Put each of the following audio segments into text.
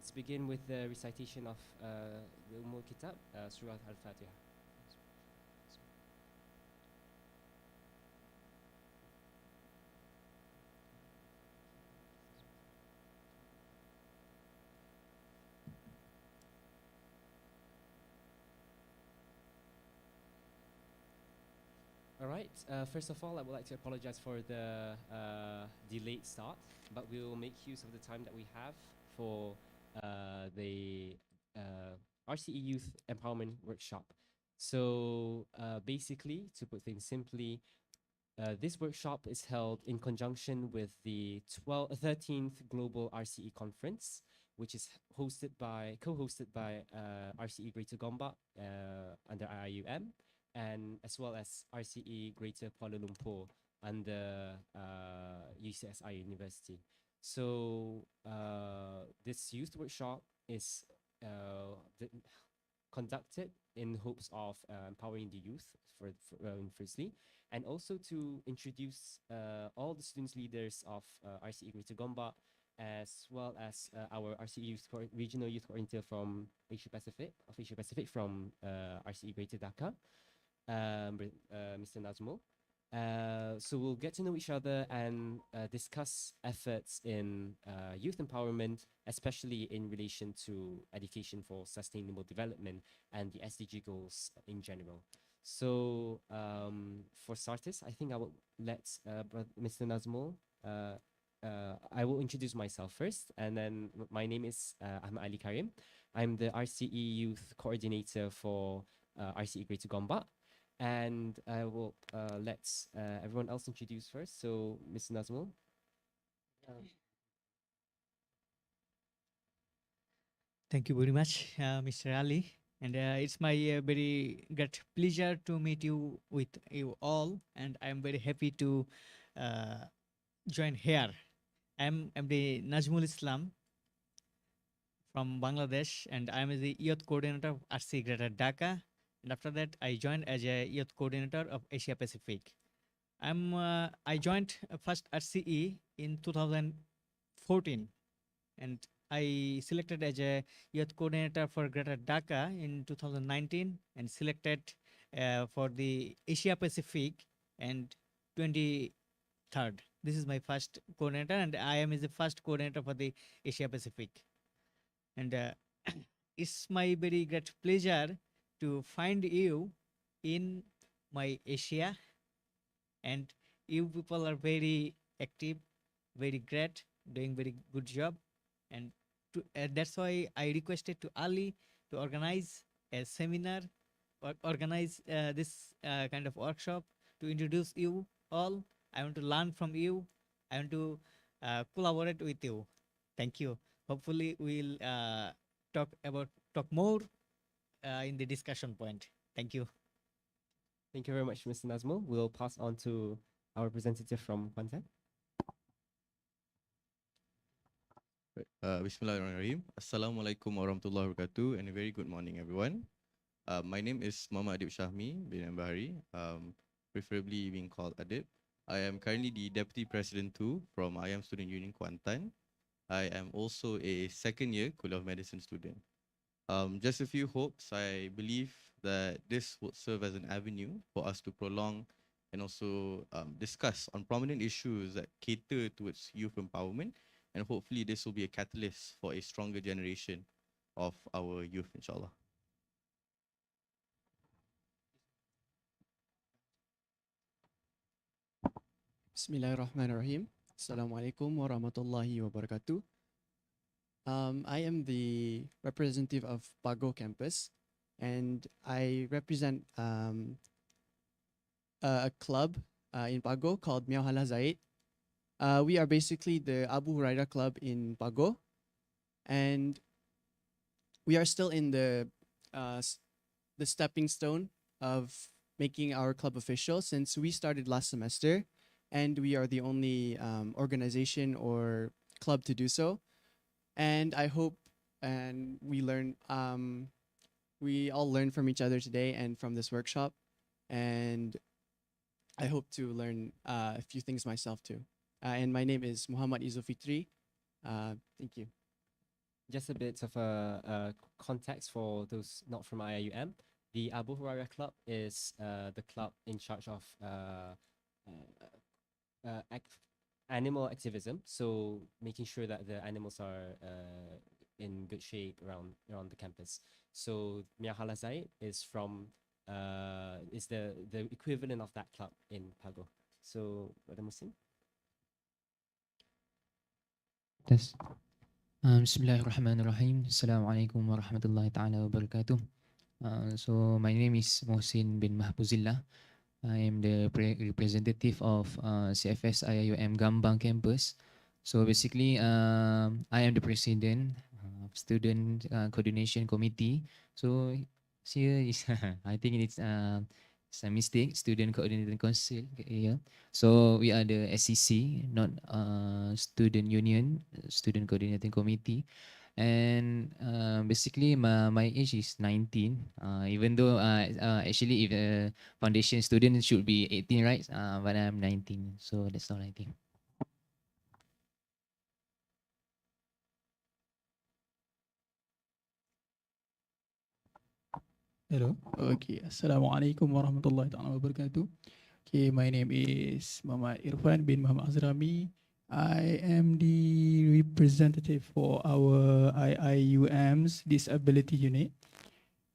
Let's begin with the recitation of the Kitab, Surah Al-Fatiha. All right. First of all, I would like to apologize for the delayed start, but we will make use of the time that we have for the RCE Youth Empowerment Workshop. So basically, to put things simply, this workshop is held in conjunction with the 13th Global RCE Conference, which is co-hosted by RCE Greater Gombak under IIUM, and as well as RCE Greater Kuala Lumpur under UCSI University. So this youth workshop is conducted in hopes of empowering the youth firstly, and also to introduce all the students leaders of RCE Greater Gombak, as well as our RCE regional youth coordinator from Asia Pacific from RCE Greater Dhaka, Mr. Nazmul. So we'll get to know each other and discuss efforts in youth empowerment, especially in relation to education for sustainable development and the SDG goals in general. So for starters, I think I will let Mr. Nazmul. I will introduce myself first, and then my name is Ahmad Ali Karim. I'm the RCE Youth Coordinator for RCE Greater Gombak. And I will let everyone else introduce first. So, Mr. Nazmul. Thank you very much, Mr. Ali. And it's my very great pleasure to meet you with you all. And I'm very happy to join here. I'm the Najmul Islam from Bangladesh, and I'm the youth coordinator of RC Greater Dhaka. And after that, I joined as a youth coordinator of Asia Pacific. I joined first RCE in 2014, and I selected as a youth coordinator for Greater Dhaka in 2019, and selected for the Asia Pacific and 23rd. This is my first coordinator, and I am the first coordinator for the Asia Pacific. And it's my very great pleasure to find you in my Asia, and you people are very active, very great, doing very good job, and that's why I requested to Ali to organize a seminar or organize this kind of workshop to introduce you all. I want to learn from you. I want to collaborate with you. Thank you. Hopefully we'll talk more in the discussion point. Thank you. Thank you very much, Mr. Nazmul. We'll pass on to our representative from Kuantan. Bismillahirrahmanirrahim. Assalamualaikum warahmatullahi wabarakatuh, and a very good morning, everyone. My name is Muhammad Adib Shahmi bin Ambahari, preferably being called Adib. I am currently the Deputy President 2 from IAM Student Union Kuantan. I am also a second year Kuala of Medicine student. Just a few hopes. I believe that this would serve as an avenue for us to prolong and also discuss on prominent issues that cater towards youth empowerment, and hopefully this will be a catalyst for a stronger generation of our youth, inshallah. Bismillahirrahmanirrahim. Assalamualaikum warahmatullahi wabarakatuh. I am the representative of Pago campus, and I represent a club in Pago called Miauhala Zaid. We are basically the Abu Hurairah club in Pago, and we are still in the stepping stone of making our club official, since we started last semester, and we are the only organization or club to do so. And I hope and we all learn from each other today and from this workshop, and I hope to learn a few things myself too. And my name is Muhammad Izul Fitri. Thank you. just a bit of a context for those not from IIUM. The Abu Huraira Club is the club in charge of animal activism. So making sure that the animals are in good shape around the campus. So Mia Halazai is the equivalent of that club in Pago. So Brother Muslim. Yes. Bismillahirrahmanirrahim. Assalamualaikum warahmatullahi ta'ala wabarakatuh. So my name is Mohsin bin Mahfuzillah. I am the representative of CFS IIUM Gambang campus. So basically, I am the president of student coordination committee. So here is, I think it's a mistake, student coordinating council. Yeah. So we are the SCC, not student union, student coordinating committee. And basically my age is 19, even though actually if foundation student should be 18, right? But I'm 19, so that's all I think. Hello. Okay. Assalamualaikum warahmatullahi ta'ala wabarakatuh. Okay, my name is Muhammad Irfan bin Muhammad Azrami. I am the representative for our IIUM's disability unit.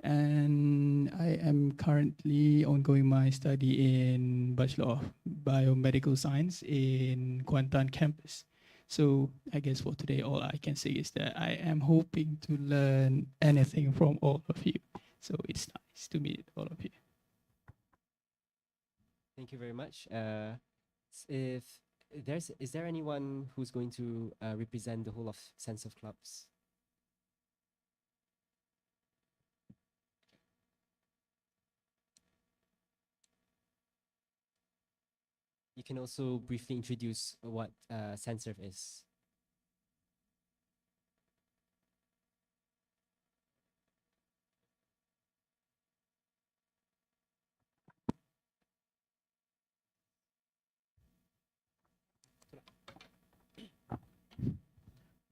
And I am currently ongoing my study in Bachelor of Biomedical Science in Kuantan campus. So I guess for today, all I can say is that I am hoping to learn anything from all of you. So it's nice to meet all of you. Thank you very much. If is there anyone who's going to represent the whole of Sense of Clubs? You can also briefly introduce what Senserve is.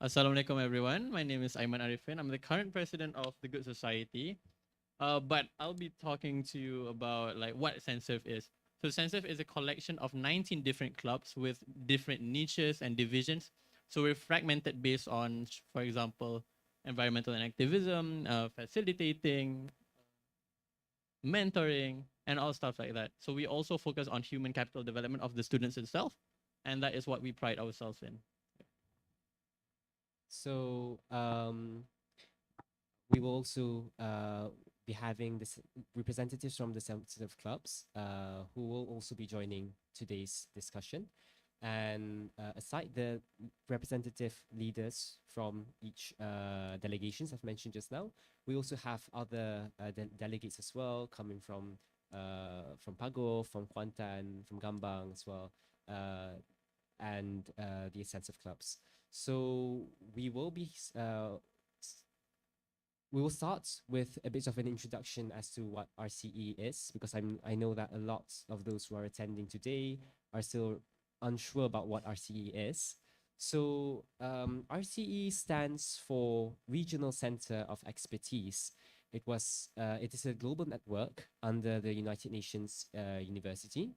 Assalamualaikum everyone. My name is Aiman Arifin. I'm the current president of the Good Society. But I'll be talking to you about like what Sensurf is. So Sensurf is a collection of 19 different clubs with different niches and divisions. So we're fragmented based on, for example, environmental and activism, facilitating, mentoring, and all stuff like that. So we also focus on human capital development of the students itself, and that is what we pride ourselves in. So we will also be having this representatives from the sensitive clubs who will also be joining today's discussion. And aside the representative leaders from each delegations I've mentioned just now, we also have other delegates as well coming from Pago, from Kuantan, from Gambang as well, and the sensitive clubs. So we will start with a bit of an introduction as to what RCE is, because I know that a lot of those who are attending today are still unsure about what RCE is. So RCE stands for Regional Center of Expertise. It is a global network under the United Nations University,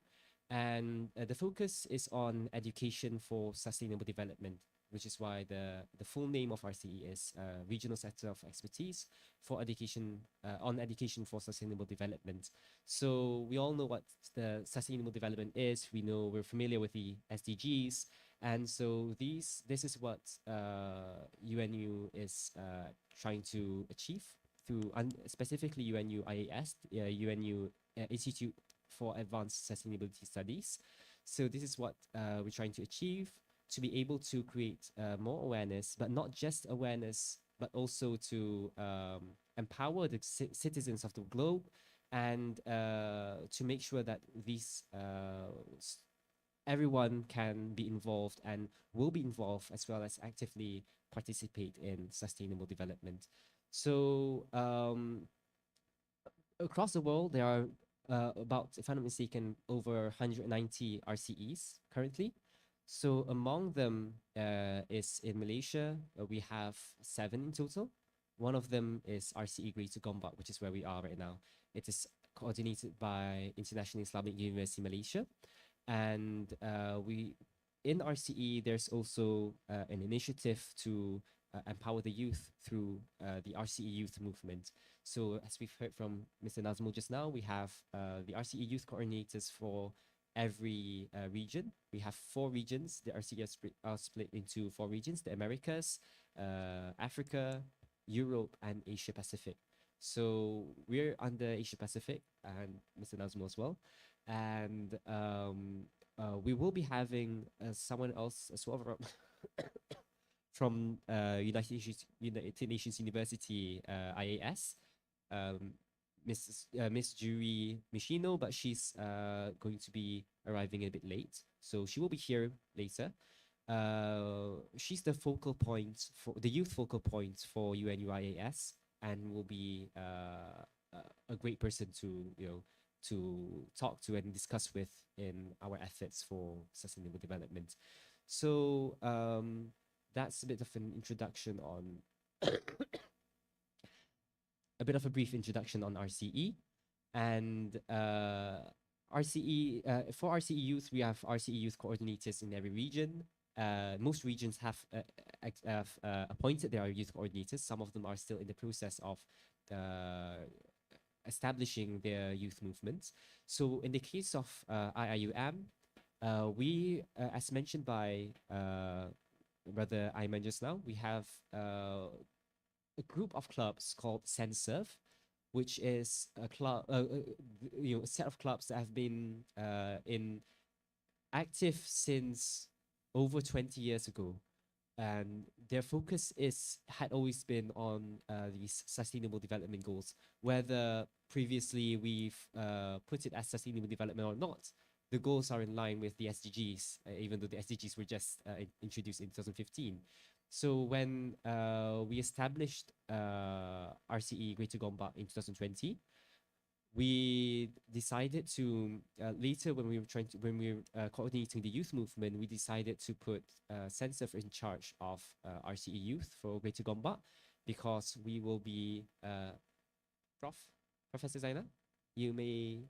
and the focus is on education for sustainable development, which is why the full name of RCE is Regional Center of Expertise for Education on Education for Sustainable Development. So we all know what the sustainable development is. We're familiar with the SDGs, and so this is what UNU is trying to achieve through specifically UNU IAS, UNU Institute for Advanced Sustainability Studies. So this is what we're trying to achieve, to be able to create more awareness, but not just awareness, but also to empower the citizens of the globe, and to make sure that everyone can be involved and will be involved, as well as actively participate in sustainable development. So across the world, there are about, if I'm not mistaken, over 190 RCEs currently. So among them is in Malaysia, we have 7 in total. One of them is RCE Greater Gombak, which is where we are right now. It is coordinated by International Islamic University Malaysia. And we in RCE, there's also an initiative to empower the youth through the RCE Youth Movement. So as we've heard from Mr. Nazmul just now, we have the RCE Youth Coordinators for every region. We have 4 regions. The RCE are split into 4 regions: the Americas, Africa, Europe, and Asia Pacific. So we're under Asia Pacific, and Mr. Nazmul as well. And we will be having someone else as well from United Nations University, IAS, Miss Juri Michino, but she's going to be arriving a bit late, so she will be here later. She's the focal point for the youth focal point for UNUIAS, and will be a great person to to talk to and discuss with in our efforts for sustainable development. So that's a bit of an introduction on a bit of a brief introduction on RCE. And RCE for RCE youth, we have RCE youth coordinators in every region. Most regions have appointed their youth coordinators. Some of them are still in the process of establishing their youth movements. So in the case of IIUM, we, as mentioned by Brother Ayman just now, we have a group of clubs called Senserve, which is a club, a set of clubs that have been in active since over 20 years ago, and their focus had always been on these sustainable development goals, whether previously we've put it as sustainable development or not. The goals are in line with the SDGs, even though the SDGs were just introduced in 2015. So when we established RCE Greater Gombak in 2020, we decided to later when we were coordinating the youth movement, we decided to put Senserve in charge of RCE Youth for Greater Gombak, because we will be Professor Zaina, you may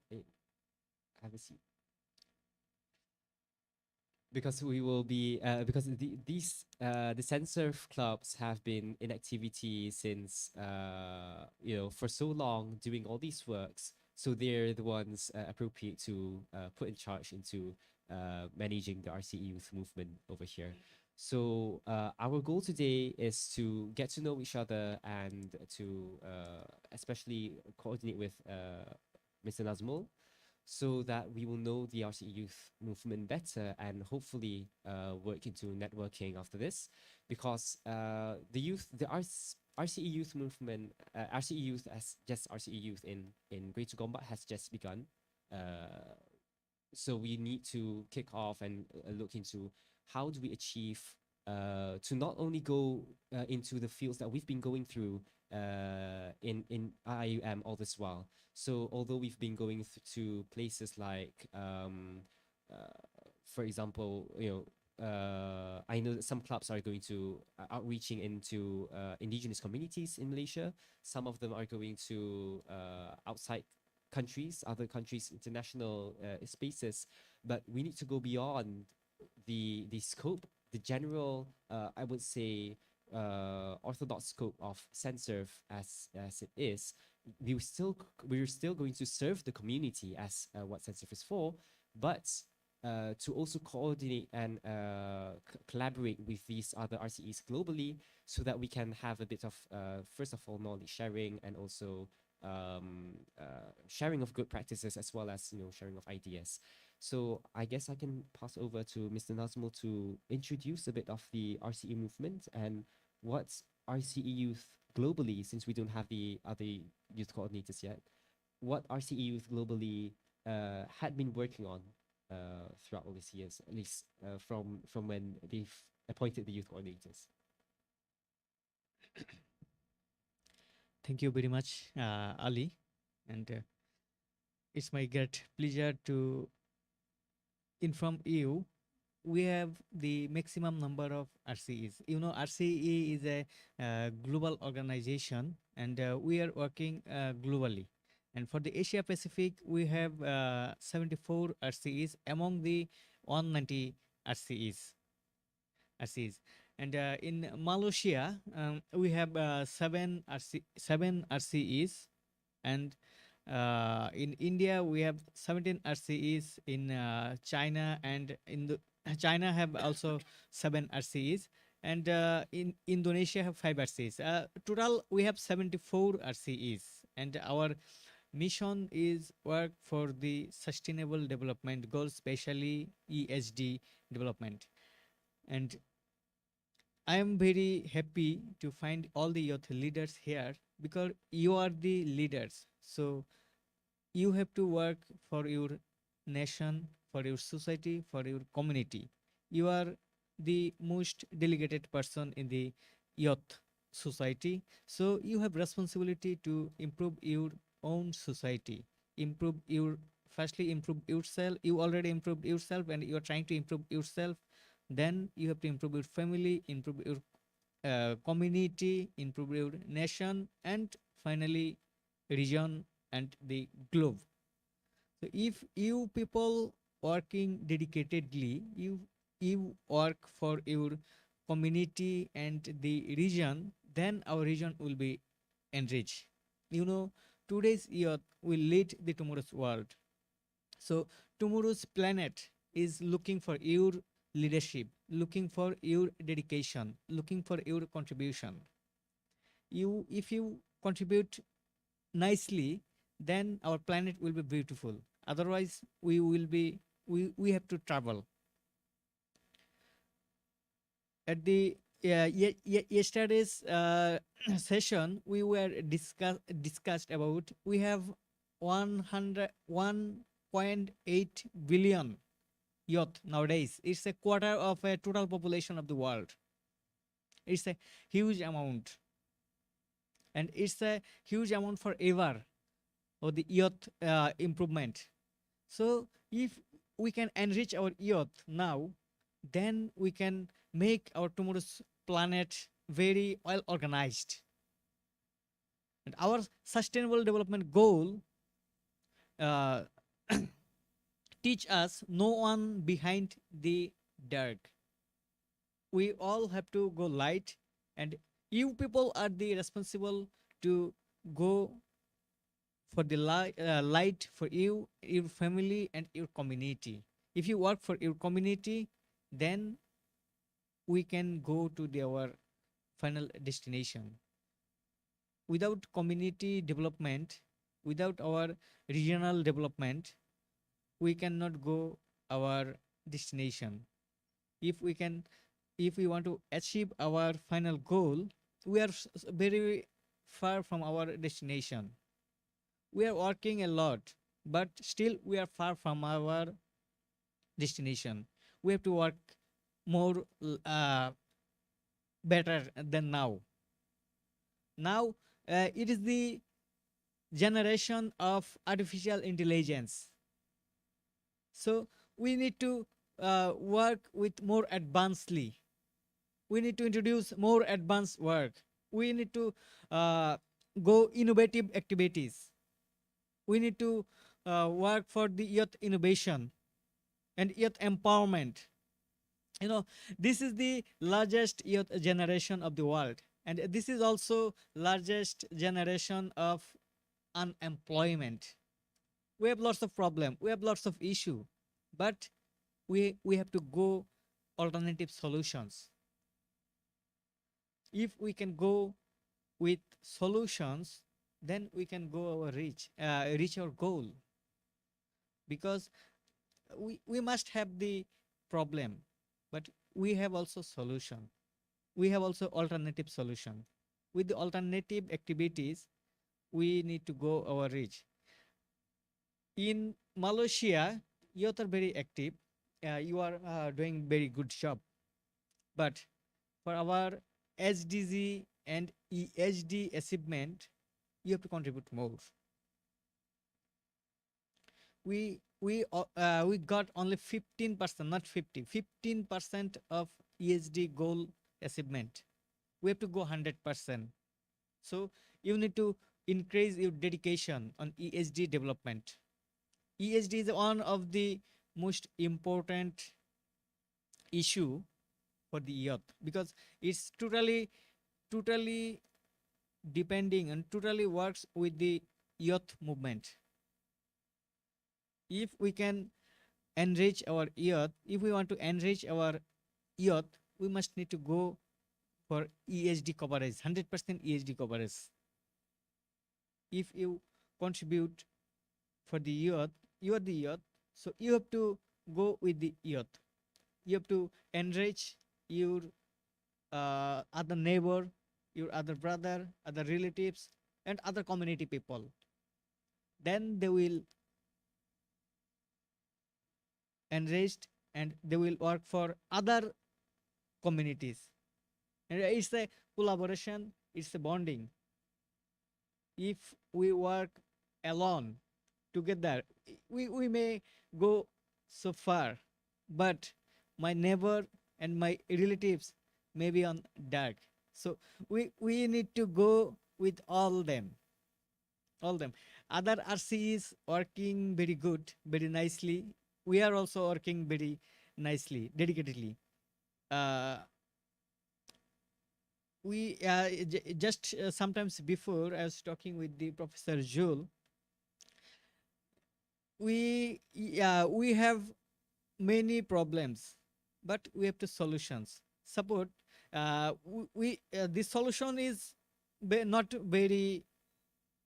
have a seat. Because we will be because the Senserve clubs have been in activity since for so long, doing all these works, so they're the ones appropriate to put in charge into managing the RCE youth movement over here. So our goal today is to get to know each other and to especially coordinate with Mr. Nazmul, so that we will know the RCE youth movement better, and hopefully work into networking after this, because RCE youth movement, RCE youth as just RCE youth in Greater Gombak has just begun. So we need to kick off and look into how do we achieve to not only go into the fields that we've been going through in IUM all this while. So although we've been going to places like, for example, I know that some clubs are going to outreaching into indigenous communities in Malaysia. Some of them are going to outside countries, other countries, international spaces. But we need to go beyond the scope, the general, I would say, orthodox scope of Senserve as it is. We're still going to serve the community as what Senserve is for, but to also coordinate and collaborate with these other RCEs globally, so that we can have a bit of first of all knowledge sharing, and also sharing of good practices, as well as sharing of ideas. So I guess I can pass over to Mr. Nazmul to introduce a bit of the RCE movement and what's RCE youth globally, since we don't have the other youth coordinators yet. What RCE youth globally had been working on throughout all these years, at least from when they've appointed the youth coordinators. Thank you very much, Ali. And it's my great pleasure to inform you we have the maximum number of RCEs. You know, RCE is a global organization, and we are working globally. And for the Asia Pacific, we have 74 RCEs among the 190 RCEs. RCEs. And in Malaysia, we have seven RCEs, and in India we have 17 RCEs. In China, and in the China have also 7 RCEs, and in Indonesia have 5 RCEs. Total we have 74 RCEs, and our mission is work for the sustainable development goals, especially ESD development. And I am very happy to find all the youth leaders here, because you are the leaders. So you have to work for your nation, for your society, for your community. You are the most delegated person in the youth society. So you have responsibility to improve your own society, improve your firstly improve yourself. You already improved yourself, and you are trying to improve yourself. Then you have to improve your family, improve your community, improve your nation, and finally region and the globe. So if you people working dedicatedly, you work for your community and the region, then our region will be enriched. You know, today's youth will lead the tomorrow's world. So tomorrow's planet is looking for your leadership, looking for your dedication, looking for your contribution. If you contribute nicely, then our planet will be beautiful. Otherwise, we have to travel. At the yesterday's session, we were discussed about we have 101.8 billion youth nowadays. It's a quarter of a total population of the world. It's a huge amount, and it's a huge amount forever of the youth improvement. So if we can enrich our youth now, then we can make our tomorrow's planet very well organized. And our sustainable development goal uh, teach us no one behind the dark. We all have to go light, and you people are the responsible to go for the light for you, your family, and your community. If you work for your community, then we can go to our final destination. Without community development, without our regional development, we cannot go our destination. If we want to achieve our final goal, we are very far from our destination. We are working a lot, but still we are far from our destination. We have to work more better than now. Now it is the generation of artificial intelligence. So we need to work with more advancedly. We need to introduce more advanced work. We need to go innovative activities. We need to work for the youth innovation and youth empowerment. You know, this is the largest youth generation of the world, and this is also largest generation of unemployment. We have lots of problem, we have lots of issue, but we have to go alternative solutions. If we can go with solutions, then we can go our reach our goal. Because we must have the problem, but we have also solution. We have also alternative solution. With the alternative activities, we need to go our reach. In Malaysia, youth are very active. You are doing very good job. But for our SDG and EHD achievement, you have to contribute more. we got only 15%, not 50, 15% of ESD goal achievement. We have to go 100%. So you need to increase your dedication on ESD development. ESD is one of the most important issue for the youth, because it's totally depending and totally works with the youth movement. If we can enrich our youth, if we want to enrich our youth, we must need to go for ESD coverage, 100% ESD coverage. If you contribute for the youth, you are the youth, so you have to go with the youth. You have to enrich your other neighbor, your other brother, other relatives, and other community people. Then they will enriched and they will work for other communities. And it's a collaboration, it's a bonding. If we work alone together, we may go so far, but my neighbor and my relatives may be on dark. So we need to go with all them. All them. Other RCEs working very good, very nicely. We are also working very nicely, dedicatedly. We just sometimes before I was talking with the Professor Jul. We have many problems, but we have the solutions. Support the solution is not very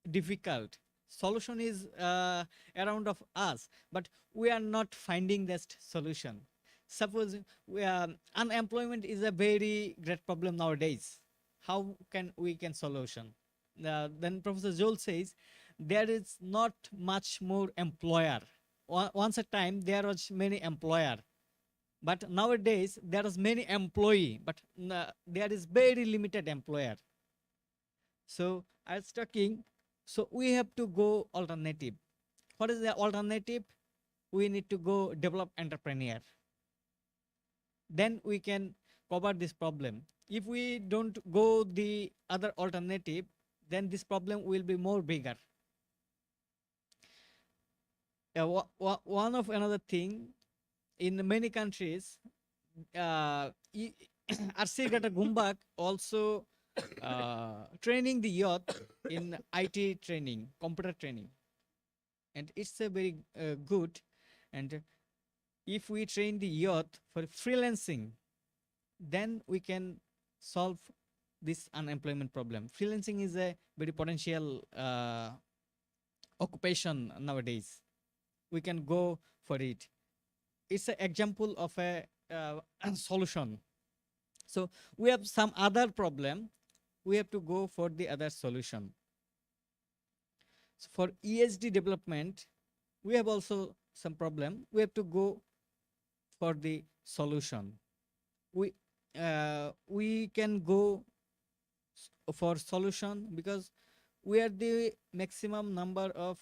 difficult. Solution is around of us, but we are not finding that solution. Suppose unemployment is a very great problem nowadays. How can we can solution? Then Professor Joel says there is not much more employer. Once a time there was many employer, but nowadays there is many employee, but there is very limited employer. So I was talking, so we have to go alternative. What is the alternative? We need to go develop entrepreneur. Then we can cover this problem. If we don't go the other alternative, then this problem will be more bigger. One of another thing, in many countries, RC Gata Gumbak also training the youth in IT training, computer training, and it's a very good. And if we train the youth for freelancing, then we can solve this unemployment problem. Freelancing is a very potential occupation nowadays. We can go for it. It's an example of a solution. So we have some other problem. We have to go for the other solution. So for ESD development, we have also some problem. We have to go for the solution. We can go for solution because we are the maximum number of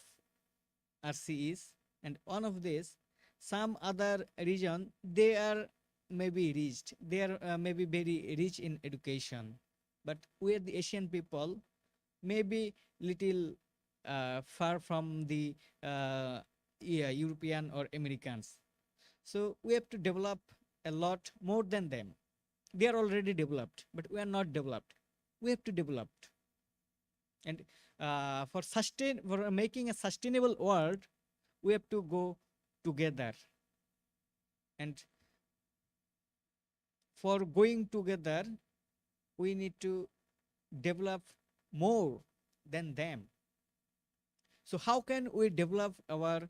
RCEs, and one of these, some other region, they are maybe reached. They are maybe very rich in education, but we are the Asian people, maybe little far from the European or Americans. So we have to develop a lot more than them. They are already developed, but we are not developed. We have to develop. And for making a sustainable world, we have to go together. And for going together, we need to develop more than them. So how can we develop our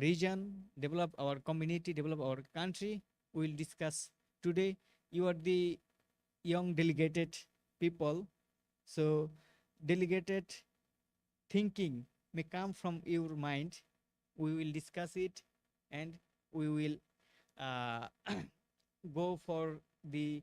region, develop our community, develop our country? We will discuss today. You are the young delegated people. So delegated thinking may come from your mind. We will discuss it and we will go for the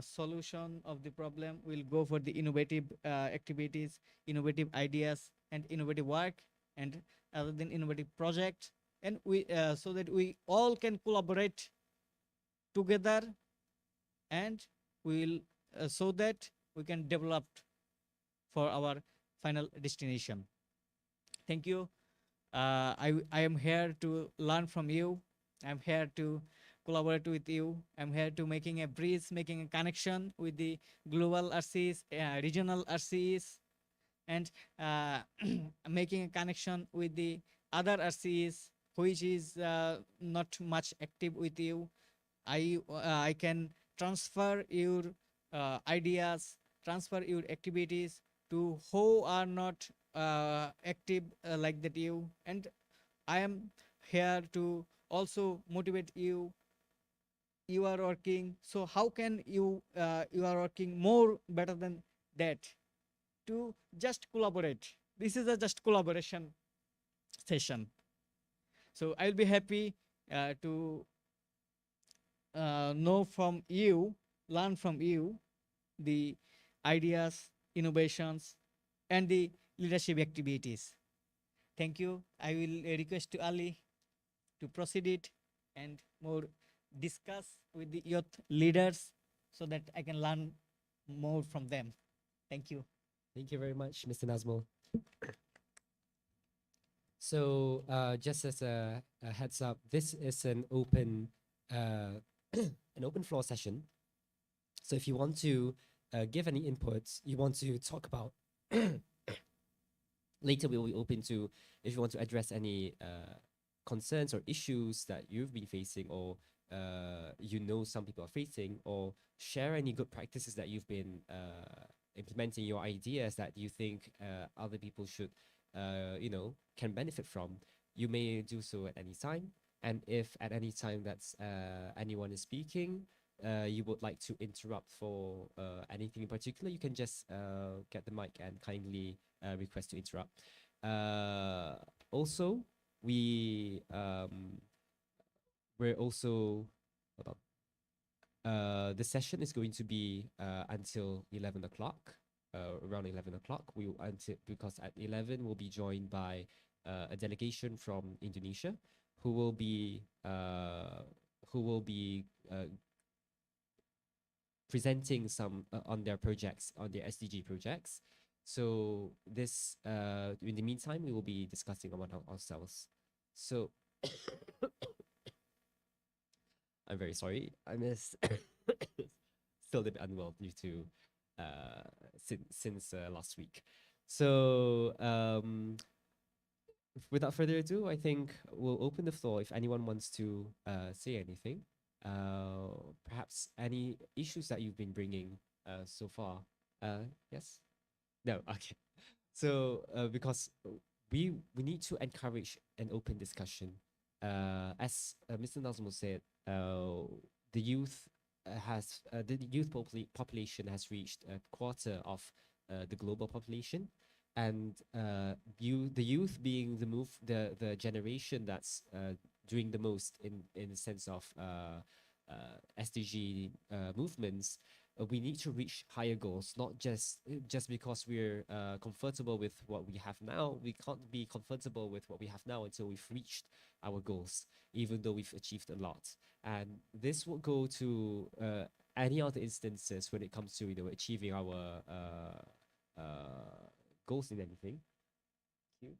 solution of the problem. We'll go for the innovative activities, innovative ideas, and innovative work. And other than innovative project, and we so that we all can collaborate together, and we will so that we can develop for our final destination. Thank you. I am here to learn from you. I'm here to collaborate with you. I'm here to making a bridge, making a connection with the global RCs, regional RCs, and making a connection with the other RCs which is not much active with you. I can transfer your ideas, transfer your activities to who are not active like that you, and I am here to also motivate you. You are working, so how can you you are working more better than that to just collaborate. This is a just collaboration session. So I'll be happy to know from you, learn from you the ideas, innovations, and the leadership activities. Thank you. I will request to Ali to proceed it and more discuss with the youth leaders so that I can learn more from them. Thank you. Thank you very much, Mr. Nazmul. So, just as a heads up, this is an open an open floor session. So, if you want to give any inputs, you want to talk about, later we will be open to if you want to address any concerns or issues that you've been facing, or you know some people are facing, or share any good practices that you've been implementing, your ideas that you think other people should can benefit from. You may do so at any time, and if at any time that's anyone is speaking, you would like to interrupt for anything in particular, you can just get the mic and kindly request to interrupt. Also, we're also, hold on. The session is going to be until 11 o'clock. Around 11 o'clock, because at 11 we'll be joined by a delegation from Indonesia who will be presenting some on their projects, on their SDG projects. So this, in the meantime, we will be discussing about ourselves. So I'm very sorry. I'm still a bit unwell due to since last week. So without further ado, I think we'll open the floor if anyone wants to say anything. Perhaps any issues that you've been bringing so far. Yes? No, okay. So because we need to encourage an open discussion. As Mr. Nazmul said, the youth population has reached a quarter of the global population, and the youth being the generation that's doing the most in the sense of SDG movements. We need to reach higher goals, not just because we're comfortable with what we have now. We can't be comfortable with what we have now until we've reached our goals, even though we've achieved a lot. And this will go to any other instances when it comes to achieving our goals in anything. Thank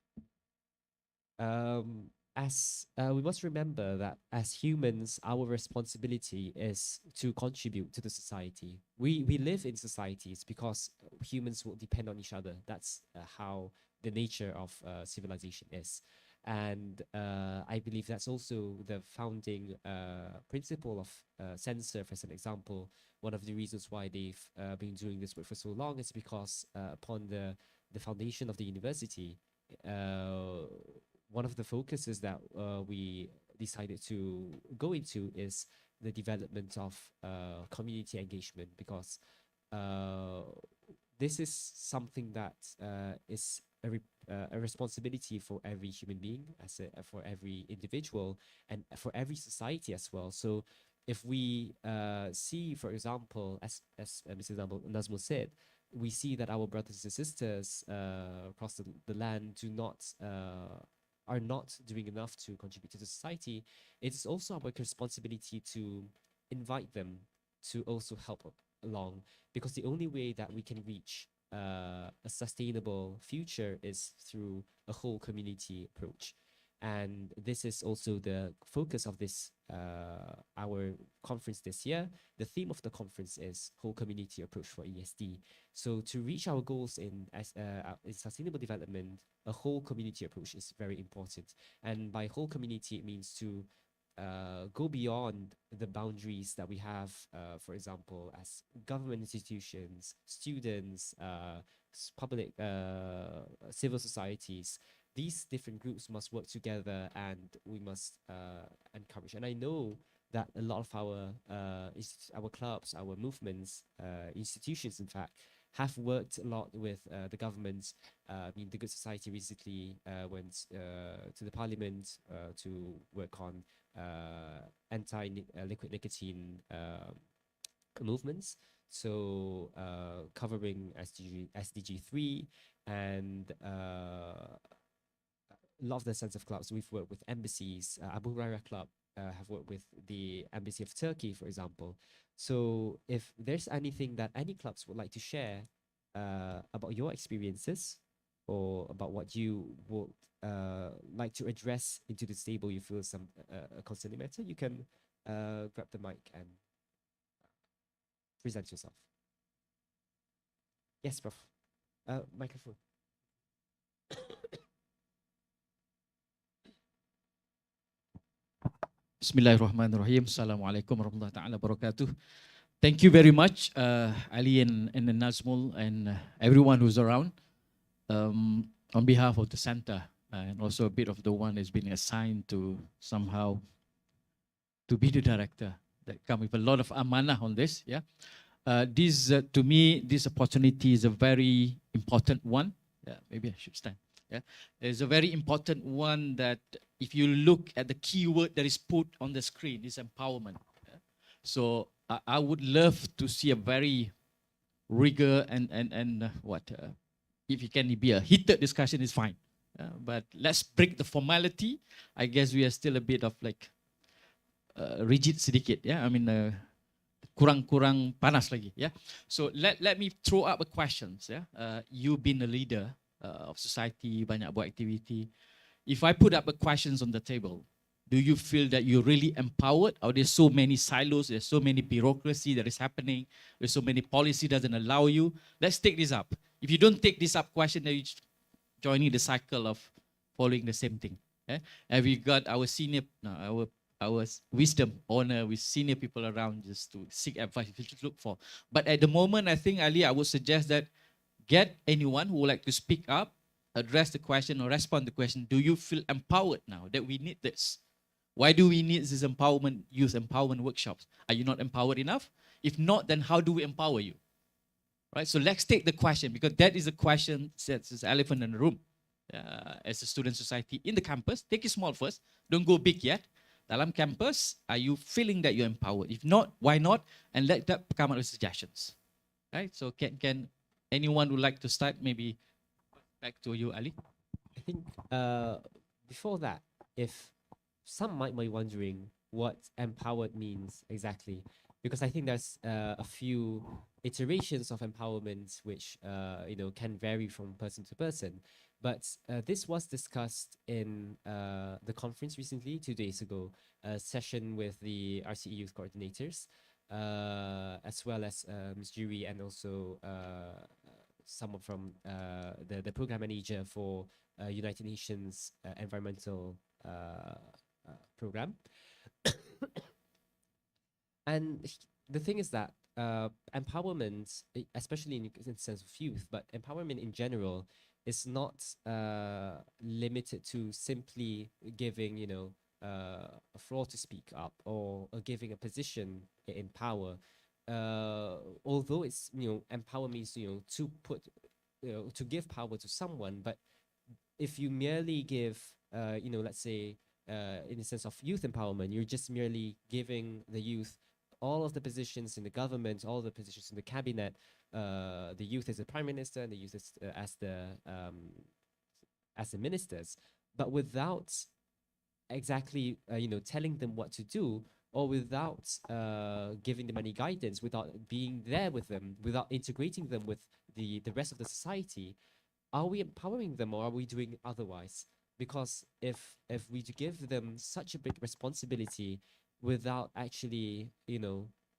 you. As we must remember that as humans, our responsibility is to contribute to the society. We live in societies because humans will depend on each other. That's how the nature of civilization is. And I believe that's also the founding principle of Sensurf, as an example. One of the reasons why they've been doing this work for so long is because upon the foundation of the university, one of the focuses that we decided to go into is the development of community engagement, because this is something that is a responsibility for every human being, for every individual, and for every society as well. So if we see, for example, as Mr. Nazmul said, we see that our brothers and sisters across the land do not are not doing enough to contribute to the society, it is also our responsibility to invite them to also help along, because the only way that we can reach a sustainable future is through a whole community approach. And this is also the focus of this our conference this year. The theme of the conference is whole community approach for ESD. So to reach our goals in sustainable development, a whole community approach is very important. And by whole community, it means to go beyond the boundaries that we have, for example, as government institutions, students, public, civil societies. These different groups must work together, and we must encourage. And I know that a lot of our clubs, our movements, institutions, in fact, have worked a lot with the government. I mean, the Good Society recently went to the parliament to work on anti-liquid nicotine movements. So covering SDG 3 and a lot of the sense of clubs. We've worked with embassies. Abu Huraira Club have worked with the Embassy of Turkey, for example. So if there's anything that any clubs would like to share about your experiences or about what you would like to address into this table, you feel some a concerning matter, you can grab the mic and present yourself. Yes, Prof. Microphone. Bismillahirrahmanirrahim. Assalamualaikum warahmatullahi ta'ala wabarakatuh. Thank you very much, Ali and Nazmul and everyone who's around. On behalf of the center and also a bit of the one that's been assigned to somehow to be the director, that come with a lot of amanah on this. Yeah, this to me, this opportunity is a very important one. Yeah, maybe I should stand. Yeah, it's a very important one that if you look at the keyword that is put on the screen is empowerment. Yeah? So I would love to see a very rigor and if it can be a heated discussion is fine. But let's break the formality. I guess we are still a bit of like rigid sedikit. Yeah, I mean kurang panas lagi. Yeah. So let me throw up a questions. Yeah, you been a leader of society, banyak buat activity. If I put up a questions on the table, do you feel that you're really empowered, or there's so many silos, there's so many bureaucracy that is happening, there's so many policy doesn't allow you? Let's take this up. If you don't take this up question, then you're joining the cycle of following the same thing. Okay? Have you got our senior, no, our wisdom, honor with senior people around just to seek advice if you should look for. But at the moment, I think, Ali, I would suggest that get anyone who would like to speak up, address the question or respond to the question. Do you feel empowered now that we need this? Why do we need this empowerment, youth empowerment workshops? Are you not empowered enough? If not, then how do we empower you? Right, so let's take the question, because that is a question that's the elephant in the room. As a student society in the campus, take it small first, don't go big yet. Dalam campus, are you feeling that you're empowered? If not, why not? And let that come up with suggestions. Right, so can anyone would like to start? Maybe back to you, Ali. I think before that, if some might be wondering what empowered means exactly, because I think there's a few iterations of empowerment which can vary from person to person. But this was discussed in the conference recently, 2 days ago, a session with the RCE youth coordinators, as well as Ms. Jury and also someone from the program manager for United Nations environmental program. And the thing is that empowerment, especially in the sense of youth, but empowerment in general is not limited to simply giving, a floor to speak up or giving a position in power. Although it's, empower means, to put, to give power to someone, but if you merely give, let's say, in the sense of youth empowerment, you're just merely giving the youth all of the positions in the government, all the positions in the cabinet, the youth as the prime minister and the youth as the ministers. but without exactly telling them what to do, or without giving them any guidance, without being there with them, without integrating them with the rest of the society, are we empowering them or are we doing otherwise? Because if we give them such a big responsibility without actually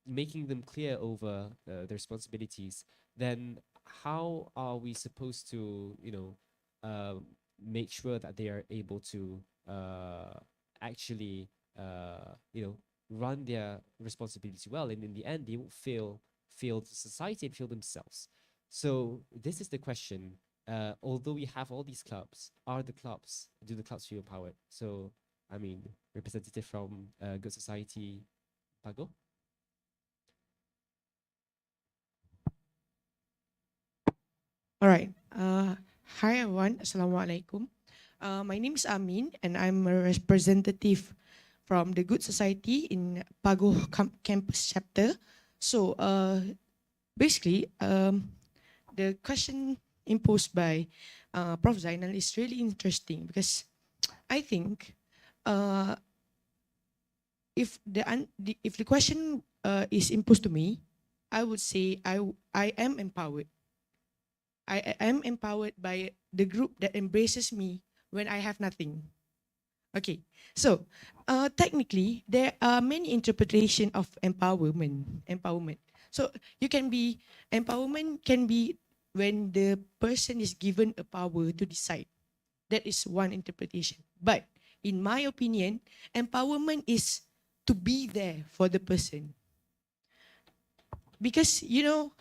making them clear over the responsibilities, then how are we supposed to uh, make sure that they are able to actually run their responsibility well, and in the end they will feel the society and feel themselves. So this is the question. Although we have all these clubs, do the clubs feel empowered? So, I mean, representative from Good Society, Pago? All right. Hi everyone. Assalamualaikum. My name is Amin, and I'm a representative from the Good Society in Pago campus chapter. So, basically, the question imposed by Prof. Zainal is really interesting because I think uh, if the question is imposed to me, I would say I am empowered. I am empowered by the group that embraces me when I have nothing. Okay, so technically there are many interpretation of empowerment. Empowerment. So you can be empowerment can be when the person is given a power to decide. That is one interpretation. But in my opinion, empowerment is to be there for the person. Because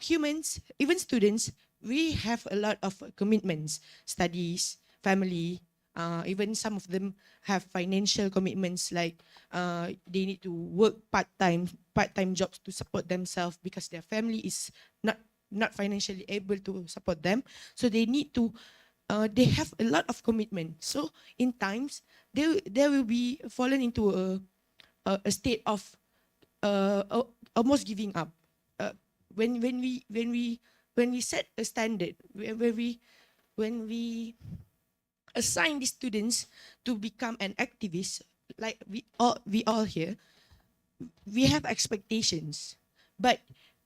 humans, even students, we have a lot of commitments, studies, family, even some of them have financial commitments, like they need to work part-time jobs to support themselves because their family is not financially able to support them. So they need to they have a lot of commitment. So in times they will be fallen into a state of almost giving up. Uh, when we set a standard, when we assign the students to become an activist, like we all here, we have expectations, but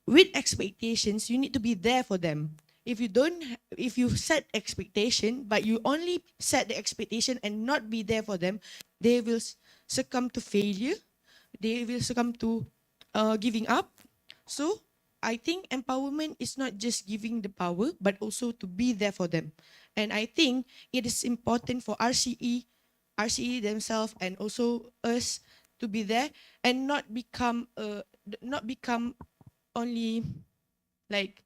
with expectations, you need to be there for them. If you don't, if you set expectation, but you only set the expectation and not be there for them, they will succumb to failure. They will succumb to giving up. So I think empowerment is not just giving the power, but also to be there for them. And I think it is important for RCE themselves, and also us to be there and not become only like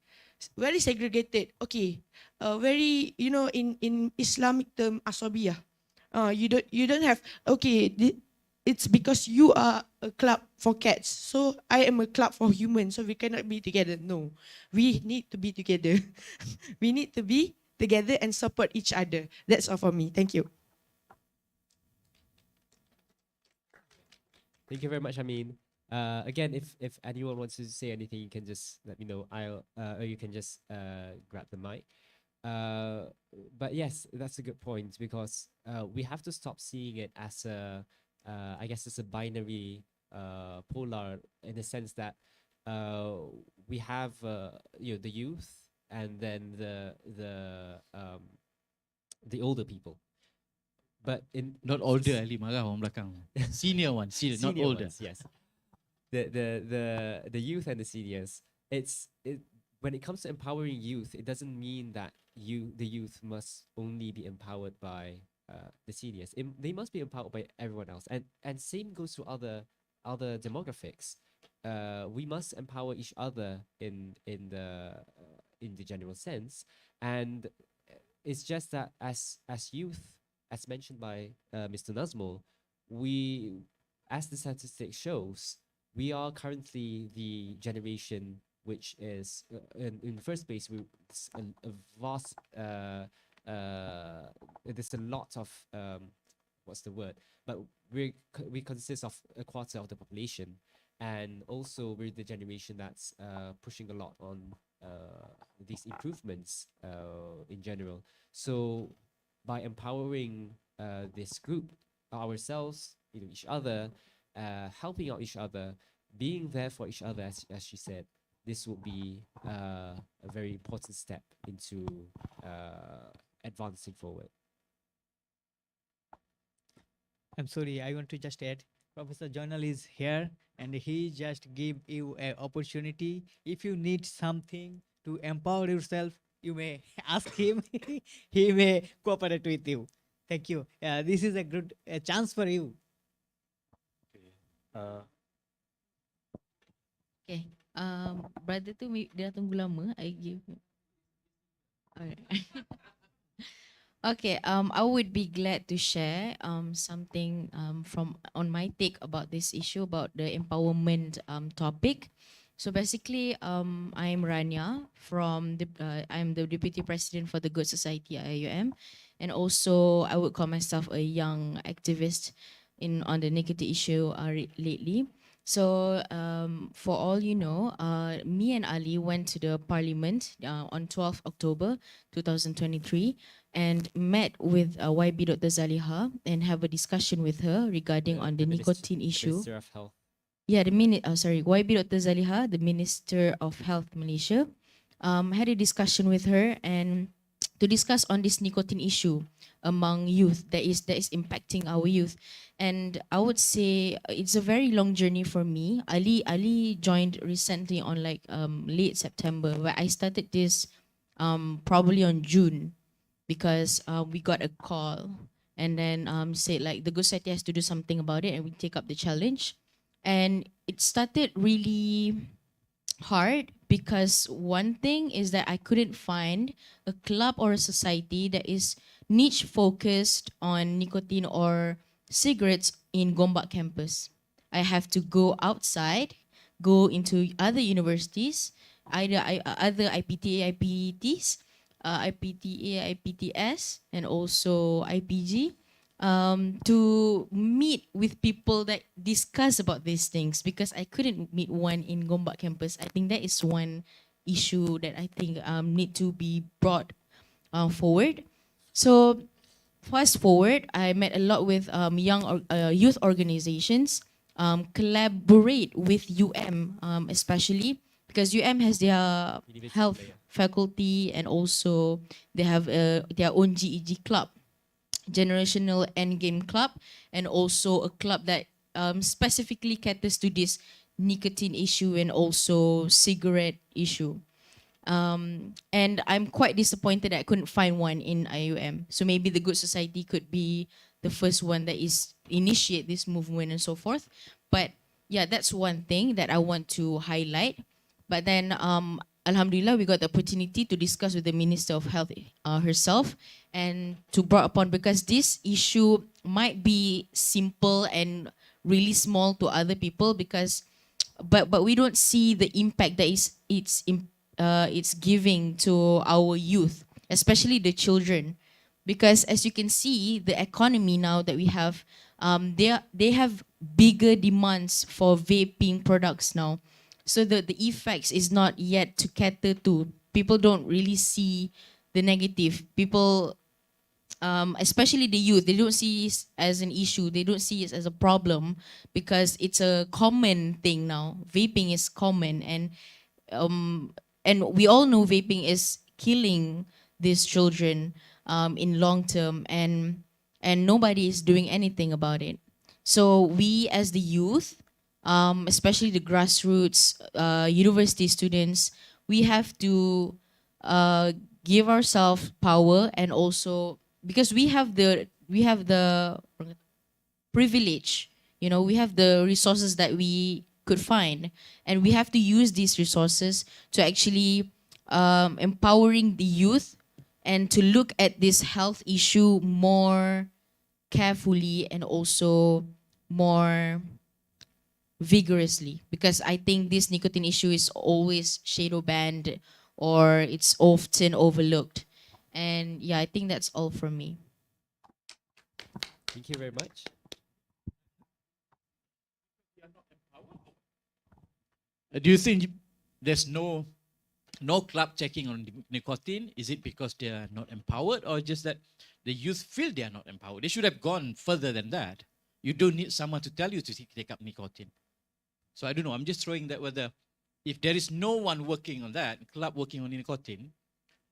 very segregated. Okay, very in Islamic term asabiyah. You don't have okay. It's because you are a club for cats, so I am a club for humans, so we cannot be together. No, we need to be together. We need to be together and support each other. That's all for me. Thank you. Thank you very much. I mean, again, if anyone wants to say anything, you can just let me know. Or you can just grab the mic. Uh, but yes, that's a good point, because we have to stop seeing it as I guess, as a binary polar, in the sense that we have the youth, and then the older people. But in Not older, Ali marah orang belakang. Senior one, senior, not senior older. ones, yes. The youth and the seniors. When it comes to empowering youth, it doesn't mean that the youth must only be empowered by the seniors. They must be empowered by everyone else, and same goes to other demographics. We must empower each other in the general sense, and it's just that as youth, as mentioned by Mr. Nazmul, we, as the statistic shows, we are currently the generation which is in the first place, it's a vast there's a lot of what's the word, but we consist of a quarter of the population, and also we're the generation that's pushing a lot on these improvements in general. So by empowering this group, ourselves, each other, helping out each other, being there for each other, as she said, this will be a very important step into advancing forward. I'm sorry, I want to just add, Professor Journal is here and he just give you an opportunity. If you need something to empower yourself, you may ask him. He may cooperate with you. Thank you. This is a good chance for you. Okay. Brother tu dia tunggu lama. I give. Alright. Okay. I would be glad to share something from on my take about this issue about the empowerment topic. So basically, I'm Rania from I'm the Deputy President for the Good Society IUM, and also I would call myself a young activist on the nicotine issue lately. So for all you know, me and Ali went to the Parliament on 12th October 2023 and met with YB Dr. Zaliha and have a discussion with her regarding on the nicotine issue. Minister of Health. Yeah, YB Dr. Zaliha, the Minister of Health Malaysia, had a discussion with her and to discuss on this nicotine issue among youth that is impacting our youth. And I would say it's a very long journey for me. Ali joined recently on like late September, where I started this probably on June, because we got a call and then said like the Good Society has to do something about it, and we take up the challenge. And it started really hard because one thing is that I couldn't find a club or a society that is niche focused on nicotine or cigarettes in Gombak campus. I have to go outside, go into other universities, either other IPTA, IPTs, IPTA, IPTS, and also IPG, to meet with people that discuss about these things, because I couldn't meet one in Gombak campus. I think that is one issue that I think need to be brought forward. So fast forward, I met a lot with youth organizations, collaborate with especially because has their health faculty, and also they have their own GEG club, Generational Endgame Club, and also a club that specifically caters to this nicotine issue and also cigarette issue. And I'm quite disappointed that I couldn't find one in IUM. So maybe the Good Society could be the first one that is initiate this movement and so forth. But yeah, that's one thing that I want to highlight. But then Alhamdulillah, we got the opportunity to discuss with the Minister of Health herself, and to brought upon, because this issue might be simple and really small to other people, because but we don't see the impact that it's giving to our youth, especially the children, because as you can see, the economy now that we have, they have bigger demands for vaping products now. So the effects is not yet to cater to. People don't really see the negative. People, especially the youth, they don't see it as an issue. They don't see it as a problem, because it's a common thing now. Vaping is common, and we all know vaping is killing these children in long term, and nobody is doing anything about it. So we as the youth, especially the grassroots university students, we have to give ourselves power, and also because we have the privilege, we have the resources that we could find, and we have to use these resources to actually empowering the youth, and to look at this health issue more carefully and also more vigorously, because I think this nicotine issue is always shadow banned, or it's often overlooked. And yeah, I think that's all from me. Thank you very much. Do you think there's no no club checking on nicotine? Is it because they are not empowered, or just that the youth feel they are not empowered? They should have gone further than that. You don't need someone to tell you to take up nicotine. So I don't know. I'm just throwing that whether if there is no one working on that, club working on nicotine,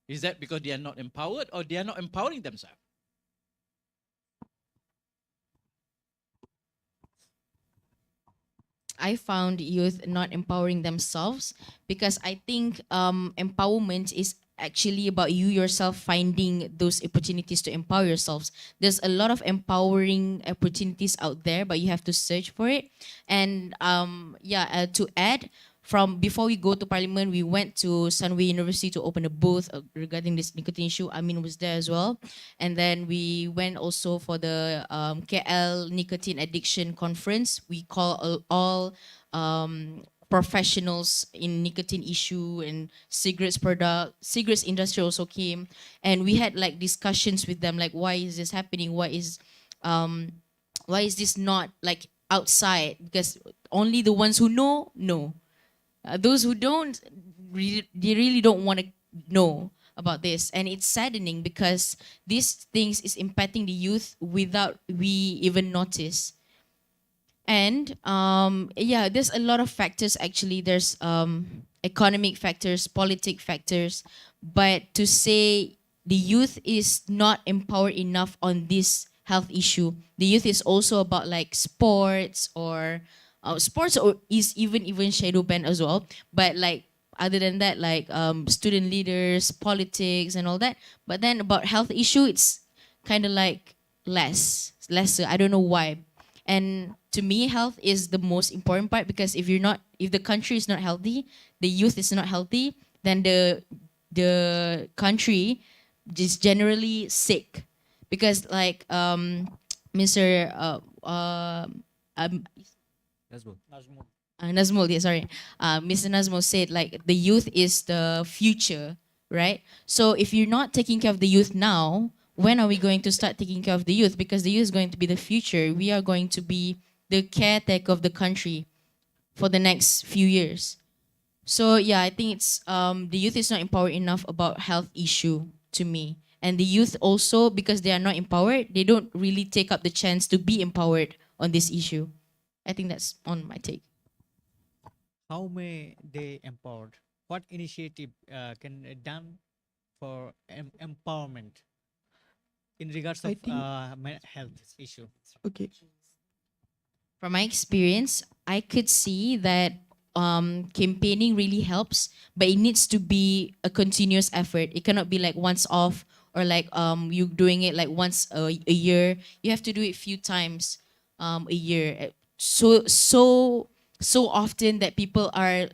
is that because they are not empowered or they are not empowering themselves? I found youth not empowering themselves because I think empowerment is actually about you yourself finding those opportunities to empower yourselves. There's a lot of empowering opportunities out there, but you have to search for it. And to add, from before we go to Parliament, we went to Sunway University to open a booth regarding this nicotine issue. Amin was there as well. And then we went also for the KL Nicotine Addiction Conference. We call all professionals in nicotine issue and cigarettes industry also came. And we had like discussions with them, like why is this happening? Why is this not like outside? Because only the ones who know. Those who don't, they really don't want to know about this, and it's saddening because these things is impacting the youth without we even notice. And there's a lot of factors actually. There's economic factors, politic factors, but to say the youth is not empowered enough on this health issue, the youth is also about like sports or sports, or is even shadow banned as well. But like other than that, like student leaders, politics, and all that. But then about health issue, it's kind of like lesser. I don't know why. And to me, health is the most important part, because if the country is not healthy, the youth is not healthy, then the country is generally sick. Because like Mr. Nazmul. Nazmul, yeah, sorry. Mr. Nazmul said like the youth is the future, right? So if you're not taking care of the youth now, when are we going to start taking care of the youth? Because the youth is going to be the future. We are going to be the caretaker of the country for the next few years. So yeah, I think it's the youth is not empowered enough about health issue to me. And the youth also, because they are not empowered, they don't really take up the chance to be empowered on this issue. I think that's on my take. How may they empowered? What initiative can done for empowerment in regards I of think- health issue? Okay. From my experience, I could see that campaigning really helps, but it needs to be a continuous effort. It cannot be like once off, or like you doing it like once a year. You have to do it few times a year. So often that people are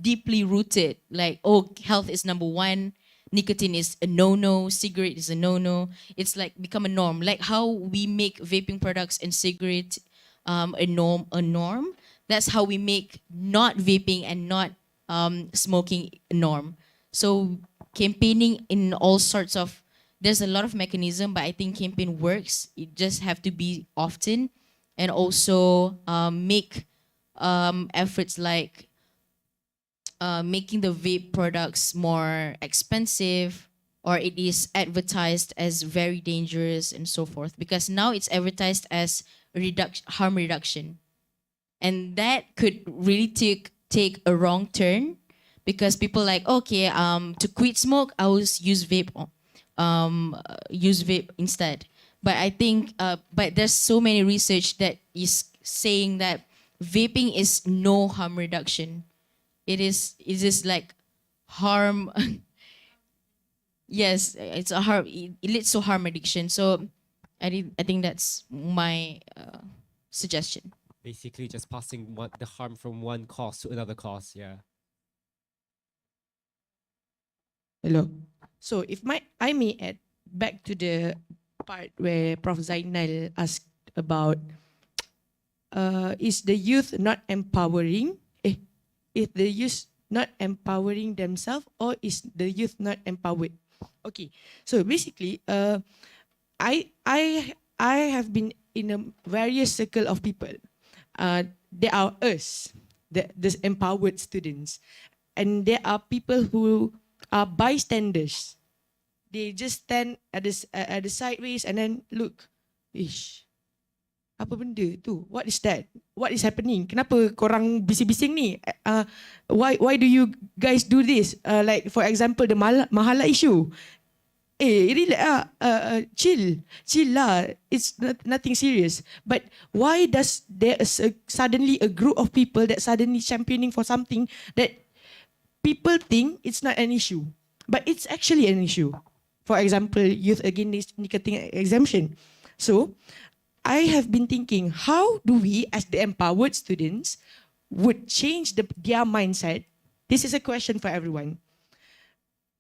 deeply rooted, like, oh, health is number one, nicotine is a no-no, cigarette is a no-no. It's like become a norm, like how we make vaping products and cigarette a norm. That's how we make not vaping and not smoking a norm. So campaigning in all sorts of, there's a lot of mechanism, but I think campaign works. It just have to be often, and also make efforts like making the vape products more expensive, or it is advertised as very dangerous and so forth, because now it's advertised as harm reduction, and that could really take a wrong turn, because people like, okay, to quit smoke, I will use vape instead. But I think but there's so many research that is saying that vaping is no harm reduction. It is like harm. Yes, it's a harm. It leads to harm addiction. So I think that's my suggestion. Basically, just passing the harm from one cause to another cause. Yeah. Hello. So if I may add back to the part where Prof. Zainal asked about is the youth not empowering? Is the youth not empowering themselves, or is the youth not empowered? Okay. So basically, I have been in a various circle of people. There are us, the empowered students, and there are people who are bystanders. They just stand at the sideways and then look. Ish, apa benda tu? What is that? What is happening? Kenapa korang bising-bising ni? Why do you guys do this? Like for example, the mahala issue. Relax chill lah. It's nothing serious. But why does there is suddenly a group of people that suddenly championing for something that people think it's not an issue, but it's actually an issue? For example, youth against nicotine exemption. So I have been thinking, how do we, as the empowered students, would change their mindset? This is a question for everyone.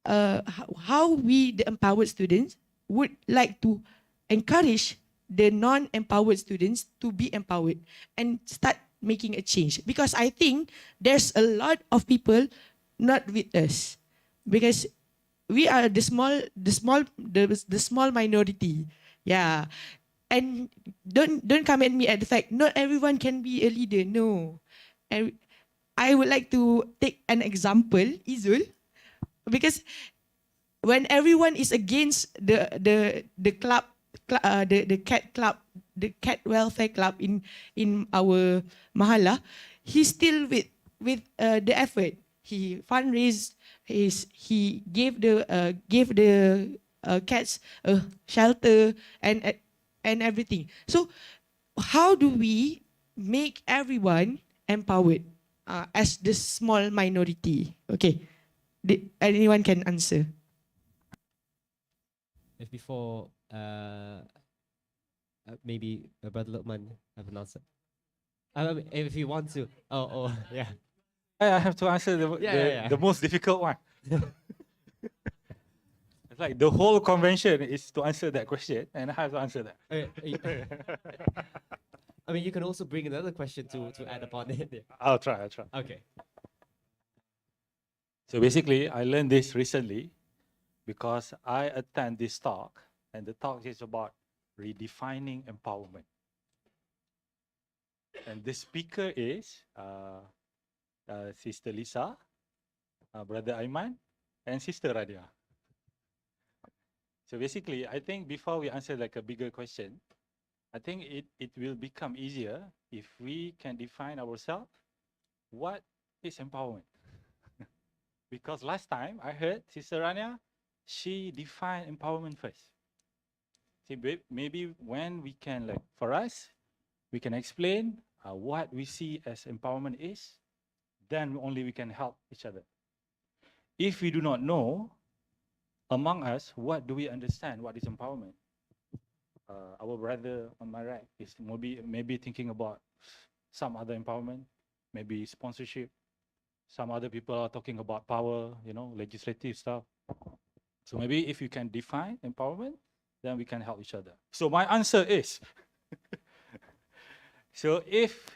How we, the empowered students, would like to encourage the non-empowered students to be empowered and start making a change. Because I think there's a lot of people not with us, because we are the small minority. Yeah. And don't come at me at the fact not everyone can be a leader. No. I would like to take an example, Izul, because when everyone is against the club, the cat club, the cat welfare club in our mahala, he's still with the effort. He fundraised. He gave the cats a shelter and everything. So how do we make everyone empowered as the small minority? Okay, anyone can answer. If before maybe Brother Lukman have an answer. If you want to. Oh, yeah. I have to answer Yeah. the most difficult one. It's like the whole convention is to answer that question, and I have to answer that. I mean, you can also bring another question to add upon it. Yeah. I'll try. Okay. So basically, I learned this recently because I attend this talk, and the talk is about redefining empowerment. And the speaker is Sister Lisa, Brother Aiman, and Sister Radia. So basically, I think before we answer like a bigger question, I think it will become easier if we can define ourselves what is empowerment. Because last time I heard Sister Rania, she defined empowerment first. See, maybe when we can, like for us, we can explain what we see as empowerment is, then only we can help each other. If we do not know, among us, what do we understand? What is empowerment? Our brother on my right is maybe thinking about some other empowerment, maybe sponsorship. Some other people are talking about power, legislative stuff. So maybe if you can define empowerment, then we can help each other. So my answer is, so if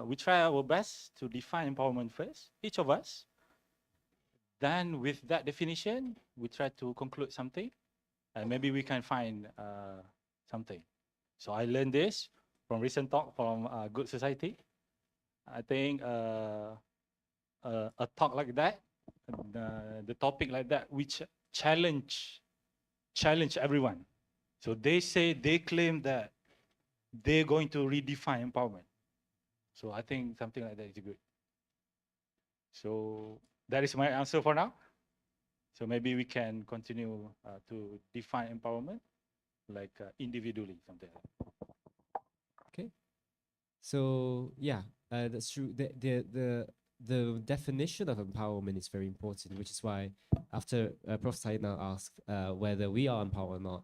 we try our best to define empowerment first, each of us, then with that definition, we try to conclude something, and maybe we can find something. So I learned this from recent talk from Good Society. I think a talk like that, the topic like that, which challenge everyone. So they claim that they're going to redefine empowerment. So I think something like that is good. So that is my answer for now. So maybe we can continue to define empowerment like individually, something like that. Okay. So yeah, that's true. The definition of empowerment is very important, which is why after Prof. Saidna asked whether we are empowered or not,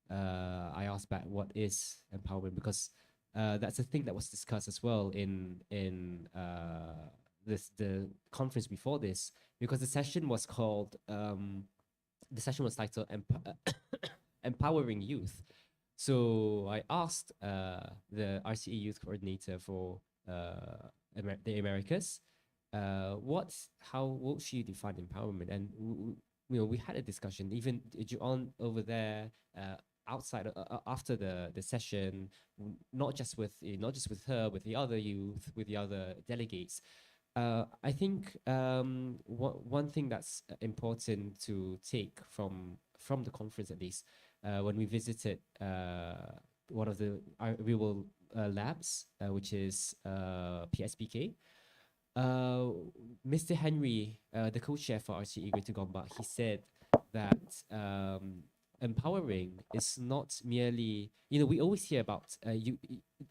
I asked back what is empowerment, because that's a thing that was discussed as well in the conference before this, because the session was called titled Empowering Youth. So I asked the RCE youth coordinator for the Americas, what she define empowerment, and we had a discussion. Even Juan over there outside after the session, not just with her, with the other youth, with the other delegates, I think one thing that's important to take from the conference, at least, when we visited one of the real labs, which is PSPK. Mr. Henry, the co-chair for RCE Greater Gombak, he said that empowering is not merely, we always hear about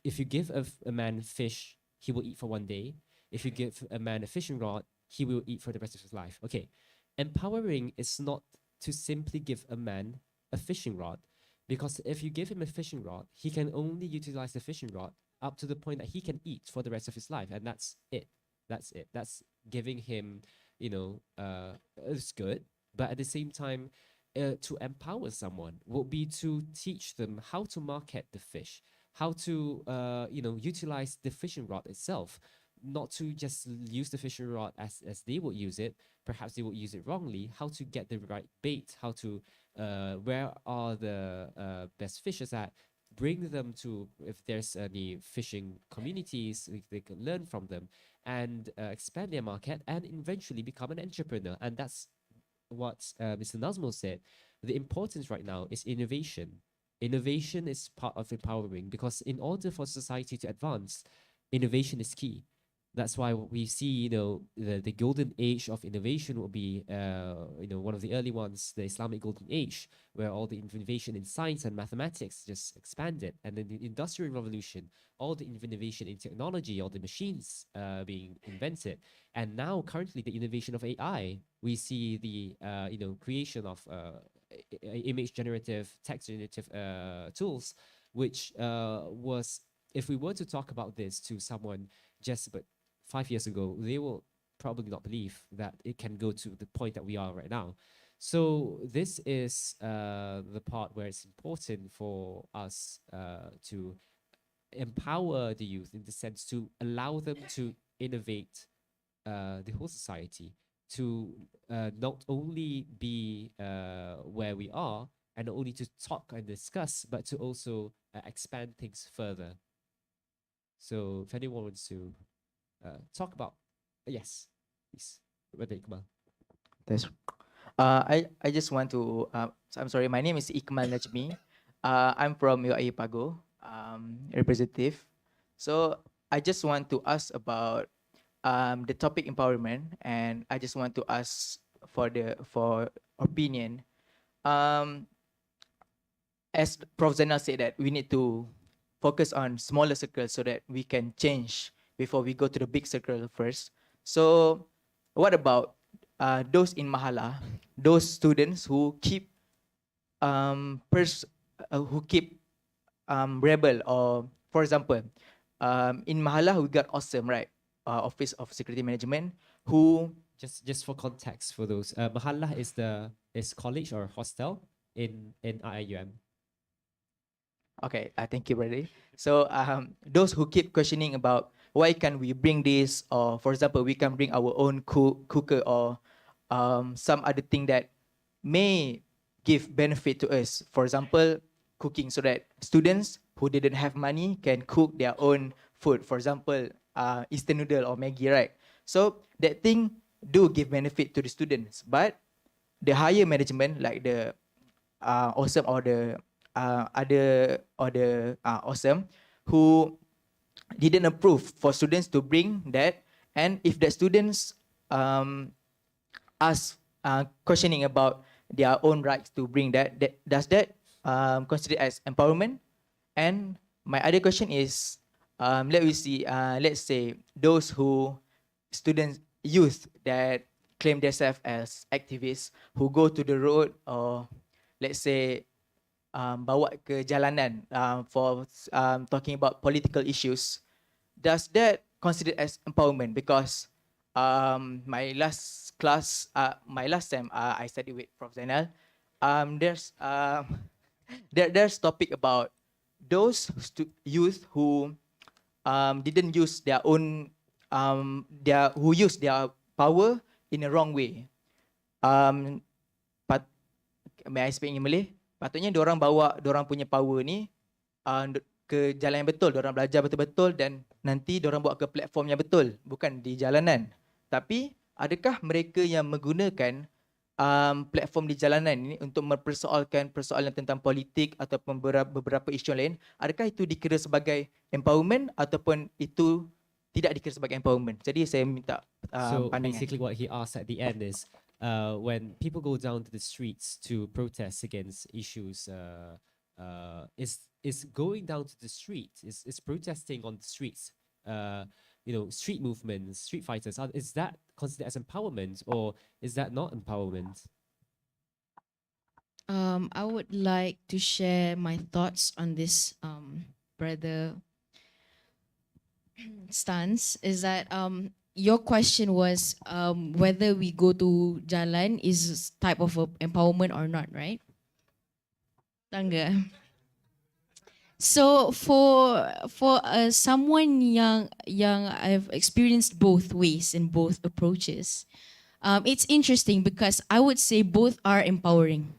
if you give a man fish, he will eat for one day. If you give a man a fishing rod, he will eat for the rest of his life. Okay, empowering is not to simply give a man a fishing rod, because if you give him a fishing rod, he can only utilize the fishing rod up to the point that he can eat for the rest of his life, and that's it. That's it. That's giving him, it's good. But at the same time, to empower someone would be to teach them how to market the fish, how to, utilize the fishing rod itself, not to just use the fishing rod as they would use it. Perhaps they would use it wrongly. How to get the right bait, how to, where are the best fishes at, bring them to, if there's any fishing communities, they can learn from them and expand their market and eventually become an entrepreneur. And that's what Mr. Nazmo said. The importance right now is innovation. Innovation is part of empowering, because in order for society to advance, innovation is key. That's why we see, the golden age of innovation will be, one of the early ones, the Islamic golden age, where all the innovation in science and mathematics just expanded. And then the Industrial Revolution, all the innovation in technology, all the machines being invented. And now, currently, the innovation of AI, we see the, creation of image generative, text generative tools, which was, if we were to talk about this to someone just but 5 years ago, they will probably not believe that it can go to the point that we are right now. So this is the part where it's important for us to empower the youth, in the sense to allow them to innovate the whole society, to not only be where we are and not only to talk and discuss, but to also expand things further. So if anyone wants to talk about, yes, please, Brother Iqbal. That's, I just want to, I'm sorry, my name is Ikmal Najmi. I'm from UAE Pago, representative. So I just want to ask about the topic empowerment, and I just want to ask for opinion. As Prof. Zainal said, that we need to focus on smaller circles so that we can change before we go to the big circle first. So what about those in Mahala, those students who keep rebel, or for example, in Mahala we got Awesome, right? Office of Security Management, who just for context for those, Mahalla is college or hostel in IIUM. Okay, thank you, brother. So those who keep questioning about why can we bring this, or for example, we can bring our own cooker or some other thing that may give benefit to us. For example, cooking, so that students who didn't have money can cook their own food. For example, instant noodle or Maggi, right? So that thing do give benefit to the students, but the higher management, like the Awesome or the Awesome, who didn't approve for students to bring that. And if the students ask questioning about their own rights to bring that does that considered as empowerment? And my other question is, let's say those who students, youth that claim themselves as activists, who go to the road, or let's say bawa ke jalanan for talking about political issues, does that considered as empowerment? Because my last class, my last time I studied with Prof. Zainal, there's topic about those youth who didn't use their own who use their power in a wrong way. May I speak in Malay? Patutnya diorang bawa diorang punya power ni ke jalan yang betul, diorang belajar betul-betul dan nanti diorang bawa ke platform yang betul, bukan di jalanan. Tapi adakah mereka yang menggunakan platform di jalanan ini untuk mempersoalkan persoalan tentang politik ataupun beberapa isu lain, adakah itu dikira sebagai empowerment ataupun itu tidak dikira sebagai empowerment? Jadi saya minta So pandangan. basically, what he asked at the end is, when people go down to the streets to protest against issues, is going down to the street, is protesting on the streets, street movements, street fighters. Is that considered as empowerment, or is that not empowerment? I would like to share my thoughts on this, brother stance. Is that your question was whether we go to jalan is type of empowerment or not, right? Tangga. So for someone young, I've experienced both ways in both approaches. It's interesting because I would say both are empowering.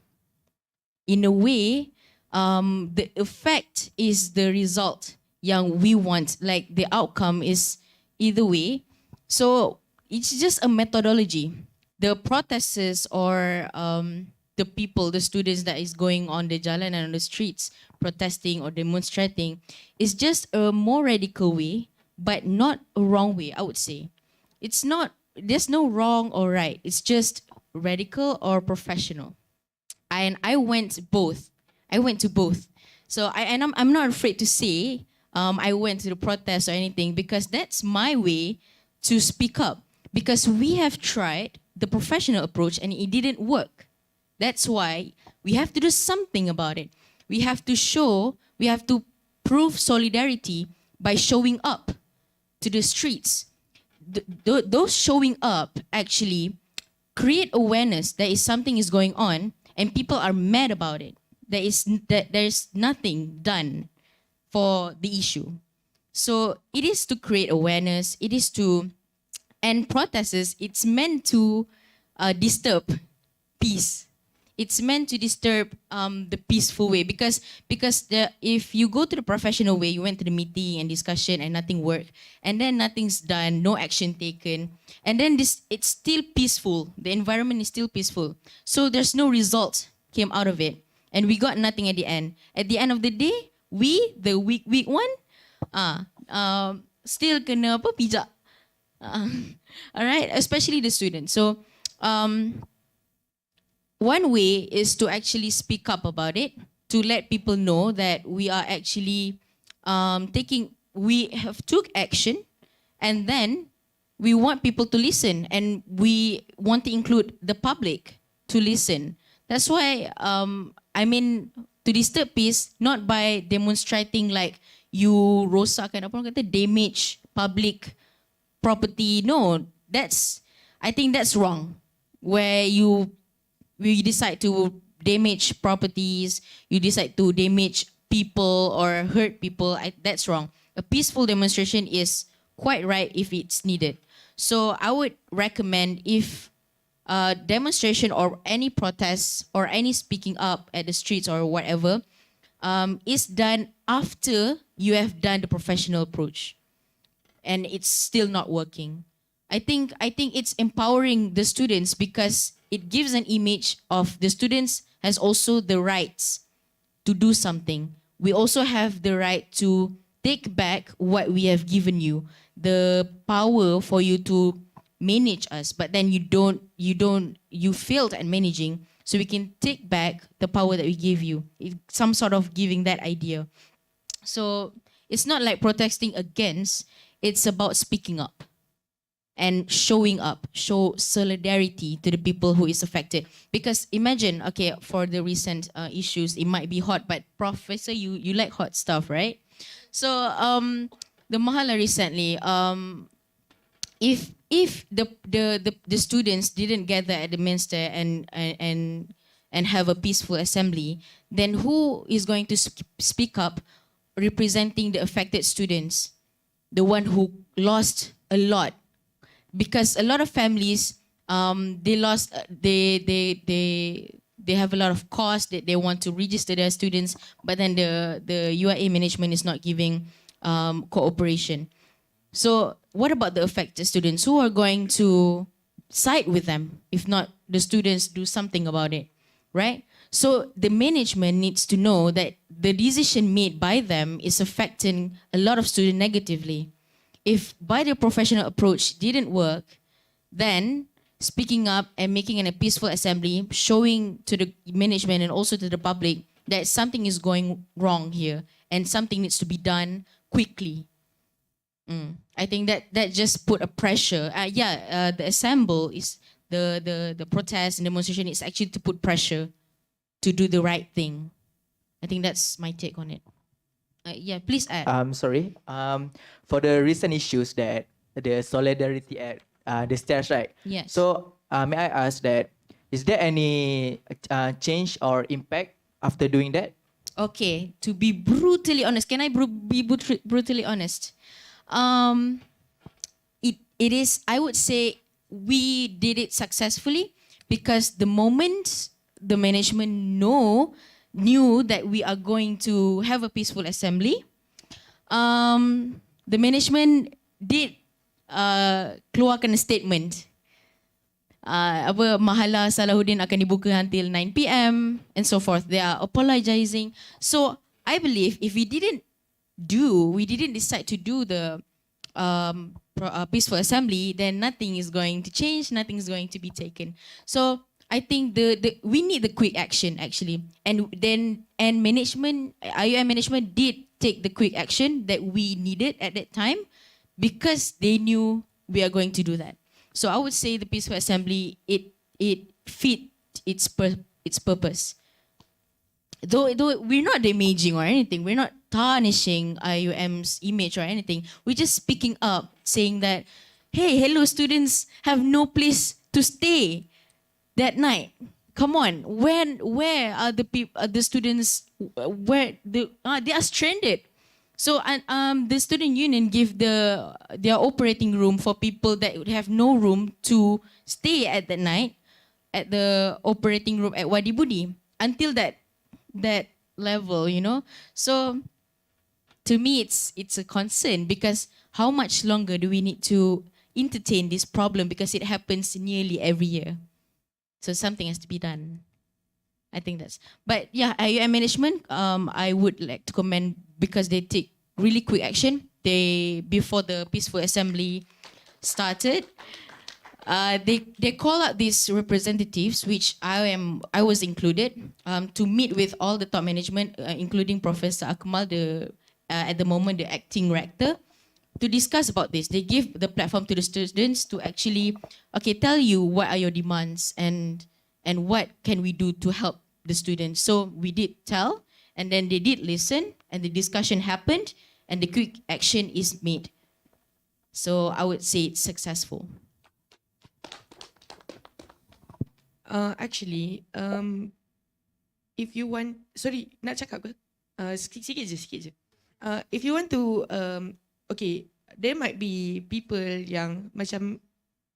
In a way, the effect is the result yang we want, like the outcome is either way. So it's just a methodology. The protesters or the people, the students that is going on the jalan and on the streets protesting or demonstrating is just a more radical way, but not a wrong way, I would say. It's not, there's no wrong or right. It's just radical or professional. And I went both. I went to both. So I'm not afraid to say I went to the protest or anything because that's my way to speak up. Because we have tried the professional approach and it didn't work. That's why we have to do something about it. We have to prove solidarity by showing up to the streets. Those showing up actually create awareness that is something is going on and people are mad about it. There's nothing done for the issue. So it is to create awareness. It is to, and protests, it's meant to disturb peace. It's meant to disturb the peaceful way because if you go to the professional way, you went to the meeting and discussion and nothing worked, and then nothing's done, no action taken, and then it's still peaceful. The environment is still peaceful. So there's no result came out of it, and we got nothing at the end. At the end of the day, we, the weak one, still kena apa pijak. All right, especially the students. So one way is to actually speak up about it, to let people know that we are actually we have took action, and then we want people to listen, and we want to include the public to listen. That's why, to disturb peace, not by demonstrating like you rosakkan, apa orang kata, damage public property. No, I think that's wrong. Where we decide to damage properties, you decide to damage people or hurt people, that's wrong. A peaceful demonstration is quite right if it's needed. So I would recommend if demonstration or any protest or any speaking up at the streets or whatever is done after you have done the professional approach and it's still not working. I think it's empowering the students because it gives an image of the students has also the rights to do something. We also have the right to take back what we have given you, the power for you to manage us, but then you failed at managing, so we can take back the power that we gave you. Some sort of giving that idea. So it's not like protesting against, it's about speaking up and showing up, show solidarity to the people who is affected. Because imagine, okay, for the recent issues, it might be hot, but Professor, you like hot stuff, right? So the Mahala recently, if the students didn't gather at the Minster and have a peaceful assembly, then who is going to speak up representing the affected students? The one who lost a lot. Because a lot of families, they have a lot of cost that they want to register their students, but then the UIA management is not giving cooperation. So what about the affected students? Who are going to side with them if not the students do something about it, right? So the management needs to know that the decision made by them is affecting a lot of students negatively. If by the professional approach didn't work, then speaking up and making a peaceful assembly, showing to the management and also to the public that something is going wrong here and something needs to be done quickly. I think that just put a pressure. The assemble is the protest and demonstration is actually to put pressure to do the right thing. I think that's my take on it. Please add. Sorry. For the recent issues that the solidarity at the stairs, right? Yes. So may I ask that is there any change or impact after doing that? Okay, to be brutally honest, can I be brutally honest? It is, I would say, we did it successfully because the moment the management knew that we are going to have a peaceful assembly, the management did keluarkan a statement. Mahala Salahuddin akan dibuka until 9 p.m. and so forth. They are apologizing. So I believe if we didn't decide to do the peaceful assembly, then nothing is going to change, nothing is going to be taken. So I think we need the quick action actually. And management, IUM management did take the quick action that we needed at that time because they knew we are going to do that. So I would say the peaceful assembly, it fit its purpose. Though we're not damaging or anything, we're not tarnishing IUM's image or anything. We're just speaking up, saying that, hey, hello students have no place to stay that night. Come on, where are the students? Where they are stranded. So the student union give their operating room for people that would have no room to stay at that night at the operating room at Wadi Budi until that level, you know. So to me, it's a concern because how much longer do we need to entertain this problem because it happens nearly every year. So something has to be done. I think that's. But yeah, IUM management, I would like to commend because they take really quick action. Before the peaceful assembly started, they call out these representatives, which I was included, to meet with all the top management, including Professor Akmal, at the moment the acting rector, to discuss about this. They give the platform to the students to actually, tell you what are your demands and what can we do to help the students. So we did tell, and then they did listen, and the discussion happened, and the quick action is made. So I would say it's successful. Actually, if you want, sorry, nak cakap ke? Sikit je. If you want to, there might be people yang macam,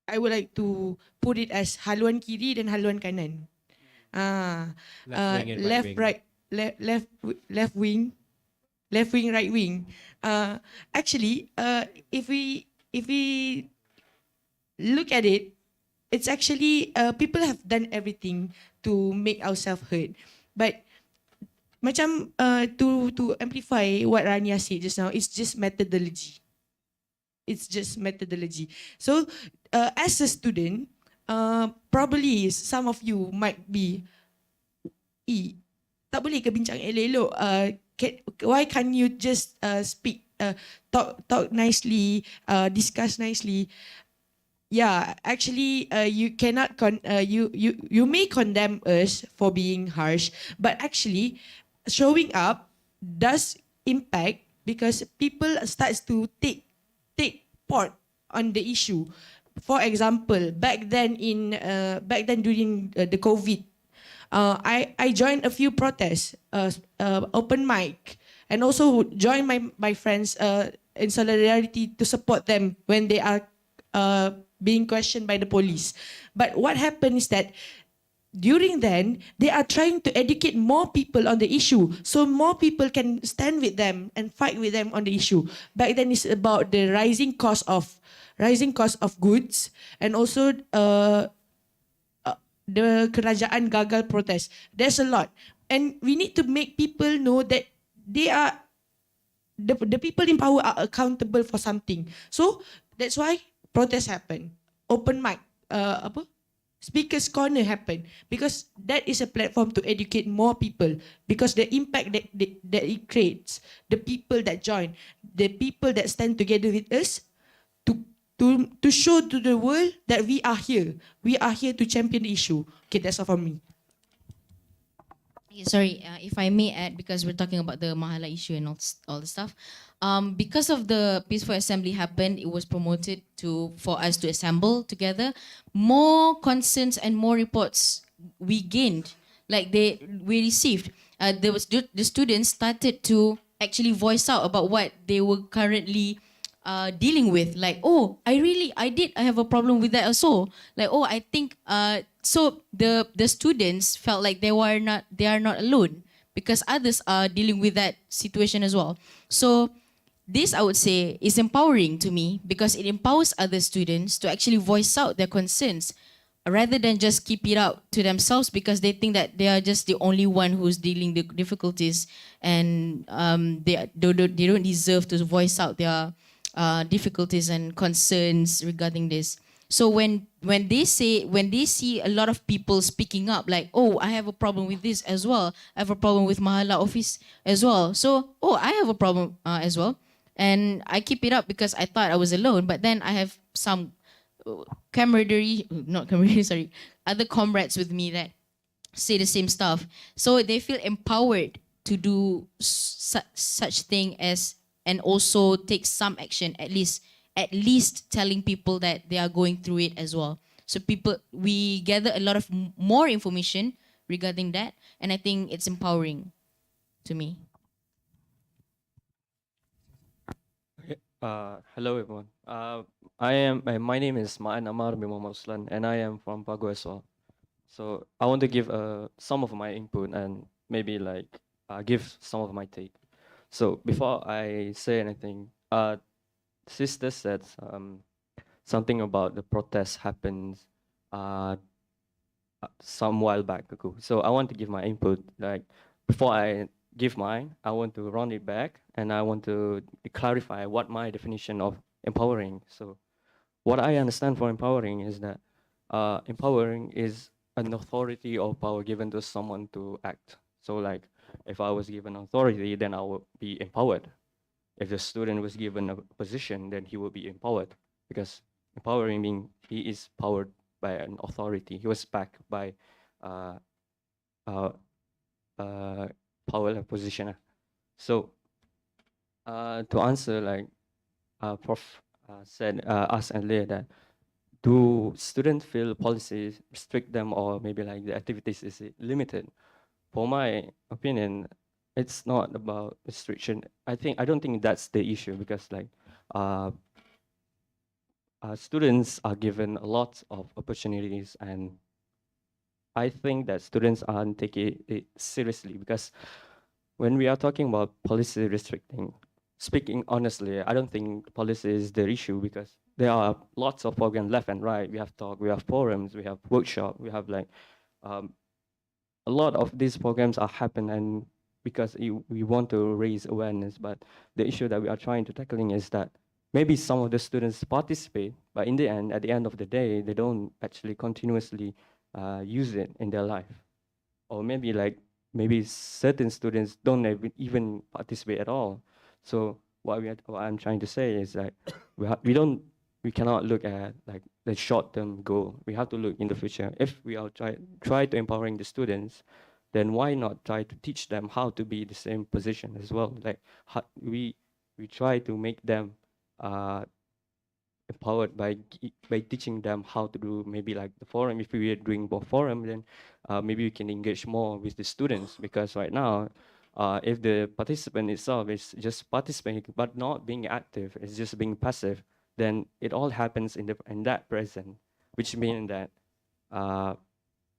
I would like to put it as haluan kiri dan haluan kanan. Left wing, right wing. Actually, if we look at it, it's actually people have done everything to make ourselves heard, but macam to amplify what Rania said just now, it's just methodology. So as a student, probably some of you might be, tak boleh ke bincang elok-elok? Why can't you just speak, talk nicely, discuss nicely? Yeah, actually, you cannot you may condemn us for being harsh, but actually, showing up does impact because people starts to take part on the issue. For example, back then during the COVID, I joined a few protests, open mic, and also joined my friends in solidarity to support them when they are being questioned by the police. But what happened is that during then, they are trying to educate more people on the issue, so more people can stand with them and fight with them on the issue. Back then, it's about the rising cost of goods, and also the kerajaan gagal protest. There's a lot, and we need to make people know that they are the people in power are accountable for something. So that's why protests happen. Open mic, speakers corner happen, because that is a platform to educate more people, because the impact that it creates, the people that join, the people that stand together with us to to show to the world that we are here. We are here to champion the issue. Okay, that's all from me. Sorry, if I may add, because we're talking about the Mahala issue and all the stuff. Because of the peaceful assembly happened, it was promoted for us to assemble together. More concerns and more reports we gained, like we received. There was the students started to actually voice out about what they were currently dealing with. Like, oh, I have a problem with that also. Like, oh, I think so the students felt like they are not alone, because others are dealing with that situation as well. So this, I would say, is empowering to me, because it empowers other students to actually voice out their concerns rather than just keep it out to themselves, because they think that they are just the only one who's dealing the difficulties, and they don't deserve to voice out their difficulties and concerns regarding this. So when they see a lot of people speaking up, like, oh, I have a problem with this as well, I have a problem with Mahala office as well, so, oh, I have a problem as well, and I keep it up because I thought I was alone, but then I have some other comrades with me that say the same stuff, so they feel empowered to do such thing as, and also take some action, at least telling people that they are going through it as well. So we gather a lot of more information regarding that, and I think it's empowering to me. Hello everyone. My name is Ma'an Amar bin Muhammad Uslan, and I am from Pago as well. So I want to give some of my input and maybe give some of my take. So before I say anything, sister said something about the protest happens some while back ago. So I want to give my input. Like before I give mine, I want to run it back and I want to clarify what my definition of empowering. So what I understand for empowering is that empowering is an authority or power given to someone to act. So like if I was given authority, then I would be empowered. If the student was given a position, then he will be empowered, because empowering means he is powered by an authority. He was backed by uh, uh, power and position. So to answer, like Prof said, asked earlier, that do students feel policies restrict them, or maybe like the activities is limited? For my opinion, it's not about restriction. I don't think that's the issue, because like students are given a lot of opportunities, and I think that students aren't taking it seriously, because when we are talking about policy restricting, speaking honestly, I don't think policy is the issue, because there are lots of programs left and right. We have talk, we have forums, we have workshop, we have like a lot of these programs are happen, and because we want to raise awareness, but the issue that we are trying to tackling is that maybe some of the students participate, but in the end, at the end of the day, they don't actually continuously use it in their life. Or maybe certain students don't even participate at all. So what I'm trying to say is that we cannot look at like the short-term goal. We have to look in the future. If we are try to empowering the students, then why not try to teach them how to be the same position as well? Like we try to make them empowered by teaching them how to do maybe like the forum. If we are doing both forum, then maybe we can engage more with the students, because right now if the participant itself is just participating but not being active, it's just being passive, then it all happens in that present, which means that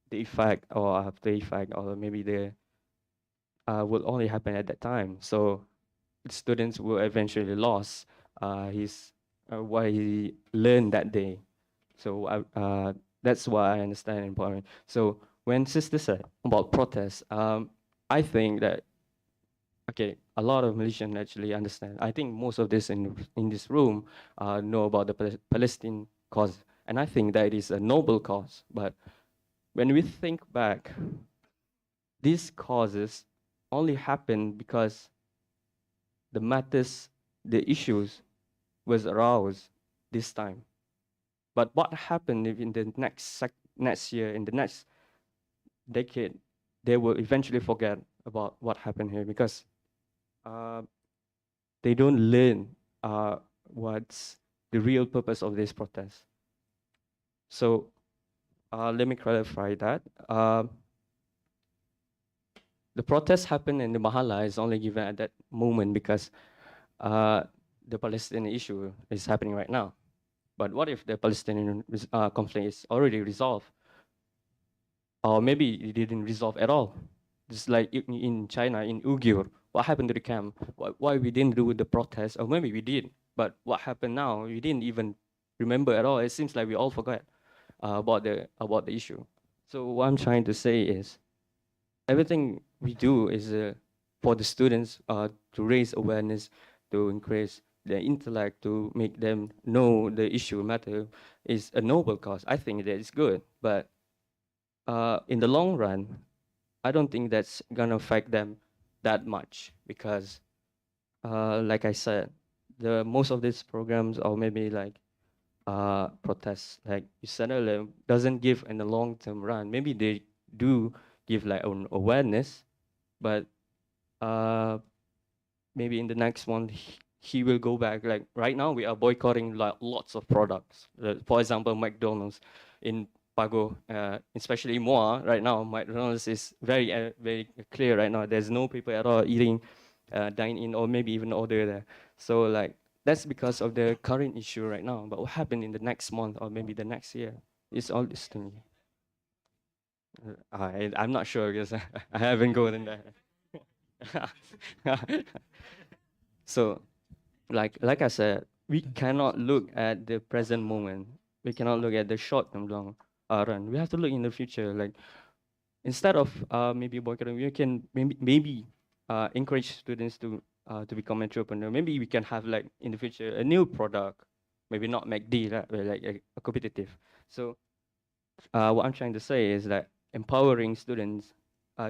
the effect or after effect, or maybe the will only happen at that time. So the students will eventually lose his what he learned that day. So that's what I understand important. So when sister said about protests, I think that okay, a lot of Malaysians actually understand. I think most of this in this room know about the Palestine cause, and I think that it is a noble cause. But when we think back, these causes only happen because the matters, the issues was aroused this time. But what happened if in the next year, in the next decade, they will eventually forget about what happened here because uh, they don't learn what's the real purpose of this protest. So let me clarify that. The protest happened in the Mahala is only given at that moment because the Palestinian issue is happening right now. But what if the Palestinian conflict is already resolved? Or maybe it didn't resolve at all. Just like in China, in Uyghur, what happened to the camp? Why we didn't do the protest? Or maybe we did, but what happened now? We didn't even remember at all. It seems like we all forgot about the issue. So what I'm trying to say is, everything we do is for the students to raise awareness, to increase their intellect, to make them know the issue matter is a noble cause. I think that is good, but in the long run, I don't think that's gonna affect them that much because, like I said, the most of these programs or maybe like protests, like you said earlier, doesn't give in the long term run. Maybe they do give like an awareness, but maybe in the next one he will go back. Like right now, we are boycotting like lots of products. For example, McDonald's in Pago, especially Moa right now. McDonald's is very clear right now. There's no people at all eating, dine in, or maybe even order there. So like that's because of the current issue right now. But what happened in the next month or maybe the next year? It's all this thing. I'm not sure because I haven't gone in there. So, like I said, we cannot look at the present moment. We cannot look at the short term long run. We have to look in the future. Like instead of maybe boycotting, we can maybe encourage students to become entrepreneur. Maybe we can have like in the future a new product, maybe not MACD, right, but like a competitive. So what I'm trying to say is that empowering students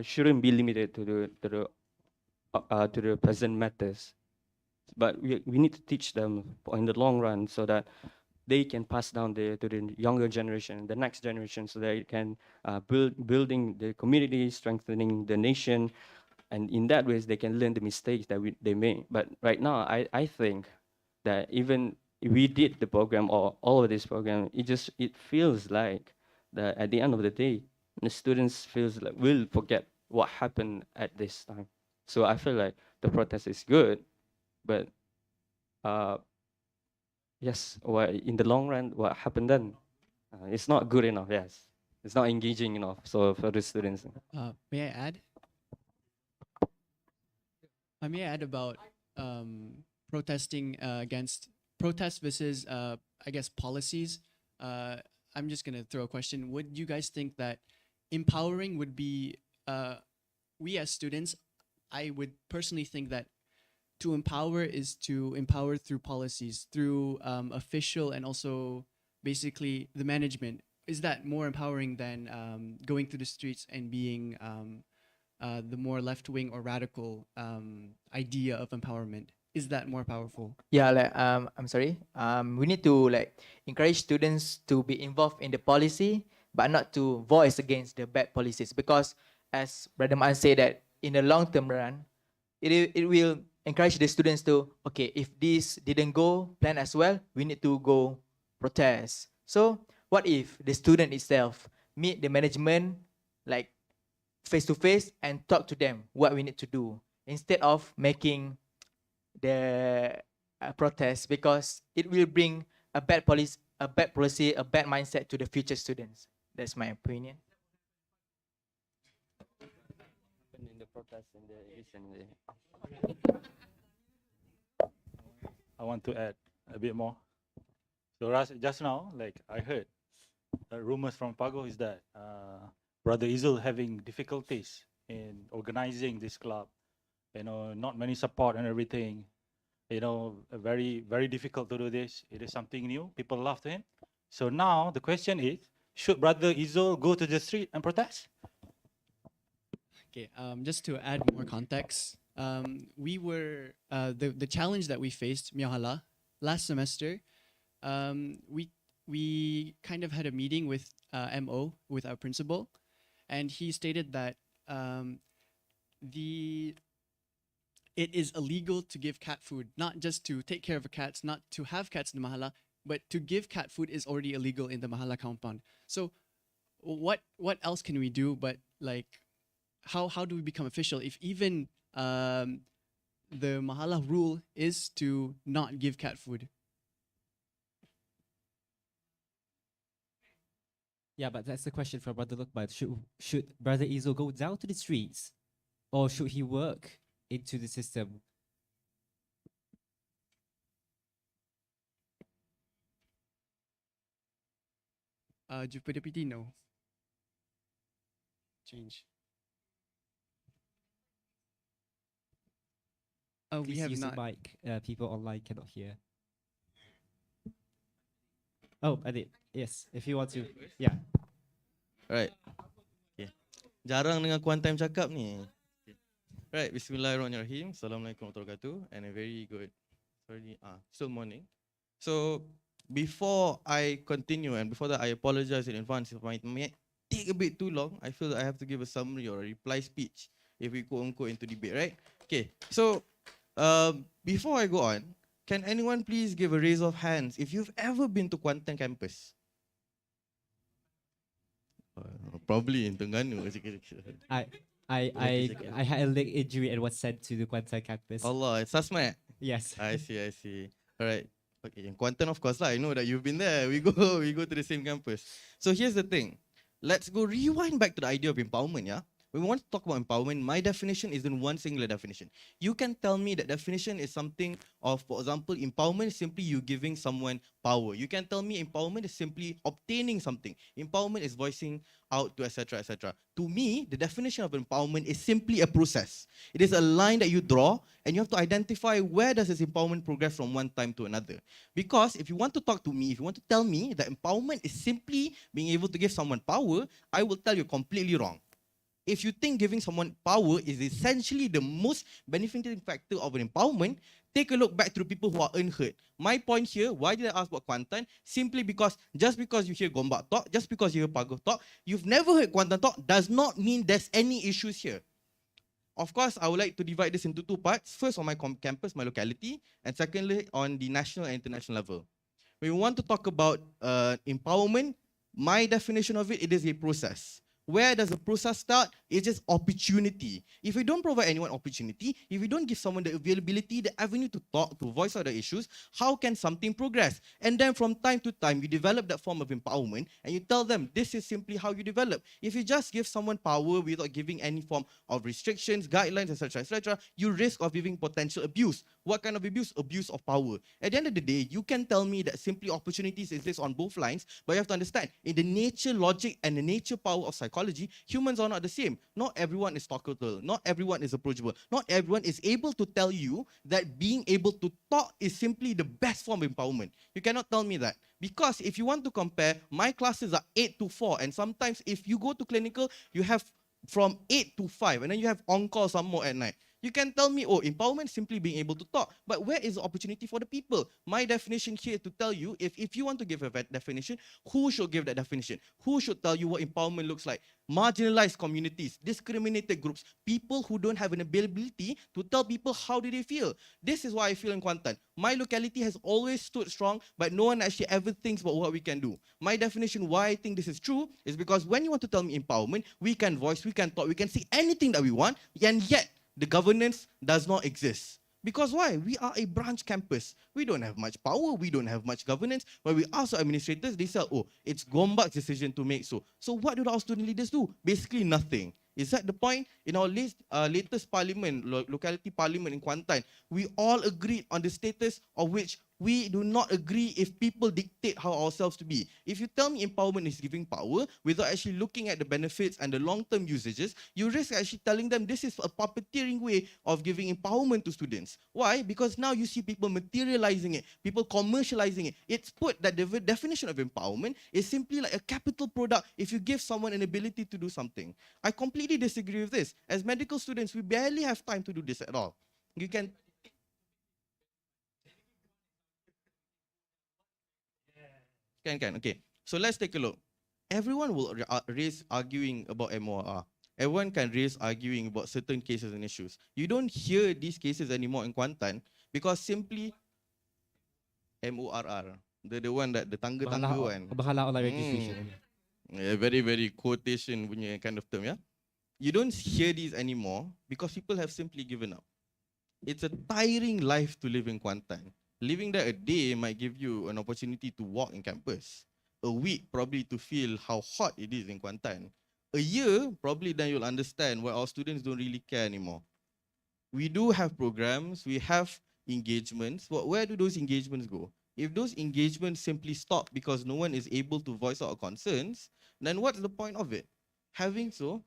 shouldn't be limited to the present matters, but we need to teach them in the long run so that they can pass down to the younger generation, the next generation, so that it can building the community, strengthening the nation, and in that ways they can learn the mistakes that they made. But right now, I think that even if we did the program or all of this program, it feels like that at the end of the day, the students feels like will forget what happened at this time. So I feel like the protest is good, but uh, yes, what in the long run, what happened then? It's not good enough. Yes, it's not engaging enough. So for the students, May I add? May I add about protesting against protest versus I guess policies. I'm just gonna throw a question. Would you guys think that empowering would be we as students? I would personally think that to empower is to empower through policies, through official and also basically the management. Is that more empowering than going through the streets and being the more left wing or radical idea of empowerment? Is that more powerful? Yeah, like I'm sorry. We need to like encourage students to be involved in the policy, but not to voice against the bad policies. Because as Brother Man said that in the long term run, it will encourage the students to okay, if this didn't go plan as well, we need to go protest. So what if the student itself meet the management like face to face and talk to them what we need to do instead of making the protest, because it will bring a bad policy, a bad mindset to the future students. That's my opinion. protest in the recently. I want to add a bit more. So just now, like I heard, rumors from Pago is that Brother Izul having difficulties in organizing this club. You know, not many support and everything. You know, very difficult to do this. It is something new. People love to him. So now the question is, should Brother Izul go to the street and protest? Okay, just to add more context, we were the challenge that we faced, Miahala, last semester. We kind of had a meeting with MO, with our principal, and he stated that it is illegal to give cat food, not just to take care of the cats, not to have cats in the mahala, but to give cat food is already illegal in the mahala compound. So what else can we do but like how do we become official if even the mahala rule is to not give cat food? Yeah, but that's the question for Brother Lukman. Should Brother Izo go down to the streets, or should he work into the system? Jumpa deputy, no. Change. We Please have use not. the mic. People online cannot hear. Oh, I did. Yes, if you want to. Yeah. Right. Okay. Jarang dengar Kuantan cakap ni. Okay. Right. Bismillahirrahmanirrahim. Assalamualaikum warahmatullahi wabarakatuh. And a very good, still morning. So before I continue and before that I apologize in advance if I may take a bit too long. I feel that I have to give a summary or a reply speech if we quote unquote into debate, right? Okay. So before I go on, can anyone please give a raise of hands if you've ever been to Kuantan campus? Probably in Terengganu. I had a leg injury and was sent to the Kuantan campus. Allah, it's Asmat. Yes. I see. All right. Okay, in Kuantan, of course, I know that you've been there. We go to the same campus. So here's the thing. Let's go rewind back to the idea of empowerment, yeah? When we want to talk about empowerment, my definition isn't one singular definition. You can tell me that definition is something of, for example, empowerment is simply you giving someone power. You can tell me empowerment is simply obtaining something. Empowerment is voicing out to etc. etc. To me, the definition of empowerment is simply a process. It is a line that you draw and you have to identify where does this empowerment progress from one time to another. Because if you want to talk to me, if you want to tell me that empowerment is simply being able to give someone power, I will tell you completely wrong. If you think giving someone power is essentially the most benefiting factor of an empowerment, take a look back to the people who are unheard. My point here, why did I ask about Kuantan? Simply because just because you hear Gombak talk, just because you hear Pago talk, you've never heard Kuantan talk does not mean there's any issues here. Of course, I would like to divide this into two parts. First on my campus, my locality, and secondly on the national and international level. When we want to talk about empowerment, my definition of it, it is a process. Where does the process start? It's just opportunity. If we don't provide anyone opportunity, if we don't give someone the availability, the avenue to talk, to voice out the issues, how can something progress? And then from time to time, you develop that form of empowerment and you tell them, this is simply how you develop. If you just give someone power without giving any form of restrictions, guidelines, etc., you risk of giving potential abuse. What kind of abuse? Abuse of power. At the end of the day, you can tell me that simply opportunities exist on both lines, but you have to understand, in the nature, logic, and the nature power of psychology, humans are not the same. Not everyone is talkable. Not everyone is approachable. Not everyone is able to tell you that being able to talk is simply the best form of empowerment. You cannot tell me that. Because if you want to compare, my classes are 8 to 4, and sometimes if you go to clinical, you have from 8 to 5, and then you have on-call some more at night. You can tell me, oh, empowerment is simply being able to talk. But where is the opportunity for the people? My definition here to tell you, if you want to give a definition, who should give that definition? Who should tell you what empowerment looks like? Marginalized communities, discriminated groups, people who don't have an ability to tell people how do they feel. This is why I feel in Kuantan. My locality has always stood strong, but no one actually ever thinks about what we can do. My definition why I think this is true is because when you want to tell me empowerment, we can voice, we can talk, we can say anything that we want, and yet the governance does not exist. Because why? We are a branch campus. We don't have much power. We don't have much governance. When we ask our administrators, they say, oh, it's Gombak's decision to make so. So what do our student leaders do? Basically nothing. Is that the point? In our latest parliament, locality parliament in Kuantan, we all agreed on the status of which we do not agree if people dictate how ourselves to be. If you tell me empowerment is giving power without actually looking at the benefits and the long-term usages, you risk actually telling them this is a puppeteering way of giving empowerment to students. Why? Because now you see people materializing it, people commercializing it. It's put that the definition of empowerment is simply like a capital product if you give someone an ability to do something. I completely disagree with this. As medical students, we barely have time to do this at all. You can okay. So let's take a look. Everyone will raise arguing about MOR. Everyone can raise arguing about certain cases and issues. You don't hear these cases anymore in Kuantan because simply MORR, the one that the tangga-tangga one. Bahala registration. Yeah, very, very quotation punya kind of term, yeah? You don't hear these anymore because people have simply given up. It's a tiring life to live in Kuantan. Living there a day might give you an opportunity to walk in campus. A week probably to feel how hot it is in Kuantan. A year, probably then you'll understand why our students don't really care anymore. We do have programs, we have engagements, but where do those engagements go? If those engagements simply stop because no one is able to voice out concerns, then what's the point of it? Having so,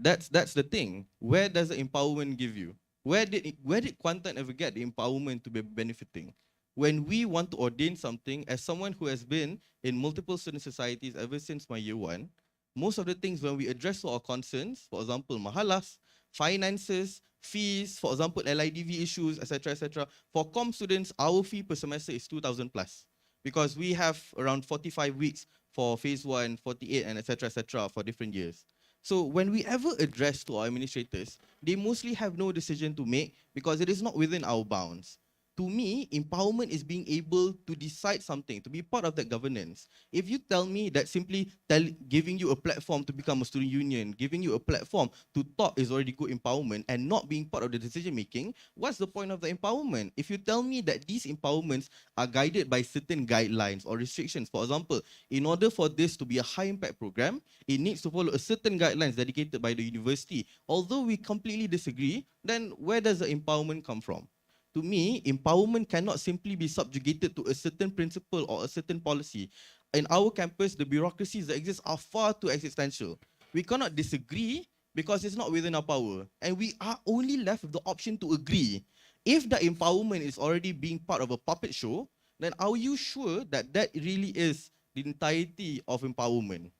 that's the thing. Where does the empowerment give you? Where did Kuantan ever get the empowerment to be benefiting? When we want to ordain something, as someone who has been in multiple student societies ever since my year one, most of the things when we address our concerns, for example, mahalas, finances, fees, for example, LIDV issues, etc., for com students, our fee per semester is 2,000 plus because we have around 45 weeks for phase 1, 48, and etc., for different years. So when we ever address to our administrators, they mostly have no decision to make because it is not within our bounds. To me, empowerment is being able to decide something, to be part of that governance. If you tell me that simply giving you a platform to become a student union, giving you a platform to talk is already good empowerment and not being part of the decision making, what's the point of the empowerment? If you tell me that these empowerments are guided by certain guidelines or restrictions, for example, in order for this to be a high impact program, it needs to follow a certain guidelines dedicated by the university. Although we completely disagree, then where does the empowerment come from? To me, empowerment cannot simply be subjugated to a certain principle or a certain policy. In our campus, the bureaucracies that exist are far too existential. We cannot disagree because it's not within our power. And we are only left with the option to agree. If the empowerment is already being part of a puppet show, then are you sure that that really is the entirety of empowerment?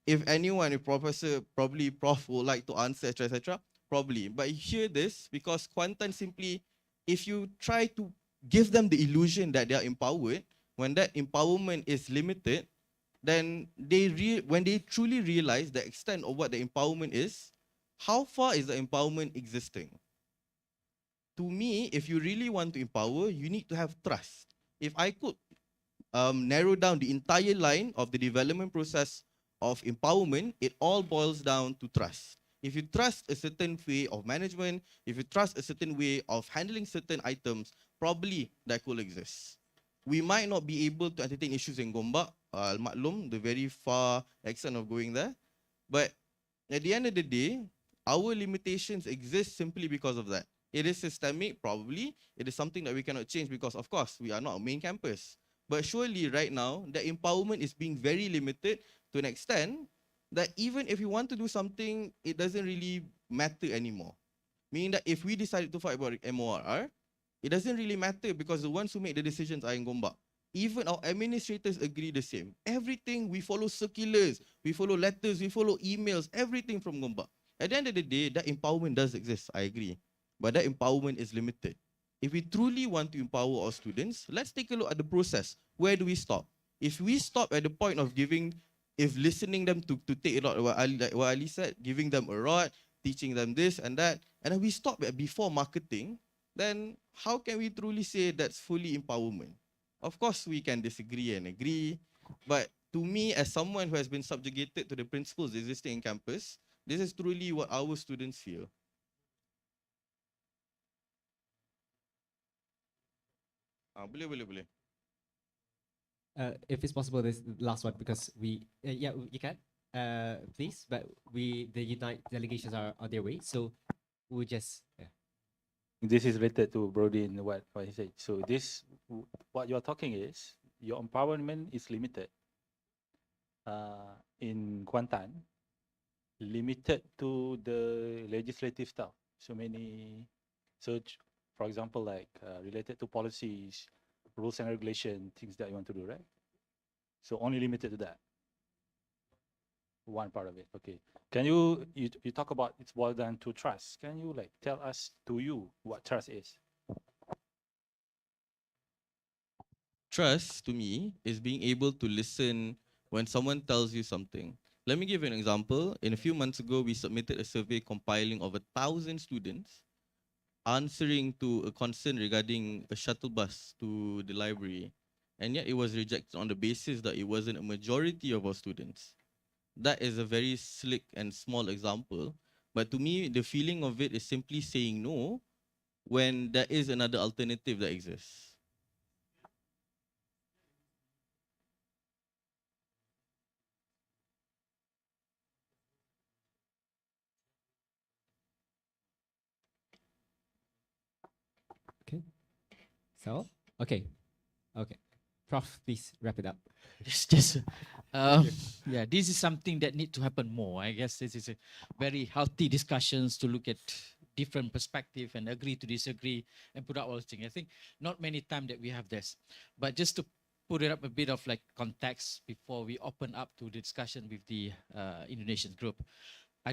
If anyone, if professor, probably prof would like to answer, etc., probably. But you hear this because Kuantan simply, if you try to give them the illusion that they are empowered, when that empowerment is limited, then when they truly realize the extent of what the empowerment is, how far is the empowerment existing? To me, if you really want to empower, you need to have trust. If I could narrow down the entire line of the development process of empowerment, it all boils down to trust. If you trust a certain way of management, if you trust a certain way of handling certain items, probably that could exist. We might not be able to entertain issues in Gombak, Al-Maklum, the very far extent of going there. But at the end of the day, our limitations exist simply because of that. It is systemic, probably. It is something that we cannot change because, of course, we are not a main campus. But surely right now, the empowerment is being very limited to an extent that even if we want to do something, it doesn't really matter anymore. Meaning that if we decided to fight about MORR, it doesn't really matter because the ones who make the decisions are in Gombak. Even our administrators agree the same. Everything, we follow circulars, we follow letters, we follow emails, everything from Gombak. At the end of the day, that empowerment does exist, I agree. But that empowerment is limited. If we truly want to empower our students, let's take a look at the process. Where do we stop? If we stop at the point of listening them to take a lot, like what Ali said, giving them a rod, teaching them this and that, and then we stop at before marketing, then how can we truly say that's fully empowerment? Of course, we can disagree and agree, but to me, as someone who has been subjugated to the principles existing in campus, this is truly what our students feel. Boleh. If it's possible, this last one because yeah, you can, please, but the Unite delegations are on their way, so we just This is related to Brody and what he said. So what you are talking is your empowerment is limited. In Kuantan, limited to the legislative stuff. So many, for example, like related to policies, rules and regulation, things that you want to do, right? So only limited to that. One part of it. Okay. Can you talk about it's boiled down to trust? Can you like tell us to you what trust is? Trust to me is being able to listen when someone tells you something. Let me give you an example. In a few months ago, we submitted a survey compiling of 1,000 students answering to a concern regarding a shuttle bus to the library. And yet it was rejected on the basis that it wasn't a majority of our students. That is a very slick and small example. But to me, the feeling of it is simply saying no when there is another alternative that exists. okay. So okay, Prof, please wrap it up. Just yeah, this is something that need to happen more. I guess this is a very healthy discussions to look at different perspective and agree to disagree and put out all things. I think not many time that we have this, but just to put it up a bit of like context before we open up to the discussion with the Indonesian group. I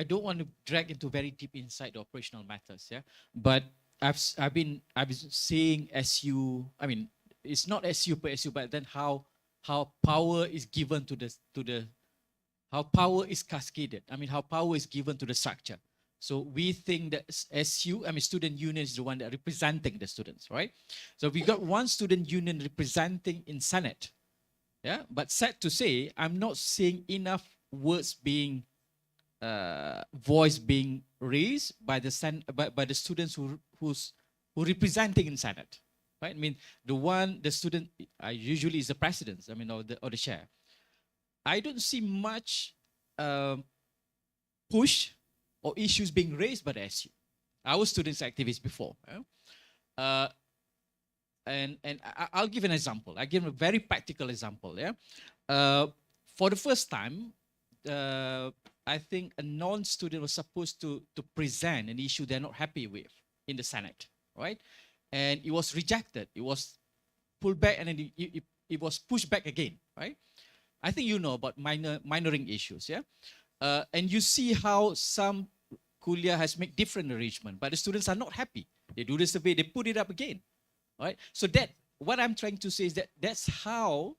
don't want to drag into very deep inside the operational matters, yeah. But I've been seeing SU. I mean, it's not SU per SU, but then how power is given to the how power is cascaded. I mean, how power is given to the structure. So we think that SU, I mean, student union is the one that representing the students, right? So we got one student union representing in Senate, yeah. But sad to say, I'm not seeing enough words being voice being raised by the students who representing in Senate, right? I mean, the student usually is the president. I mean, or the chair. I don't see much push or issues being raised by the SU. Our students activists before. And I'll give an example. I give a very practical example. Yeah, for the first time, I think a non-student was supposed to present an issue they're not happy with in the Senate, right? And it was rejected. It was pulled back, and then it was pushed back again, right? I think you know about minoring issues, yeah? And you see how some kuliah has made different arrangement, but the students are not happy. They do the survey, they put it up again, right? So that, what I'm trying to say is that that's how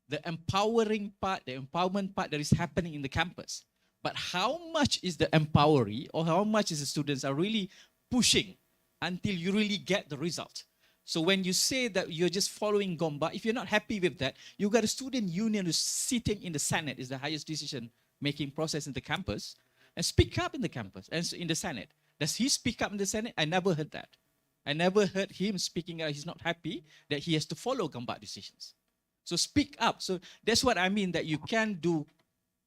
the empowering part, the empowerment part that is happening in the campus. But how much is the empoweree or how much is the students are really pushing until you really get the result? So when you say that you're just following Gomba, if you're not happy with that, you got a student union who's sitting in the Senate, is the highest decision-making process in the campus, and speak up in the campus and in the Senate. Does he speak up in the Senate? I never heard that. I never heard him speaking out. He's not happy that he has to follow Gomba decisions. So speak up. So that's what I mean, that you can do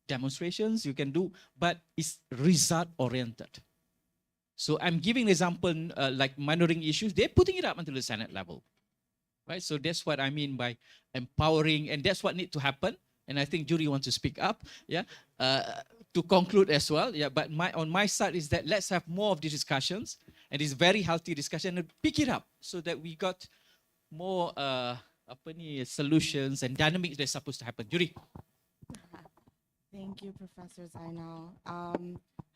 demonstrations, you can do, but it's result-oriented. So I'm giving an example like minoring issues, they're putting it up until the Senate level, right? So that's what I mean by empowering, and that's what needs to happen. And I think Jury wants to speak up, yeah, to conclude as well, yeah. But on my side is that let's have more of these discussions, and this very healthy discussion, and pick it up so that we got more solutions and dynamics that's supposed to happen. Jury. Thank you, Professor Zainal.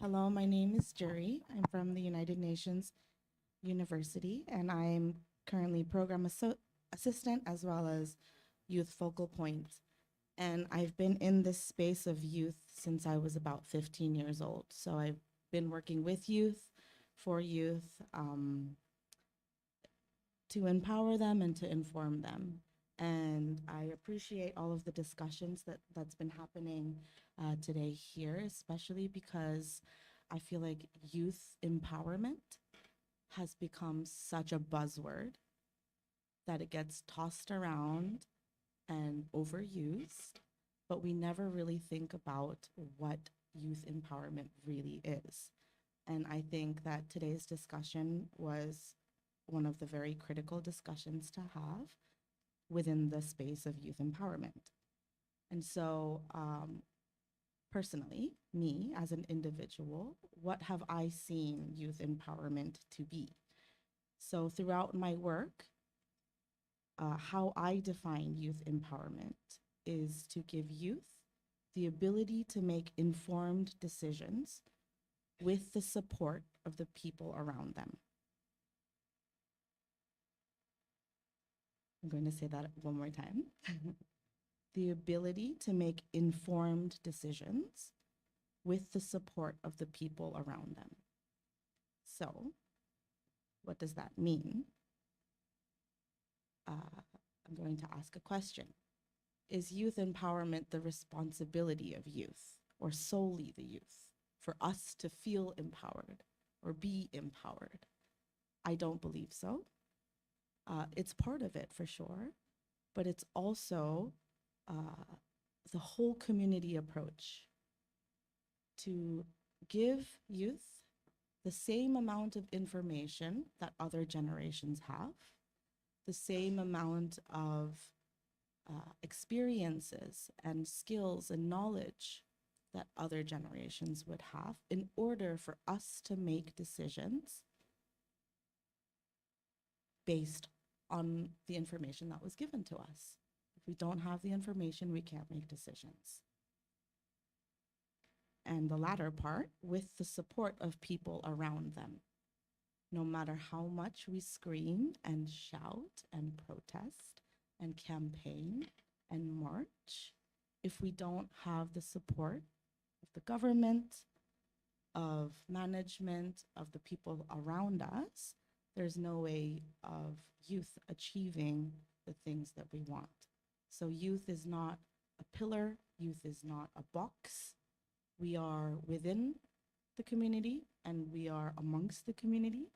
Hello, my name is Jury. I'm from the United Nations University, and I'm currently program assistant as well as youth focal point. And I've been in this space of youth since I was about 15 years old. So I've been working with youth, for youth, to empower them and to inform them. And I appreciate all of the discussions that's been happening today here, especially because I feel like youth empowerment has become such a buzzword that it gets tossed around and overused, but we never really think about what youth empowerment really is. And I think that today's discussion was one of the very critical discussions to have within the space of youth empowerment. And so, personally, me as an individual, what have I seen youth empowerment to be? So, throughout my work, how I define youth empowerment is to give youth the ability to make informed decisions with the support of the people around them. I'm going to say that one more time. The ability to make informed decisions with the support of the people around them. So, what does that mean? I'm going to ask a question. Is youth empowerment the responsibility of youth, or solely the youth, for us to feel empowered or be empowered? I don't believe so. It's part of it for sure, but it's also the whole community approach to give youth the same amount of information that other generations have, the same amount of experiences and skills and knowledge that other generations would have in order for us to make decisions based on the information that was given to us. If we don't have the information, we can't make decisions. And the latter part, with the support of people around them. No matter how much we scream and shout and protest and campaign and march, if we don't have the support of the government, of management, of the people around us, there's no way of youth achieving the things that we want. So youth is not a pillar, youth is not a box. We are within the community and we are amongst the community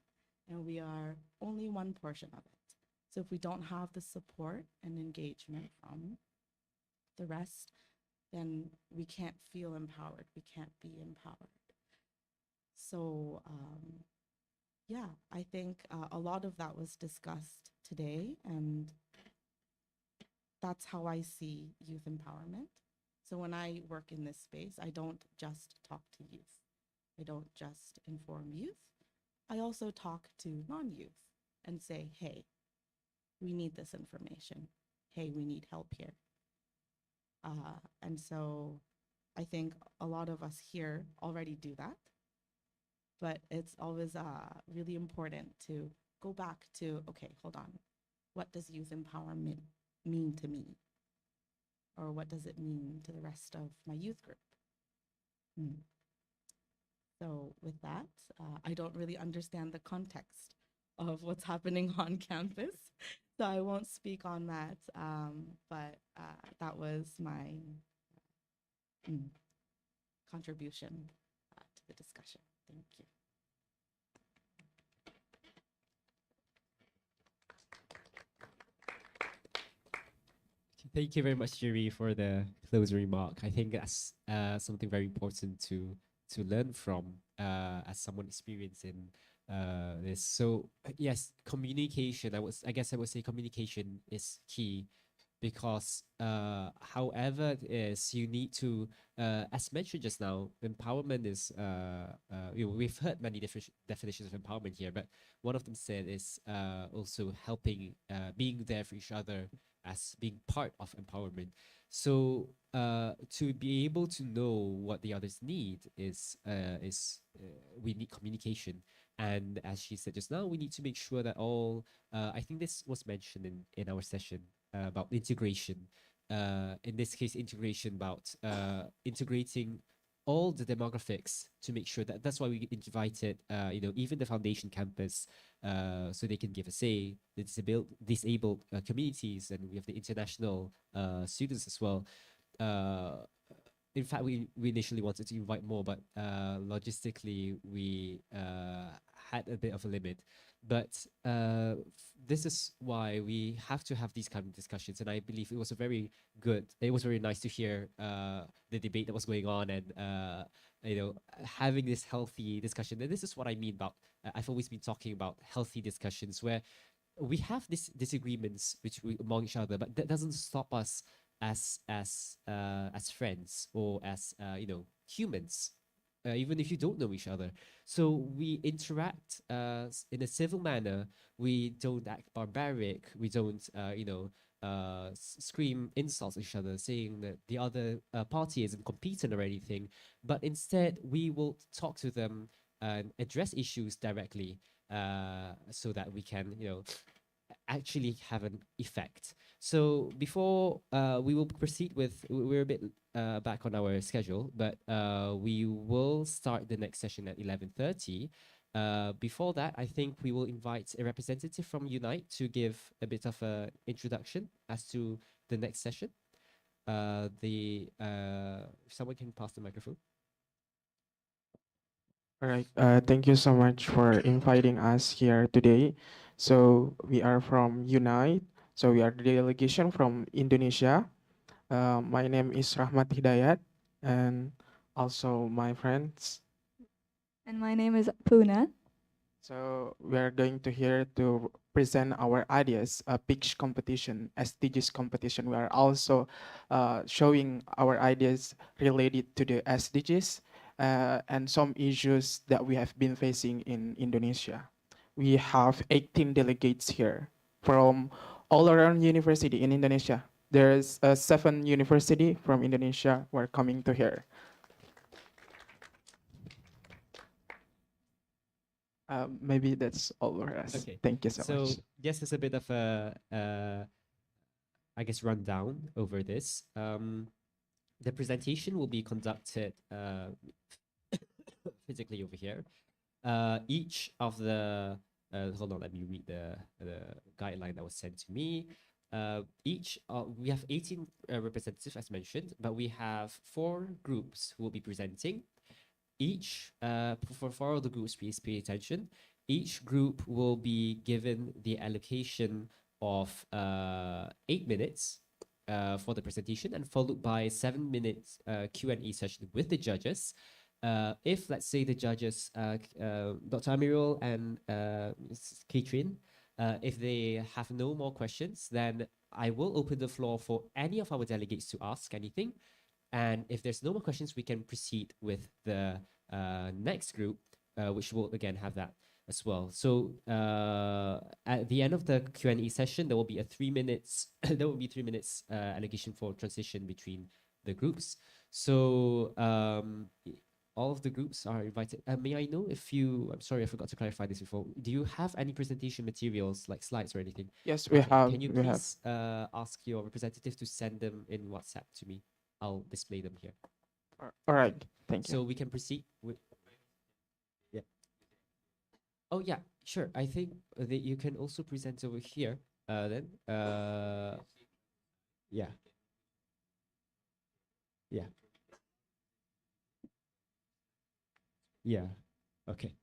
and we are only one portion of it. So if we don't have the support and engagement from the rest, then we can't feel empowered, we can't be empowered. So yeah, I think a lot of that was discussed today, and that's how I see youth empowerment. So when I work in this space, I don't just talk to youth. I don't just inform youth. I also talk to non-youth and say, hey, we need this information. Hey, we need help here. And so I think a lot of us here already do that. But it's always really important to go back to, okay, hold on. What does youth empowerment mean to me? Or what does it mean to the rest of my youth group? So with that, I don't really understand the context of what's happening on campus. So I won't speak on that, but that was my contribution to the discussion. Thank you. Thank you very much, Jerry, for the closing remark. I think that's something very important to learn from as someone experienced in this. So yes, communication. I guess I would say communication is key, because however it is, you need to, as mentioned just now, empowerment is, we've heard many different definitions of empowerment here, but one of them said is also helping, being there for each other as being part of empowerment. So to be able to know what the others need is we need communication. And as she said just now, we need to make sure that all, I think this was mentioned in our session, about integration. In this case, integration about integrating all the demographics to make sure that that's why we invited, even the foundation campus, so they can give a say, the disabled communities, and we have the international students as well. In fact, we initially wanted to invite more, but logistically, we had a bit of a limit. But this is why we have to have these kind of discussions. And I believe it was a very good, it was very nice to hear the debate that was going on and, having this healthy discussion. And this is what I mean about, I've always been talking about healthy discussions where we have these disagreements among each other, but that doesn't stop us as friends or as humans, even if you don't know each other. So we interact in a civil manner. We don't act barbaric. We don't scream insults at each other, saying that the other party isn't competent or anything. But instead, we will talk to them and address issues directly, so that we can actually have an effect. So before we will proceed with, we're a bit back on our schedule, but we will start the next session at 11:30. Before that, I think we will invite a representative from Unite to give a bit of an introduction as to the next session. If someone can pass the microphone. All right. Thank you so much for inviting us here today. So we are from Unite. So we are the delegation from Indonesia. My name is Rahmat Hidayat, and also my friends. And my name is Puna. So we are going to here to present our ideas, a pitch competition, SDGs competition. We are also showing our ideas related to the SDGs and some issues that we have been facing in Indonesia. We have 18 delegates here from all around university in Indonesia. There's 7 university from Indonesia who are coming to here. Maybe that's all for us. Okay. Thank you so So much. yes, there's a bit of a, I guess, rundown over this. The presentation will be conducted physically over here. Each of the, hold on, let me read the guideline that was sent to me. We have 18 representatives as mentioned, but we have 4 groups who will be presenting. Each, for all the groups, please pay attention. Each group will be given the allocation of 8 minutes for the presentation, and followed by 7 minutes Q&A session with the judges. If, let's say, the judges, Dr. Amirul and Ms. Katrin, if they have no more questions, then I will open the floor for any of our delegates to ask anything. And if there's no more questions, we can proceed with the next group, which will again have that as well. So at the end of the Q&A session, there will be a 3 minutes there will be 3 minutes allocation for transition between the groups. So all of the groups are invited. May I know if you, I'm sorry, I forgot to clarify this before. Do you have any presentation materials like slides or anything? Yes, we have. Can you we have. please ask your representative to send them in WhatsApp to me? I'll display them here. All right. Thank you. So we can proceed with. Yeah. Oh yeah, sure. I think that you can also present over here. Then. Yeah. Yeah. Yeah. Okay.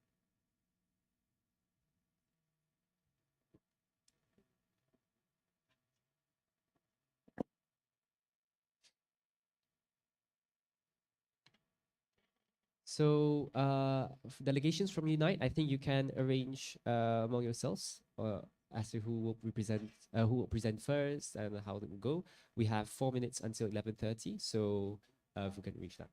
So delegations from Unite, I think you can arrange among yourselves as to who will present first and how it will go. We have 4 minutes until 11:30, so if we can reach that.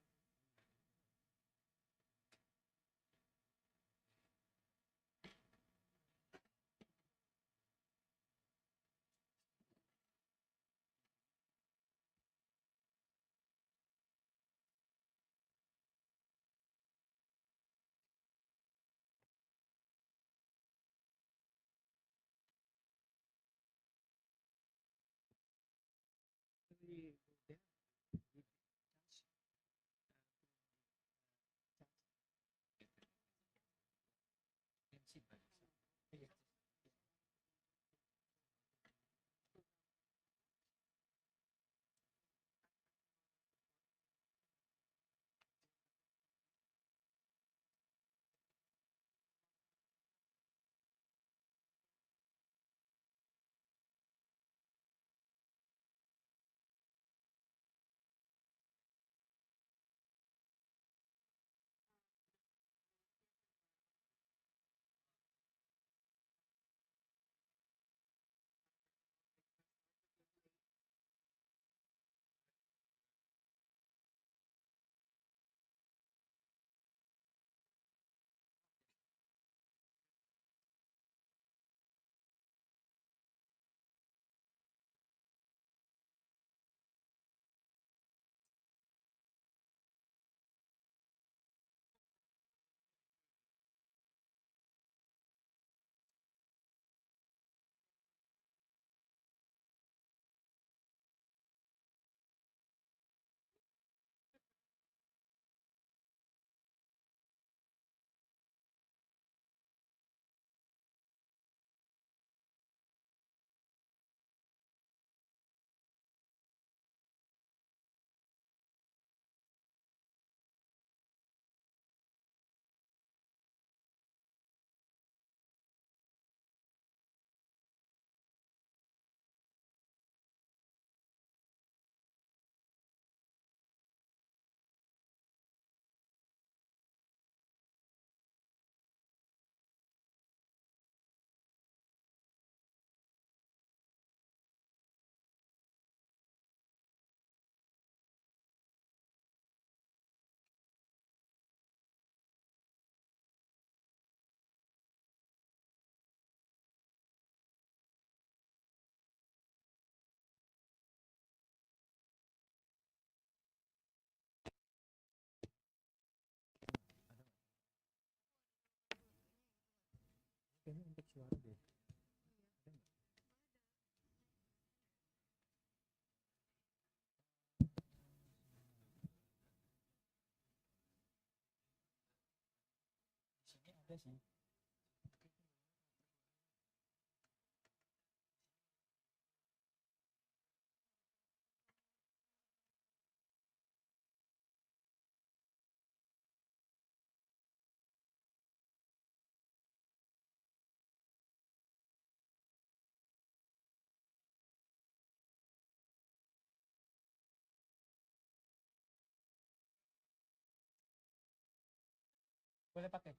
Boleh pakai.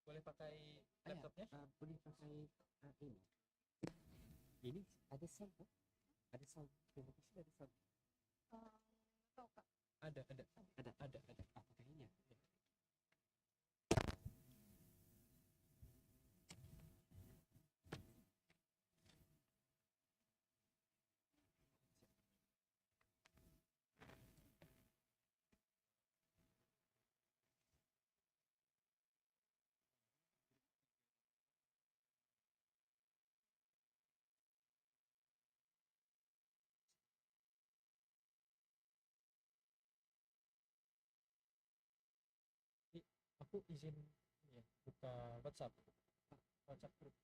Boleh pakai laptopnya? Boleh pakai ini. Ini ada sound kan? Ada sound. Presentation ada sound. Ada. Ah, pakai ini ya. Aku izin ya, buka WhatsApp. WhatsApp group.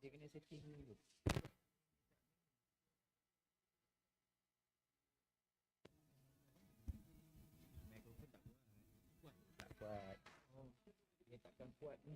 Dia kena setting dulu. Tak kuat. Oh, dia takkan kuat ni.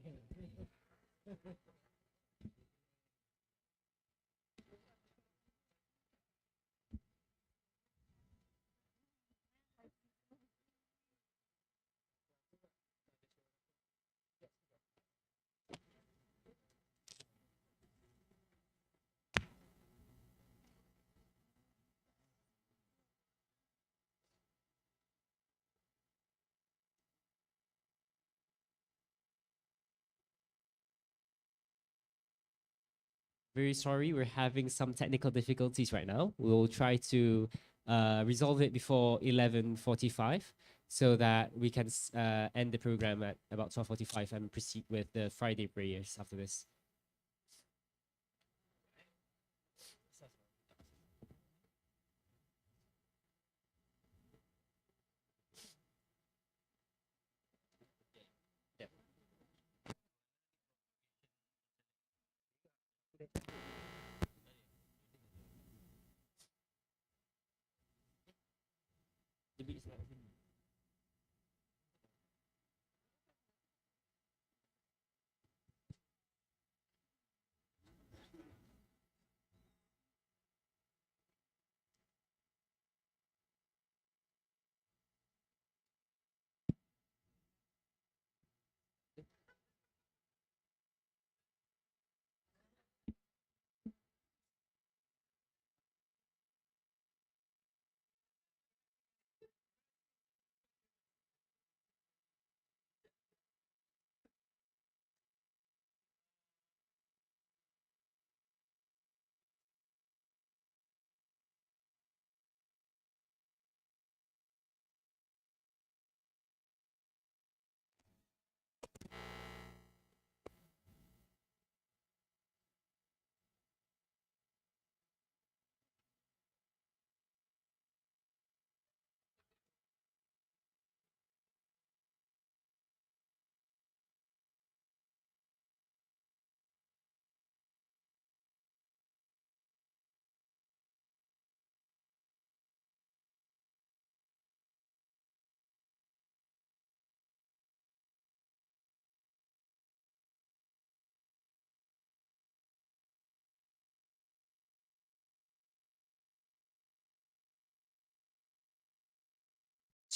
Very sorry, we're having some technical difficulties right now. We'll try to resolve it before 11:45 so that we can end the program at about 12:45 and proceed with the Friday prayers after this.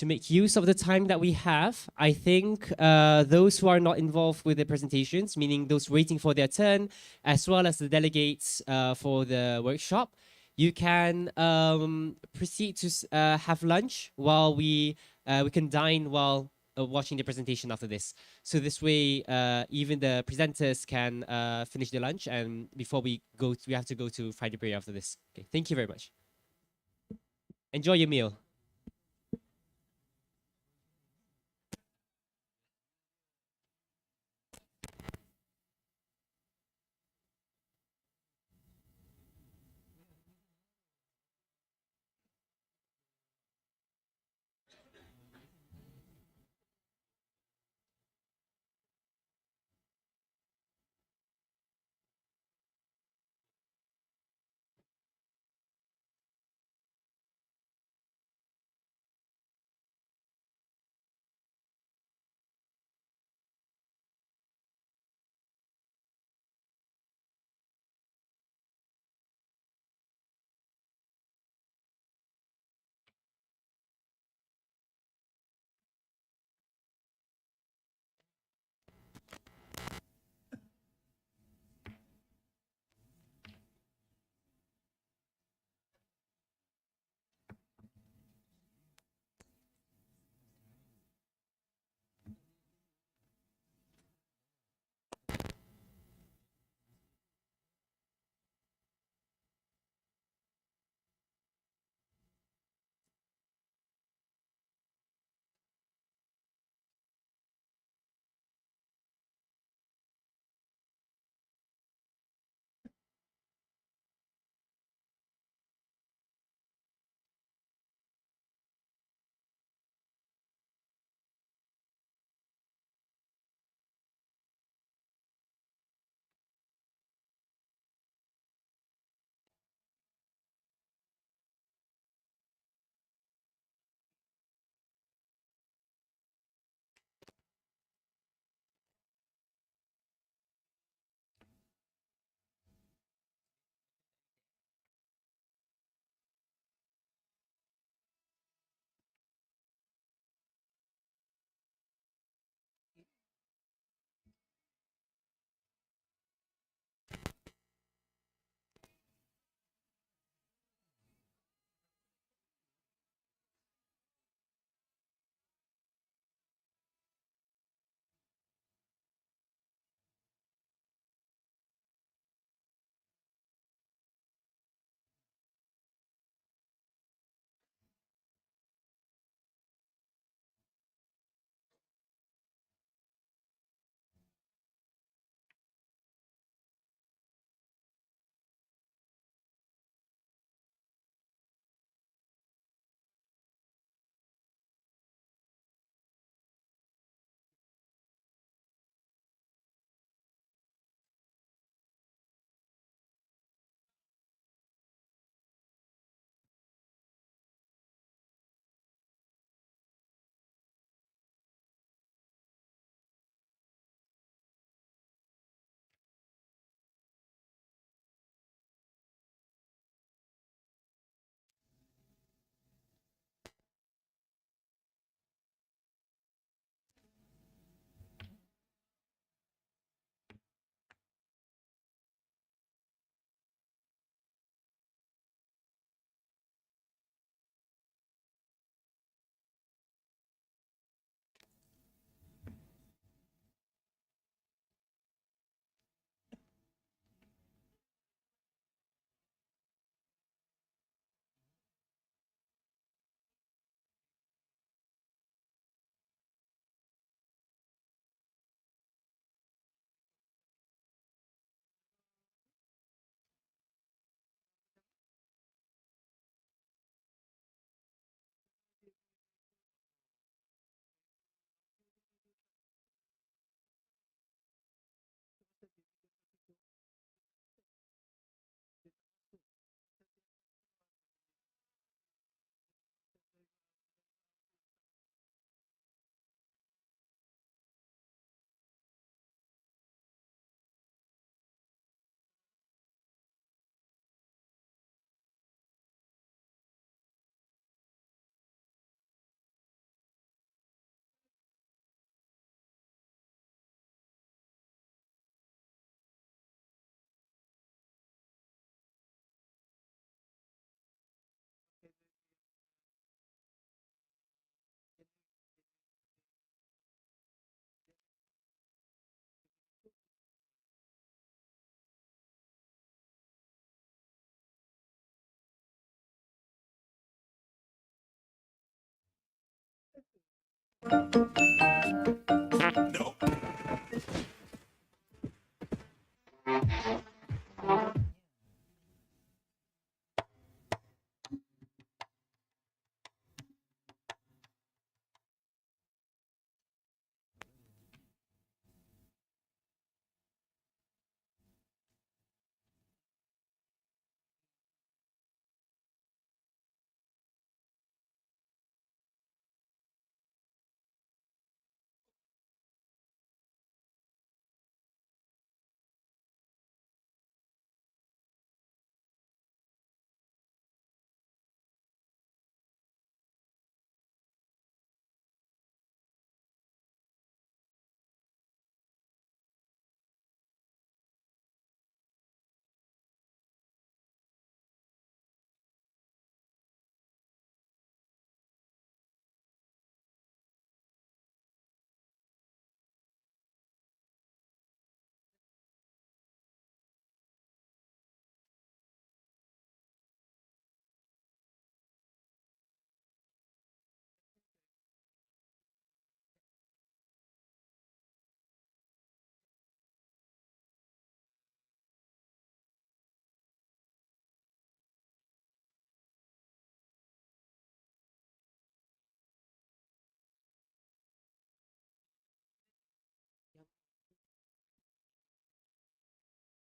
To make use of the time that we have, I think those who are not involved with the presentations, meaning those waiting for their turn, as well as the delegates for the workshop, you can proceed to have lunch while we can dine while watching the presentation after this. So this way, even the presenters can finish their lunch, and before we go, we have to go to Friday prayer after this. Okay, thank you very much. Enjoy your meal.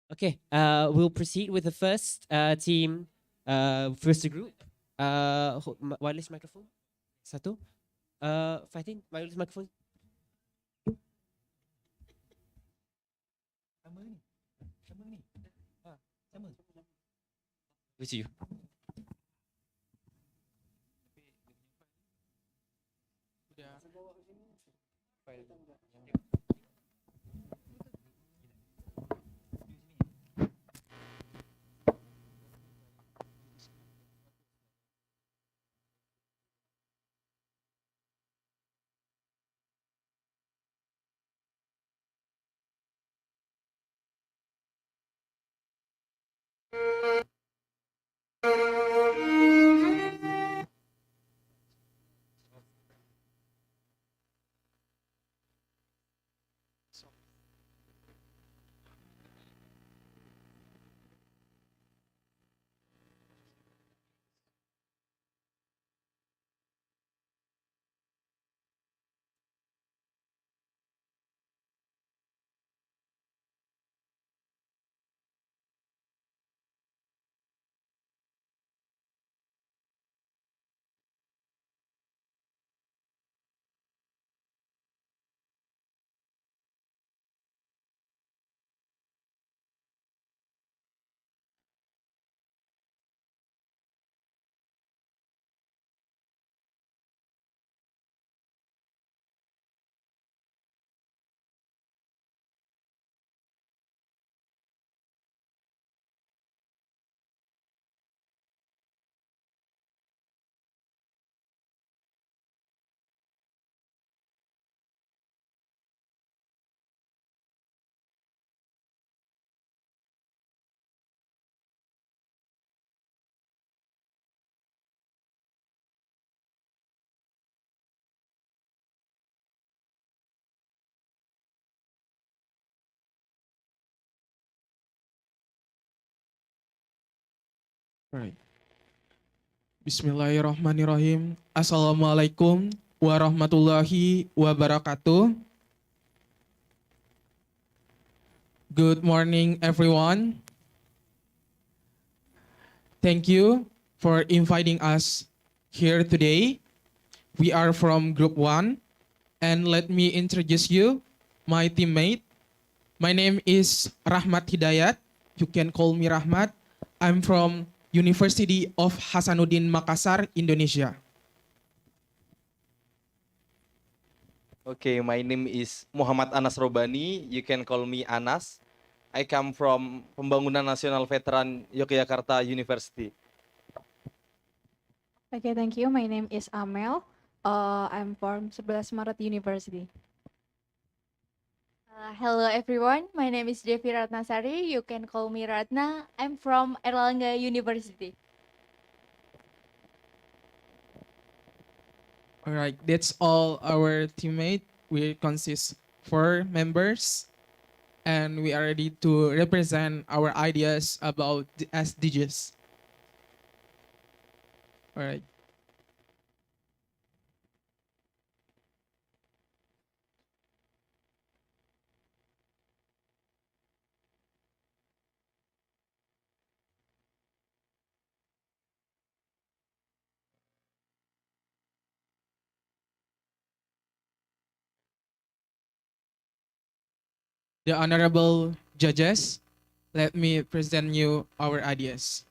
Okay, we'll proceed with the first team, first group. Wireless microphone. Satu. Fatin, wireless microphone. With you. Right. Bismillahirrahmanirrahim. Assalamualaikum warahmatullahi wabarakatuh. Good morning, everyone. Thank you for inviting us here today. We are from Group 1, and let me introduce you, my teammate. My name is Rahmat Hidayat. You can call me Rahmat. I'm from University of Hasanuddin Makassar, Indonesia. Okay, my name is Muhammad Anas Robani. You can call me Anas. I come from Pembangunan Nasional Veteran Yogyakarta University. Okay, thank you. My name is Amel. I'm from 11 Maret University. Hello everyone, my name is Devi Ratnasari. You can call me Ratna. I'm from Erlangga University. All right, that's all our teammate. We consist 4 members, and we are ready to represent our ideas about the SDGs. All right. The honorable judges, let me present you our ideas.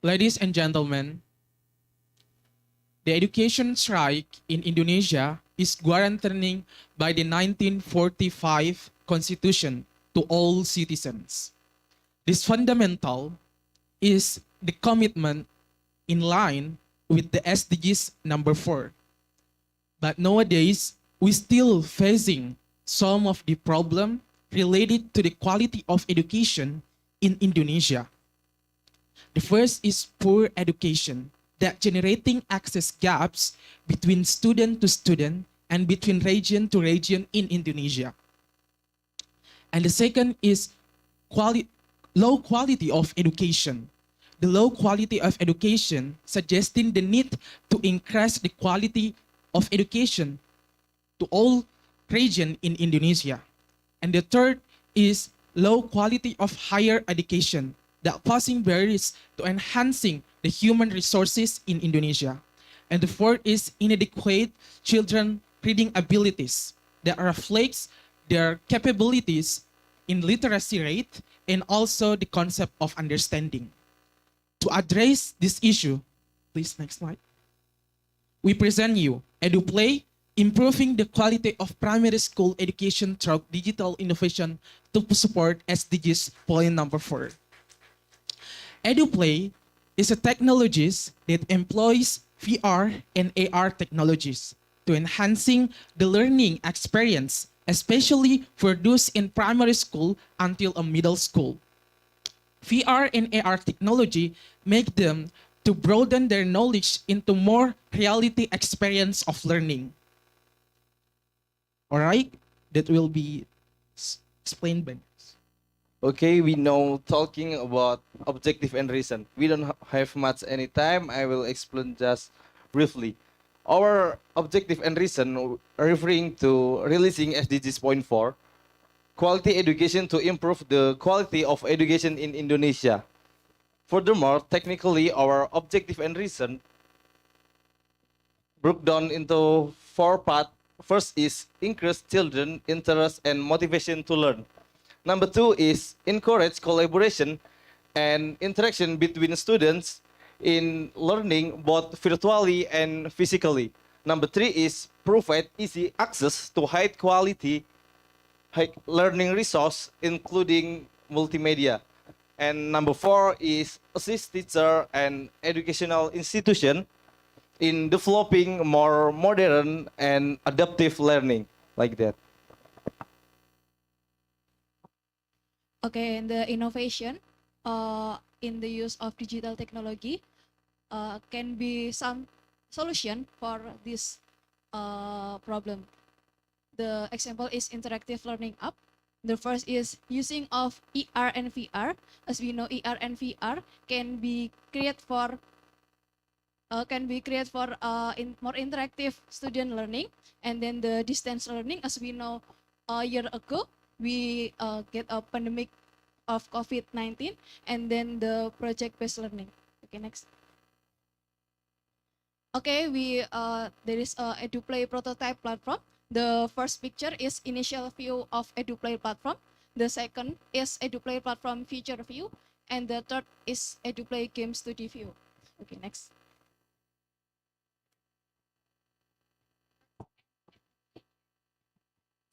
Ladies and gentlemen, the education strike in Indonesia is guaranteed by the 1945 Constitution to all citizens. This fundamental is the commitment in line with the SDGs number 4. But nowadays, we still facing some of the problem related to the quality of education in Indonesia. The first is poor education that generating access gaps between student to student and between region to region in Indonesia. And the second is low quality of education. The low quality of education suggesting the need to increase the quality of education to all region in Indonesia. And the third is low quality of higher education that posing barriers to enhancing the human resources in Indonesia. And the fourth is inadequate children reading abilities that reflects their capabilities in literacy rate and also the concept of understanding. To address this issue, please next slide. We present you EduPlay, improving the quality of primary school education through digital innovation to support SDGs point number 4. EduPlay is a technologies that employs VR and AR technologies to enhancing the learning experience, especially for those in primary school until a middle school. VR and AR technology make them to broaden their knowledge into more reality experience of learning. All right, that will be explained by. Okay, we know talking about objective and reason. We don't have much any time. I will explain just briefly. Our objective and reason referring to releasing SDGs point 4, quality education to improve the quality of education in Indonesia. Furthermore, technically, our objective and reason broke down into 4 parts. First is increase children interest and motivation to learn. Number 2 is encourage collaboration and interaction between students in learning both virtually and physically. Number 3 is provide easy access to high quality learning resource including multimedia. And number 4 is assist teacher and educational institution in developing more modern and adaptive learning like that. Okay, and the innovation in the use of digital technology can be some solution for this problem. The example is interactive learning app. The first is using of ER and VR. As we know, ER and VR can be created for more interactive student learning, and then the distance learning. As we know, a year ago we get a pandemic of COVID-19, and then the project-based learning. Okay, next. Okay, there is a EduPlay prototype platform. The first picture is initial view of EduPlay platform. The second is EduPlay platform future view, and the third is EduPlay game study view. Okay, next.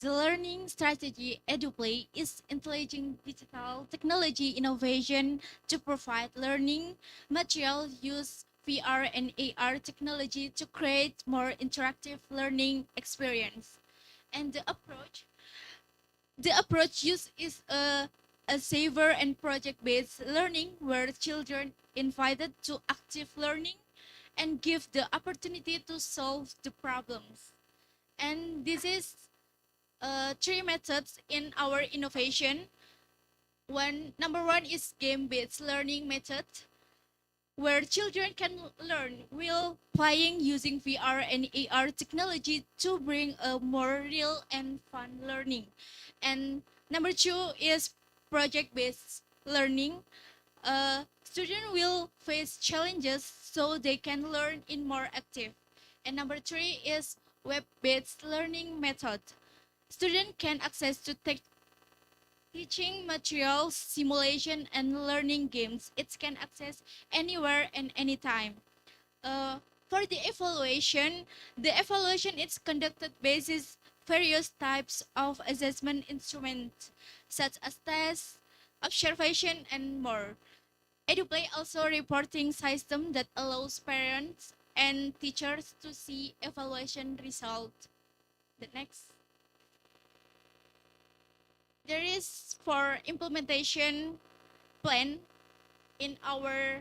The learning strategy EduPlay is intelligent digital technology innovation to provide learning material use VR and AR technology to create more interactive learning experience. And the approach used is a saver and project-based learning where children invited to active learning and give the opportunity to solve the problems. And this is three methods in our innovation. Number one is game-based learning method, where children can learn while playing using VR and AR technology to bring a more real and fun learning. And number two is project-based learning. Students will face challenges so they can learn in more active. And number three is web-based learning method. Students can access to teaching materials, simulation, and learning games. It can access anywhere and anytime. For the evaluation is conducted basis various types of assessment instruments, such as tests, observation, and more. EduPlay also reporting system that allows parents and teachers to see evaluation result. The next. There is for implementation plan in our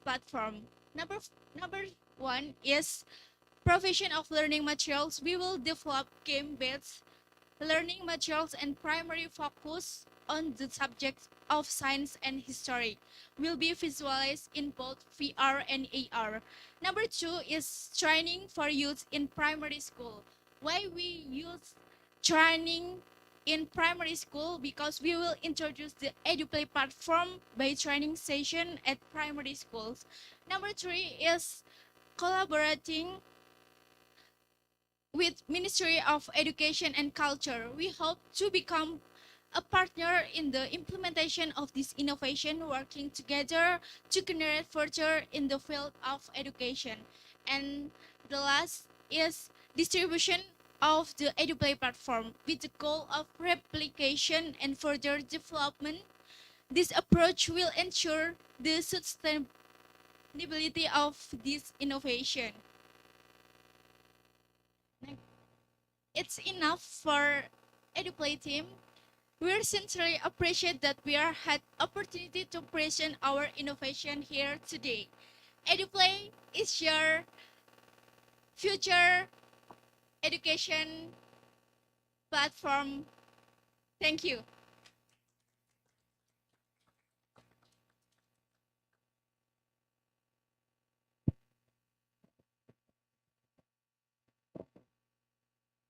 platform. Number one is provision of learning materials. We will develop game-based learning materials and primary focus on the subjects of science and history will be visualized in both VR and AR. Number two is training for youth in primary school. Why we use training in primary school? Because we will introduce the EduPlay platform by training session at primary schools. Number three is collaborating with Ministry of Education and Culture. We hope to become a partner in the implementation of this innovation, working together to generate further in the field of education. And the last is distribution of the EduPlay platform with the goal of replication and further development. This approach will ensure the sustainability of this innovation. It's enough for EduPlay team. We sincerely appreciate that we are had opportunity to present our innovation here today. EduPlay is your future education platform. Thank you.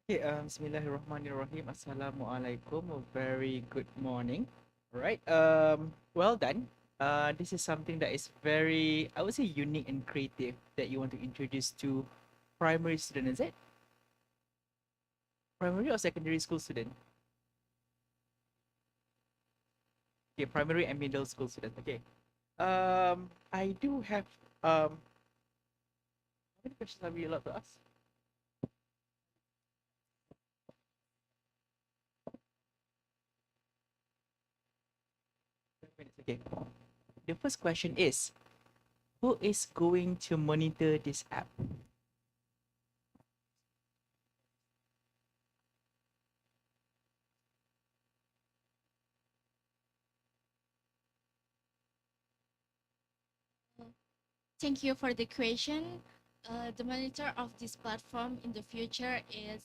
Okay, Bismillahirrahmanirrahim. Assalamualaikum. A very good morning. All right. Well done. This is something that is very, I would say, unique and creative that you want to introduce to primary student. Is it primary or secondary school student? Okay, primary and middle school student. Okay. I do have how many questions are we allowed to ask? Okay. The first question is, who is going to monitor this app? Thank you for the question. The monitor of this platform in the future is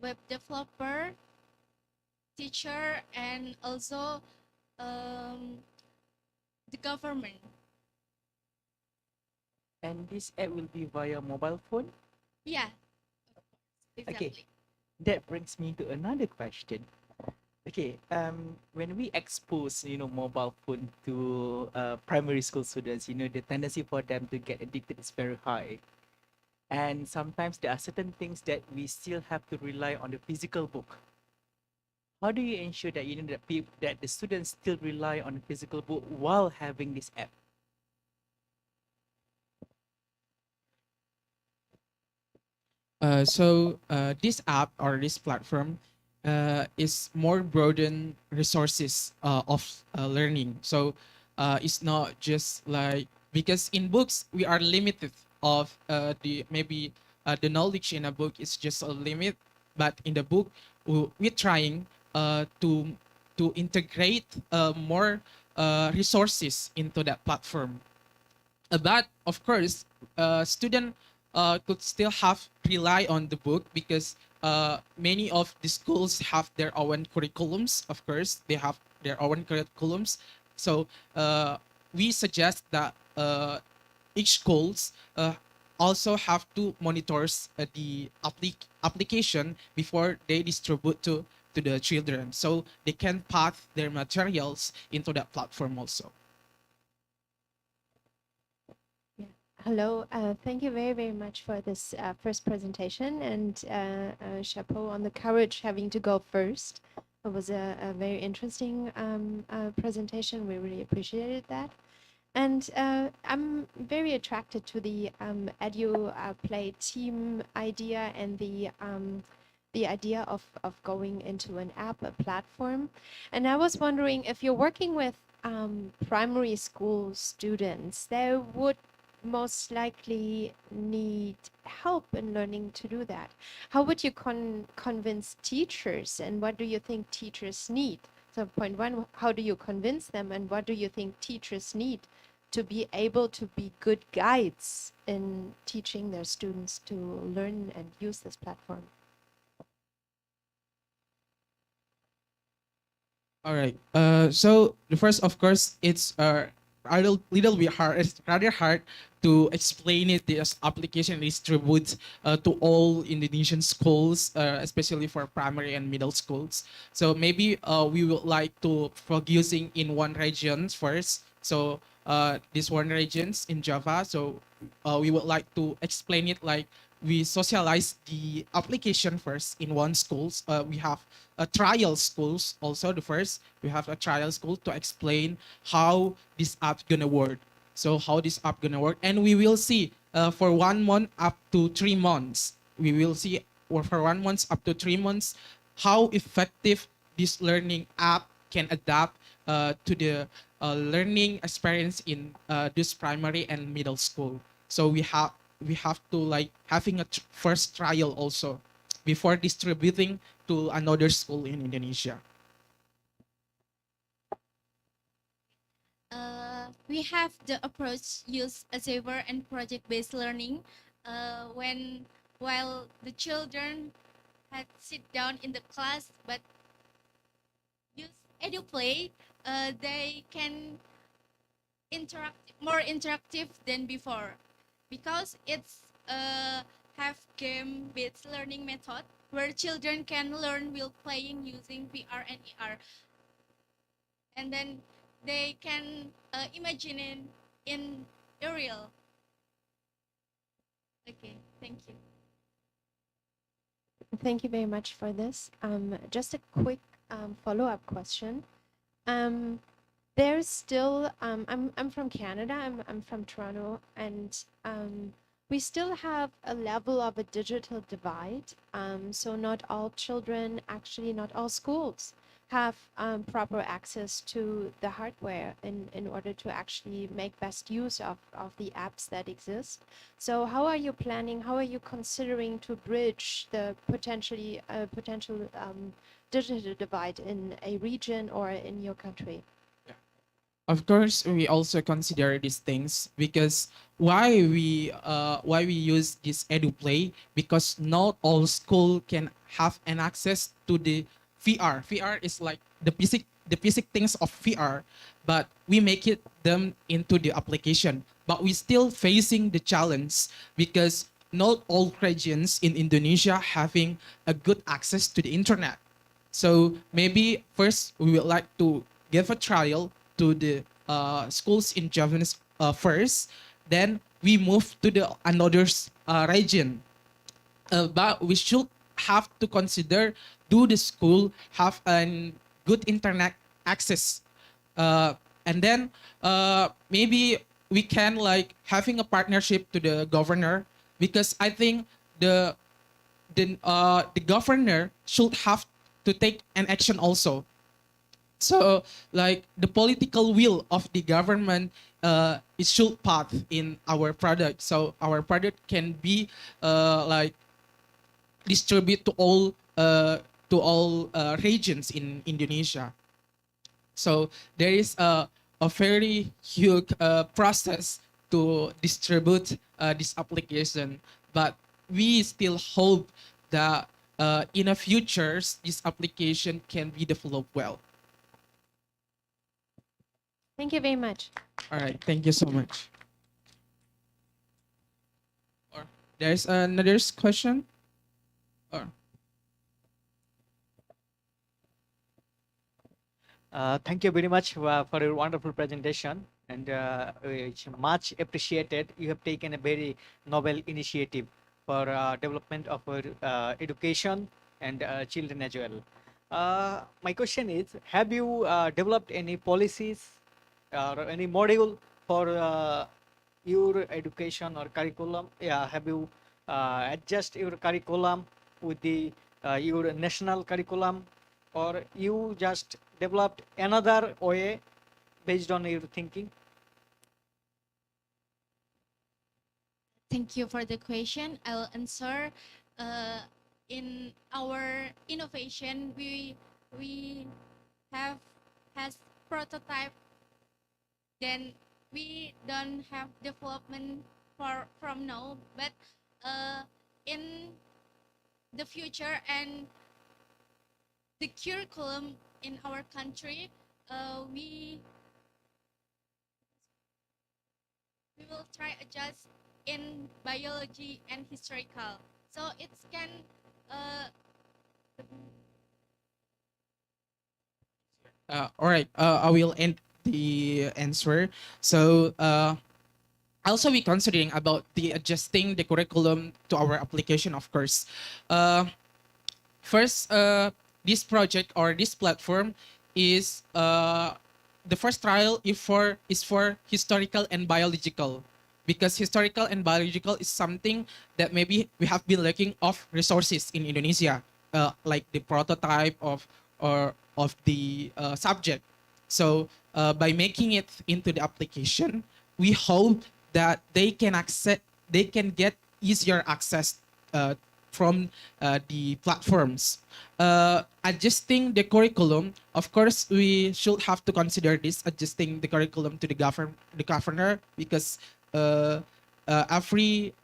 web developer, teacher, and also the government. And this app will be via mobile phone? Yeah, exactly. Okay, that brings me to another question. Okay, when we expose, mobile phone to primary school students, the tendency for them to get addicted is very high. And sometimes there are certain things that we still have to rely on the physical book. How do you ensure that that the students still rely on the physical book while having this app? This app or this platform is more broaden resources of learning. So it's not just like, because in books we are limited of the knowledge in a book is just a limit, but in the book we're trying to to integrate more resources into that platform. But of course, student could still have rely on the book because many of the schools have their own curriculums. Of course, they have their own curriculums. So we suggest that each schools also have to monitors the application before they distribute to the children, so they can path their materials into that platform also. Hello, thank you very, very much for this first presentation, and chapeau on the courage having to go first. It was a very interesting presentation. We really appreciated that. And I'm very attracted to the Edu Play team idea and the idea of going into an app, a platform. And I was wondering if you're working with primary school students, they would most likely need help in learning to do that. How would you convince teachers, and what do you think teachers need? So point one, how do you convince them, and what do you think teachers need to be able to be good guides in teaching their students to learn and use this platform? All right. So the first, of course, it's a little bit hard. It's rather hard to explain it. This application distributes to all Indonesian schools, especially for primary and middle schools. So maybe we would like to focusing in one region first. So this one regions in Java. So we would like to explain it like we socialize the application first in one schools. We have a trial schools also. The first we have a trial school to explain how this app gonna work. So how this app gonna work, and we will see for 1 month up to 3 months. We will see, or for 1 month up to 3 months, how effective this learning app can adapt to the learning experience in this primary and middle school. So we have to like having a first trial also before distributing to another school in Indonesia. We have the approach use Azure and project-based learning while the children had sit down in the class but use EduPlay, they can interact more interactive than before because it's have game-based learning method where children can learn while playing using VR and AR, and then they can imagine it in a real. Okay, thank you. Thank you very much for this. Just a quick follow-up question. There's still I'm from Canada. I'm from Toronto, and we still have a level of a digital divide. So not all children, actually not all schools, have proper access to the hardware in order to actually make best use of the apps that exist. So how are you planning, how are you considering to bridge the potential digital divide in a region or in your country? Of course, we also consider these things because why we use this EduPlay, because not all school can have an access to the VR. VR is like the basic things of VR, but we make it them into the application. But we still facing the challenge because not all regions in Indonesia having a good access to the internet. So maybe first we would like to give a trial to the schools in Javanese first. Then we move to the another region. But we should have to consider, do the school have a good internet access? And then maybe we can like having a partnership to the governor, because I think the governor should have to take an action also. So like the political will of the government, it should path in our product. So our product can be like distribute to all regions in Indonesia. So there is a very huge process to distribute this application, but we still hope that in the future this application can be developed well. Thank you very much. All right, thank you so much. Or there's another question. Or Thank you very much for your wonderful presentation, and it's much appreciated. You have taken a very novel initiative for development of our education and children as well. My question is, have you developed any policies or any module for your education or curriculum? Yeah, have you adjust your curriculum with the your national curriculum, or you just developed another way based on your thinking? Thank you for the question. I will answer. In our innovation, we have has prototype. Then we don't have development for from now, but in the future and the curriculum in our country, we will try adjust in biology and historical. So it can all right, I will end the answer. So also we considering about the adjusting the curriculum to our application, of course. First, this project or this platform is the first trial is for historical and biological, because historical and biological is something that maybe we have been lacking of resources in Indonesia, like the prototype of the subject. So by making it into the application, we hope that they can get easier access from the platforms. Adjusting the curriculum, of course, we should have to consider this adjusting the curriculum to the governor, because every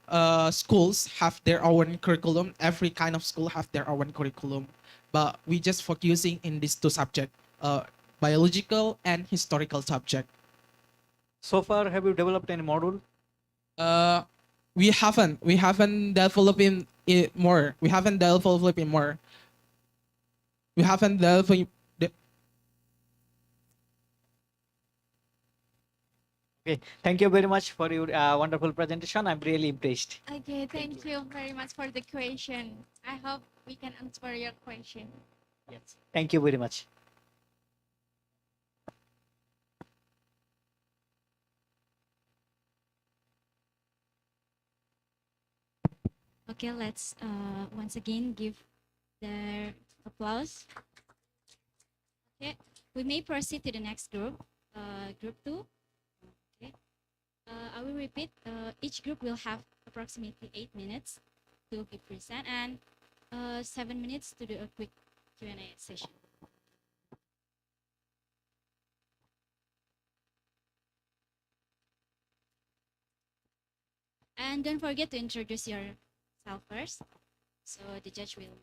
schools have their own curriculum. Every kind of school have their own curriculum, but we just focusing in these two subjects, biological and historical subject. So far, have you developed any module? We haven't. We haven't developed it more. We haven't developed it more. We haven't developed. Okay, thank you very much for your wonderful presentation. I'm really impressed. okay. Thank you very much for the question. I hope we can answer your question. Yes, thank you very much. Okay, let's once again give their applause. Okay, we may proceed to the next group, group 2. Okay, I will repeat. Each group will have approximately 8 minutes to be present and 7 minutes to do a quick Q&A session. And don't forget to introduce yourself first, so the judge will.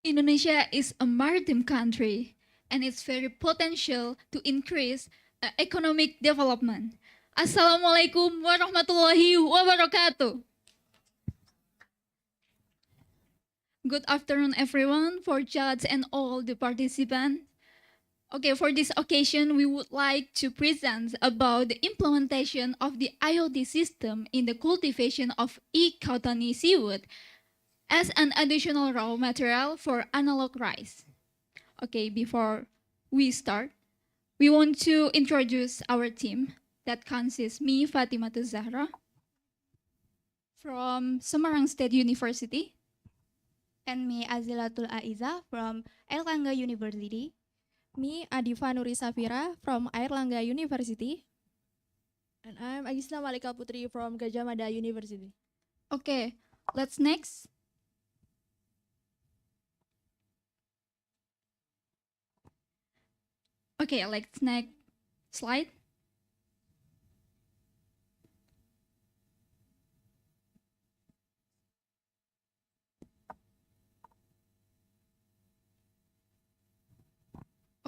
Indonesia is a maritime country and it's very potential to increase economic development. Assalamualaikum warahmatullahi wabarakatuh. Good afternoon, everyone, for judges and all the participants. Okay, for this occasion, we would like to present about the implementation of the IoT system in the cultivation of e-cottony seaweed as an additional raw material for analog rice. Okay, before we start, we want to introduce our team that consists me, Fatima Zahra, from Semarang State University, and me, Azilatul Aiza from Airlangga University. Me, Adifa Nuri Safira from Airlangga University. And I'm Agisna Malika Putri from Gajah Mada University. Okay, let's next. Okay, let's next slide.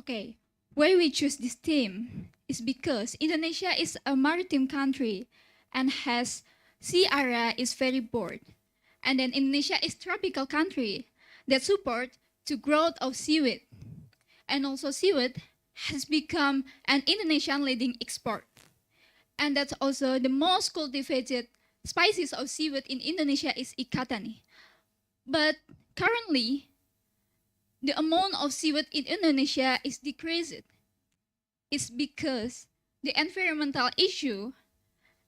Okay, why we choose this theme is because Indonesia is a maritime country and has sea area is very broad. And then Indonesia is tropical country that support to growth of seaweed. And also seaweed has become an Indonesian leading export. And that's also the most cultivated species of seaweed in Indonesia is ikatani. But currently, the amount of seaweed in Indonesia is decreased. It's because the environmental issue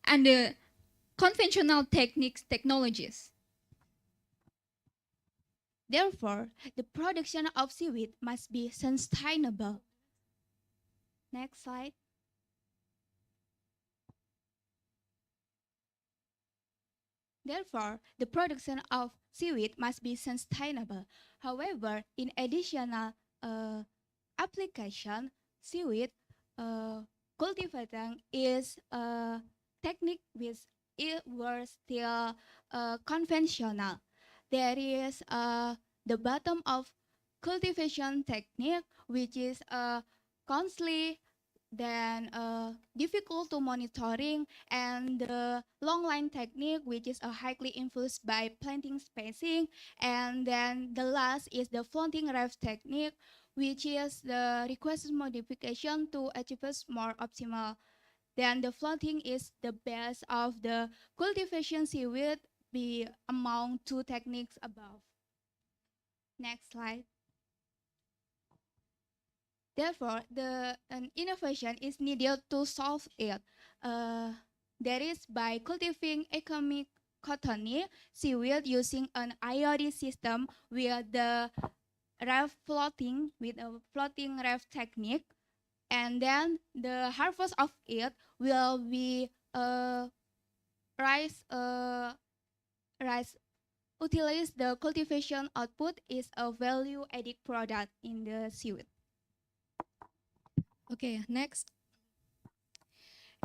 and the conventional technologies. Therefore, the production of seaweed must be sustainable. Next slide. Therefore, the production of seaweed must be sustainable. However, in additional application, seaweed cultivating is a technique which it was still conventional. There is the bottom of cultivation technique, which is constantly then difficult to monitoring, and the long line technique, which is highly influenced by planting spacing, and then the last is the floating raft technique, which is the requested modification to achieve more optimal. Then the floating is the best of the cultivation seaweed be among two techniques above. Next slide. Therefore, an innovation is needed to solve it. That is by cultivating economic cottony seaweed using an IoT system with the raft floating with a floating raft technique, and then the harvest of it will be rice. Utilize the cultivation output is a value-added product in the seaweed. Okay, next.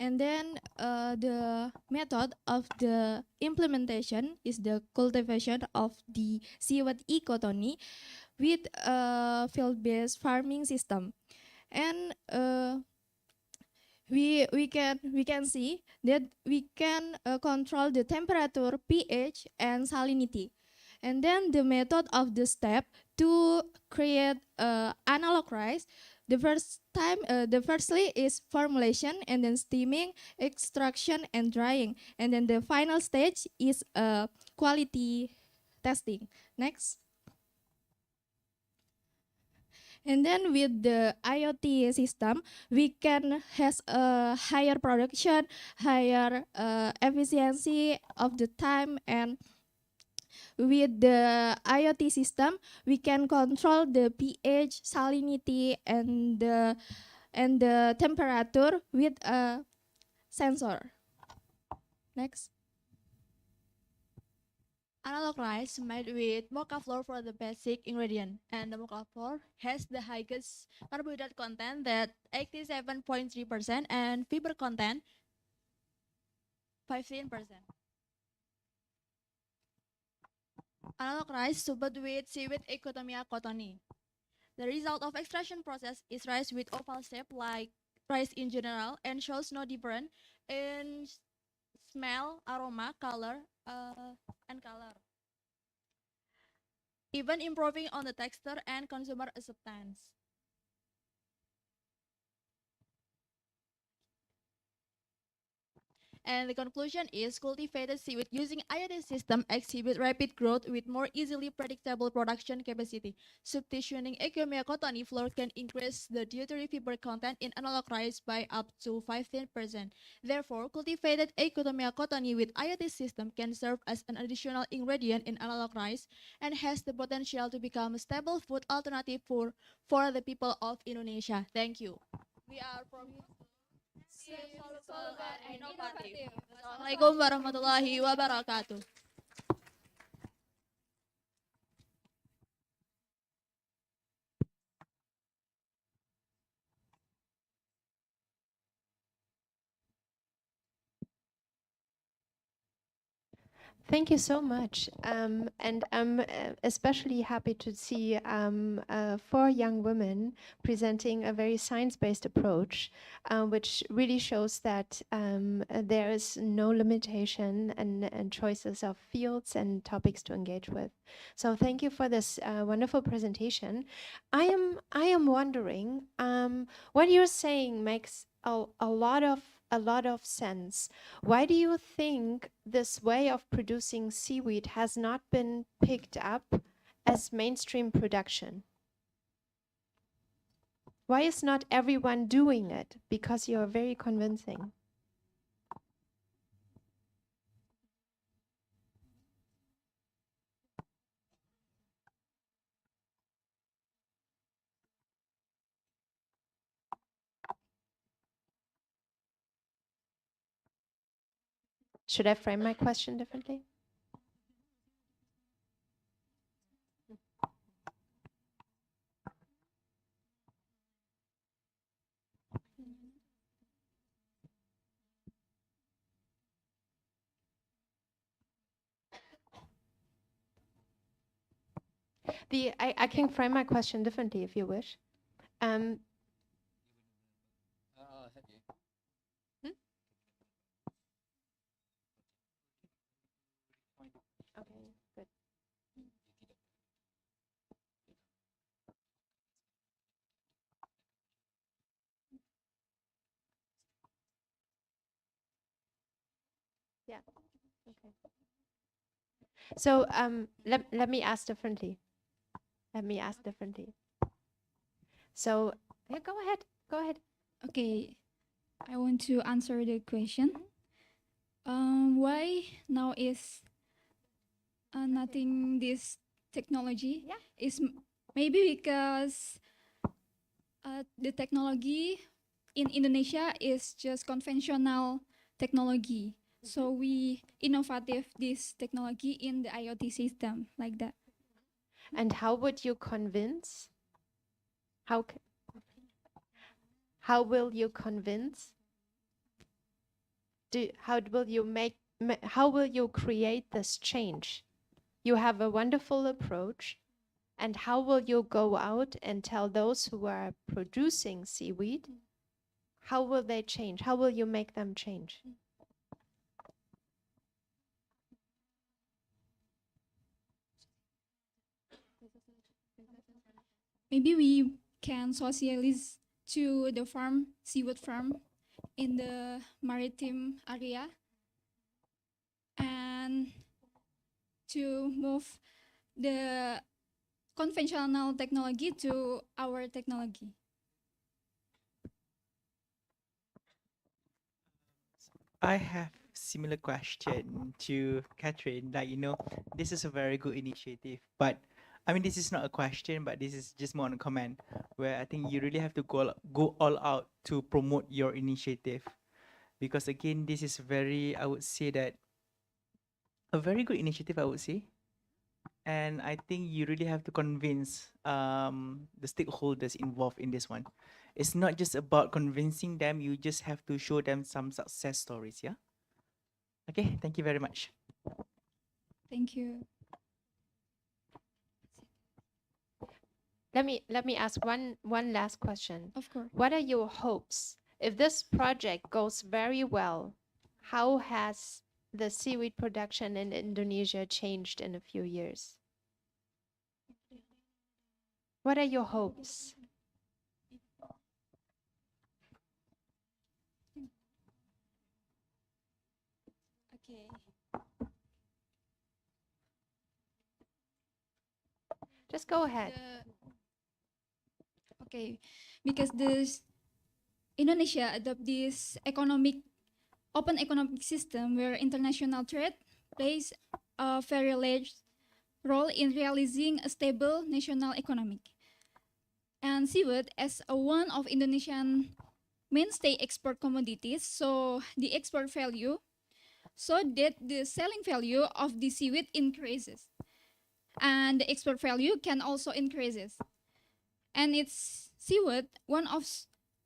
And then the method of the implementation is the cultivation of the seaweed ecotony with a field-based farming system. And we can see that we can control the temperature, pH, and salinity. And then the method of the step to create analog rice. The firstly is formulation, and then steaming, extraction, and drying. And then the final stage is quality testing. Next. And then with the IoT system, we can has a higher production, higher efficiency of the time, and with the IoT system, we can control the pH, salinity, and the temperature with a sensor. Next. Analog rice made with mocha flour for the basic ingredient, and the mocha flour has the highest carbohydrate content that 87.3% and fiber content 15%. analog rice souped with seaweed Eucotomia cottoni. The result of extraction process is rice with oval shape like rice in general and shows no difference in smell, aroma, color, and color, even improving on the texture and consumer acceptance. And the conclusion is cultivated seaweed using IoT system exhibit rapid growth with more easily predictable production capacity. Substituting Ecomia cottony flour can increase the dietary fiber content in analog rice by up to 15%. Therefore, cultivated Ecomia cottony with IoT system can serve as an additional ingredient in analog rice and has the potential to become a stable food alternative for the people of Indonesia. Thank you. We are from inovatif. Assalamualaikum warahmatullahi wabarakatuh. Thank you so much. And I'm especially happy to see 4 young women presenting a very science-based approach, which really shows that there is no limitation and choices of fields and topics to engage with. So thank you for this wonderful presentation. I am wondering, what you're saying makes a lot of sense. Why do you think this way of producing seaweed has not been picked up as mainstream production? Why is not everyone doing it? Because you're very convincing. Should I frame my question differently? I can frame my question differently if you wish. Hmm? Okay, good. Yeah. Okay. So let me ask differently. Let me ask differently. So yeah, go ahead. Go ahead. Okay, I want to answer the question. Why now is nothing this technology? Yeah. Is maybe because the technology in Indonesia is just conventional technology. So we innovative this technology in the IoT system like that. And how would you convince? How will you convince? How will you how will you create this change? You have a wonderful approach, and how will you go out and tell those who are producing seaweed? How will they change? How will you make them change? Maybe we can socialize to the farm, seaweed farm in the maritime area and to move the conventional technology to our technology. I have similar question to Catherine. Like, this is a very good initiative, but I mean, this is not a question, but this is just more on a comment where I think you really have to go all out to promote your initiative, because again, this is I would say that a very good initiative, I would say. And I think you really have to convince the stakeholders involved in this one. It's not just about convincing them, you just have to show them some success stories, yeah? Okay, thank you very much. Thank you. let me ask one last question. Of course. What are your hopes? If this project goes very well, how has the seaweed production in Indonesia changed in a few years? What are your hopes? Okay. Just go ahead. Okay, because this Indonesia adopt this open economic system where international trade plays a very large role in realizing a stable national economy. And seafood as one of Indonesian mainstay export commodities, so the export value, so that the selling value of the seaweed increases, and the export value can also increases. And it's seaweed, one of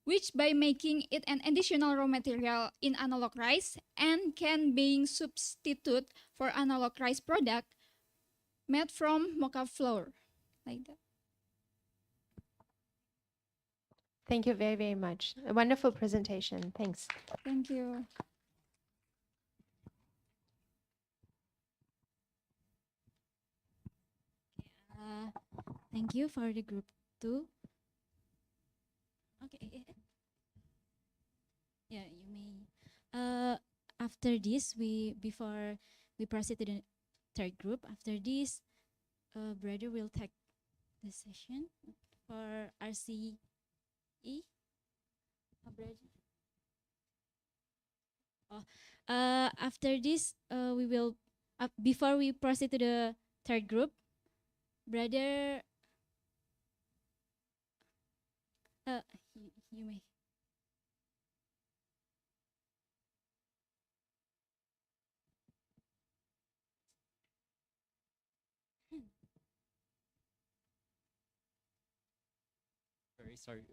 which by making it an additional raw material in analog rice and can being substitute for analog rice product made from mocha flour, like that. Thank you very, very much. A wonderful presentation. Thanks. Thank you. Uh, Thank you for the group 2. Okay. Yeah, you may. After this, before we proceed to the third group, after this, brother will take the session for RCE. Brother. Oh, after this, we will. Before we proceed to the third group, brother. You may.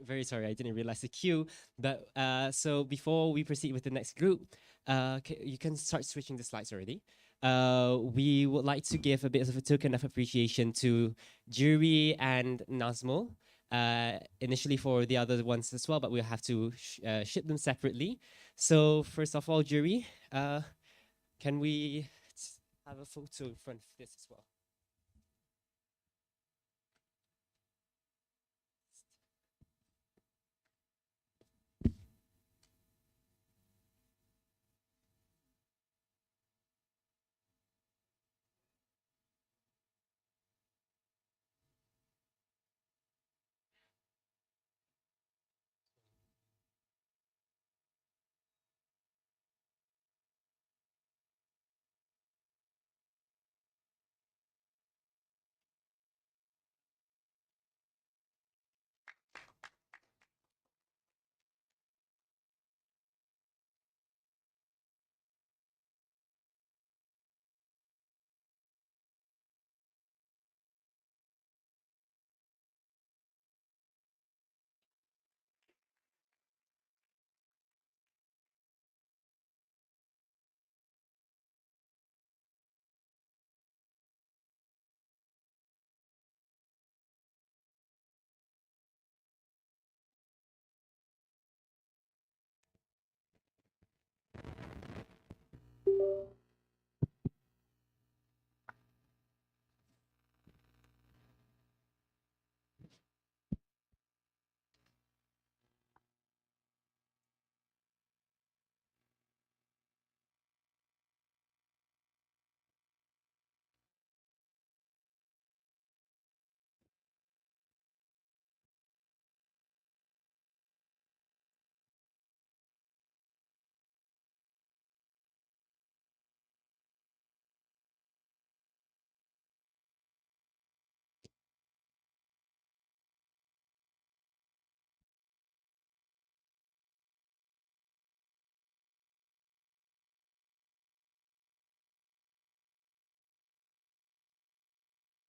Very sorry. I didn't realize the queue. But so before we proceed with the next group, you can start switching the slides already. We would like to give a bit of a token of appreciation to Jury and Nazmo. Initially for the other ones as well, but we'll have to ship them separately. So first of all, Jury, can we have a photo in front of this as well?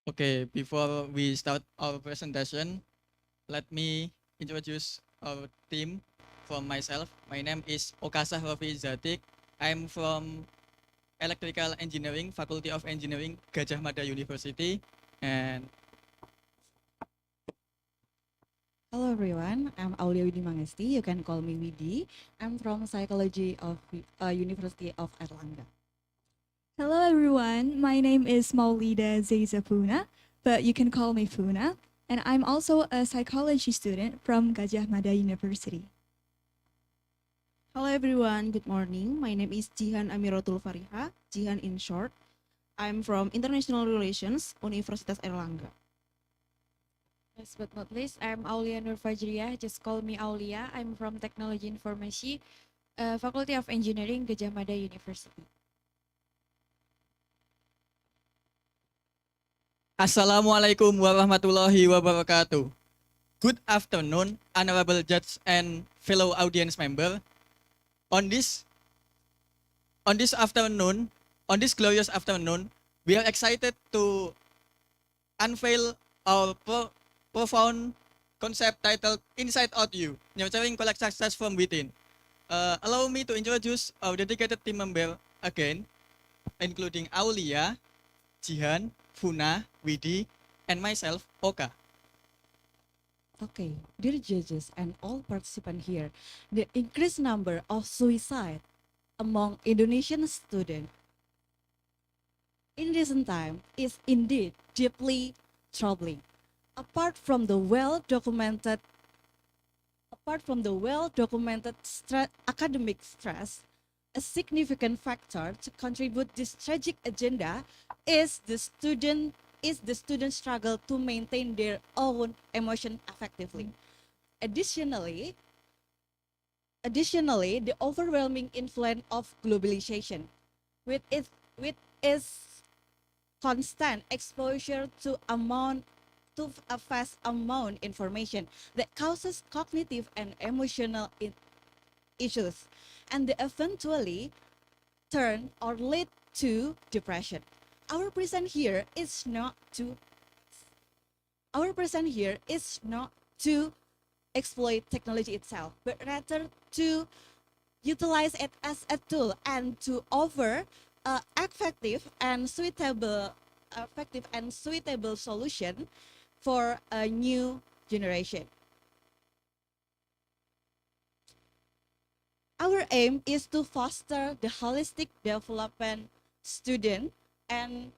Okay, before we start our presentation, let me introduce our team from myself. My name is Okasah Rofi Zatik. I'm from Electrical Engineering, Faculty of Engineering, Gajah Mada University. And Hello everyone, I'm Aulia Widi Mangesti. You can call me Widi. I'm from Psychology of University of Erlangga. Hello everyone, my name is Maulida Zeza Funa, but you can call me Funa, and I'm also a psychology student from Gajah Mada University. Hello everyone, good morning. My name is Jihan Amiratul Fariha, Jihan in short. I'm from International Relations, Universitas Erlangga. Last but not least, I'm Aulia Nur Fajriyah. Just call me Aulia. I'm from Technology Information, Faculty of Engineering, Gajah Mada University. Assalamualaikum warahmatullahi wabarakatuh. Good afternoon, honorable judge and fellow audience member. On this glorious afternoon, we are excited to unveil our profound concept titled Inside Out You, Nurturing Collect Success from Within. Allow me to introduce our dedicated team member again, including Aulia, Jihan, Funa, Widi, and myself, Oka. Okay, dear judges and all participants here, the increased number of suicide among Indonesian students in recent time is indeed deeply troubling. Apart from the well-documented academic stress, a significant factor to contribute this tragic agenda is the student struggle to maintain their own emotion effectively. Additionally, the overwhelming influence of globalization, with its constant exposure to a vast amount information that causes cognitive and emotional issues, and they eventually turn or lead to depression. Our present here is not to exploit technology itself, but rather to utilize it as a tool and to offer effective and suitable solution for a new generation. Our aim is to foster the holistic development student, and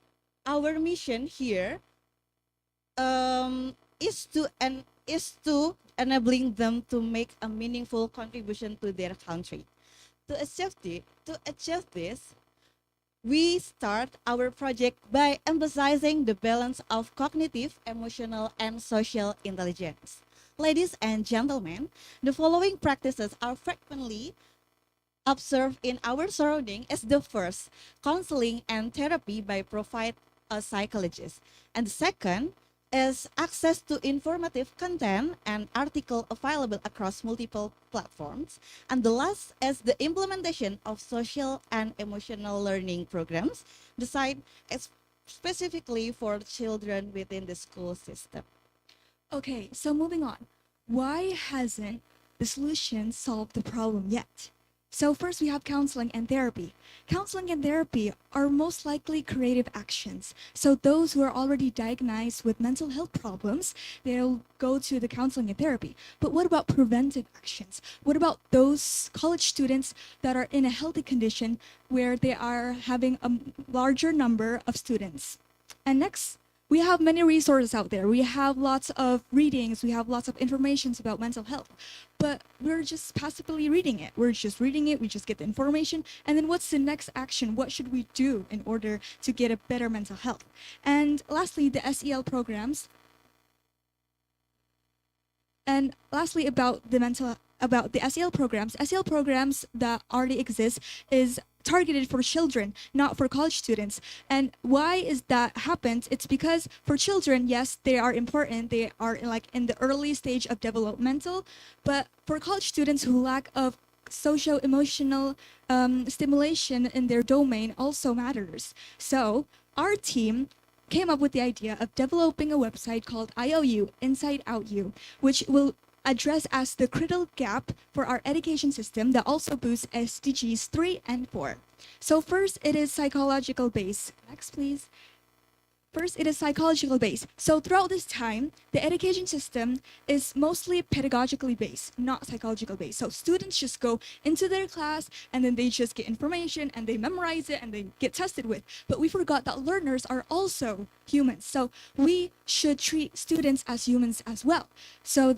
our mission here is to enabling them to make a meaningful contribution to their country. To achieve this, we start our project by emphasizing the balance of cognitive, emotional, and social intelligence. Ladies and gentlemen, the following practices are frequently observed in our surrounding. Is the first, counseling and therapy by provide a psychologist. And the second is access to informative content and article available across multiple platforms. And the last is the implementation of social and emotional learning programs designed specifically for children within the school system. Okay, so moving on. Why hasn't the solution solved the problem yet? So first we have counseling and therapy. Counseling and therapy are most likely creative actions. So those who are already diagnosed with mental health problems, they'll go to the counseling and therapy. But what about preventive actions? What about those college students that are in a healthy condition where they are having a larger number of students? And next, we have many resources out there. We have lots of readings. We have lots of information about mental health, but we're just passively reading it. We're just reading it. We just get the information. And then what's the next action? What should we do in order to get a better mental health? And lastly, the SEL programs. And lastly, about the SEL programs that already exist is targeted for children, not for college students. And why is that happened? It's because for children, yes, they are important. They are like in the early stage of developmental, but for college students who lack of socio-emotional stimulation in their domain also matters. So our team came up with the idea of developing a website called IOU, Inside Out You, which will address as the critical gap for our education system that also boosts SDGs 3 and 4. So first, it is psychological based. Next, please. First, it is psychological based. So throughout this time, the education system is mostly pedagogically based, not psychological based. So students just go into their class and then they just get information and they memorize it and they get tested with. But we forgot that learners are also humans. So we should treat students as humans as well. So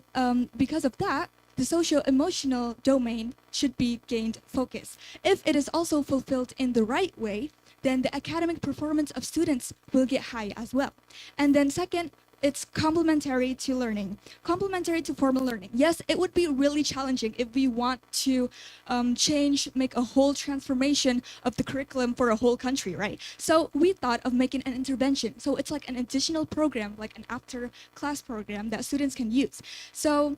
because of that, the socio-emotional domain should be gained focus. If it is also fulfilled in the right way, then the academic performance of students will get high as well. And then second, it's complementary to learning, complementary to formal learning. Yes, it would be really challenging if we want to make a whole transformation of the curriculum for a whole country, right? So we thought of making an intervention. So it's like an additional program, like an after class program that students can use. So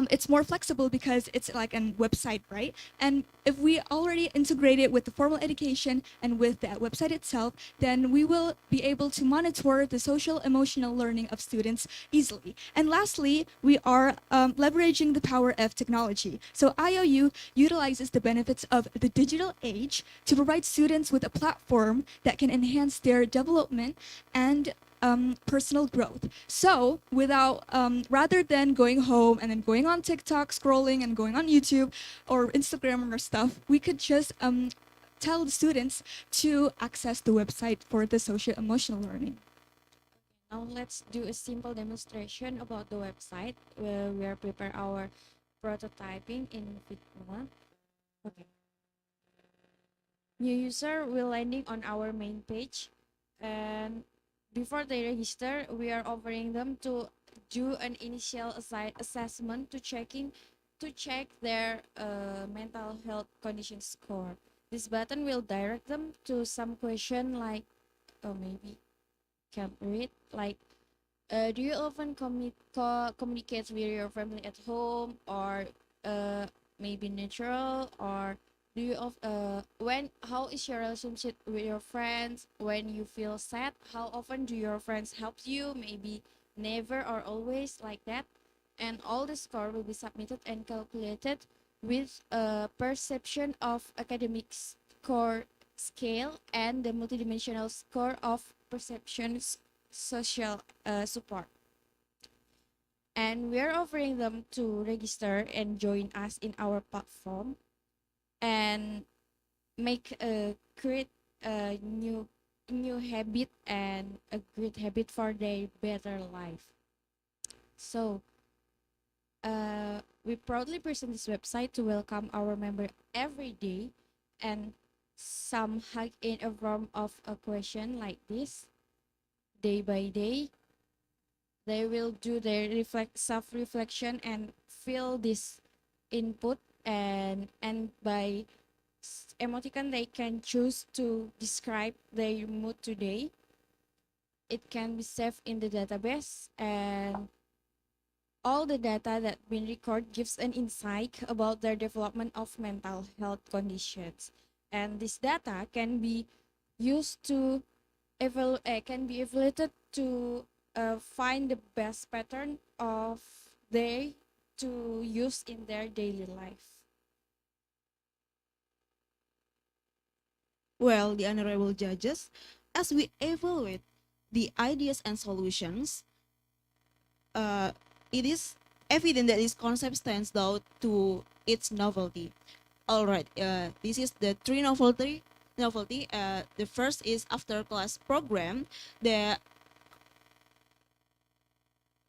it's more flexible because it's like a website, right? And if we already integrate it with the formal education and with that website itself, then we will be able to monitor the social emotional learning of students easily. And lastly, we are leveraging the power of technology. So IOU utilizes the benefits of the digital age to provide students with a platform that can enhance their development and personal growth. So without, rather than going home and then going on TikTok, scrolling and going on YouTube or Instagram or stuff, we could just tell the students to access the website for the social emotional learning. Now let's do a simple demonstration about the website where we are prepare our prototyping in Figma. Okay. New user will landing on our main page, and before they register, we are offering them to do an initial assessment to check their mental health condition score. This button will direct them to some question like, oh maybe can't read, like, do you often communicate with your family at home, or maybe natural, or do you how is your relationship with your friends when you feel sad? How often do your friends help you? Maybe never or always, like that. And all the score will be submitted and calculated with a perception of academic score scale and the multidimensional score of perception social support. And we're offering them to register and join us in our platform and create a new habit and a great habit for their better life. So we proudly present this website to welcome our member every day, and some hug in a form of a question like this. Day by day, they will do their self-reflection and feel this input, and by emoticon they can choose to describe their mood today. It can be saved in the database, and all the data that been recorded gives an insight about their development of mental health conditions. And this data can be used to evaluated to find the best pattern of they to use in their daily life. Well, the honorable judges, as we evaluate the ideas and solutions, it is evident that this concept stands out to its novelty. All right, this is the three novelty. The first is after class program. They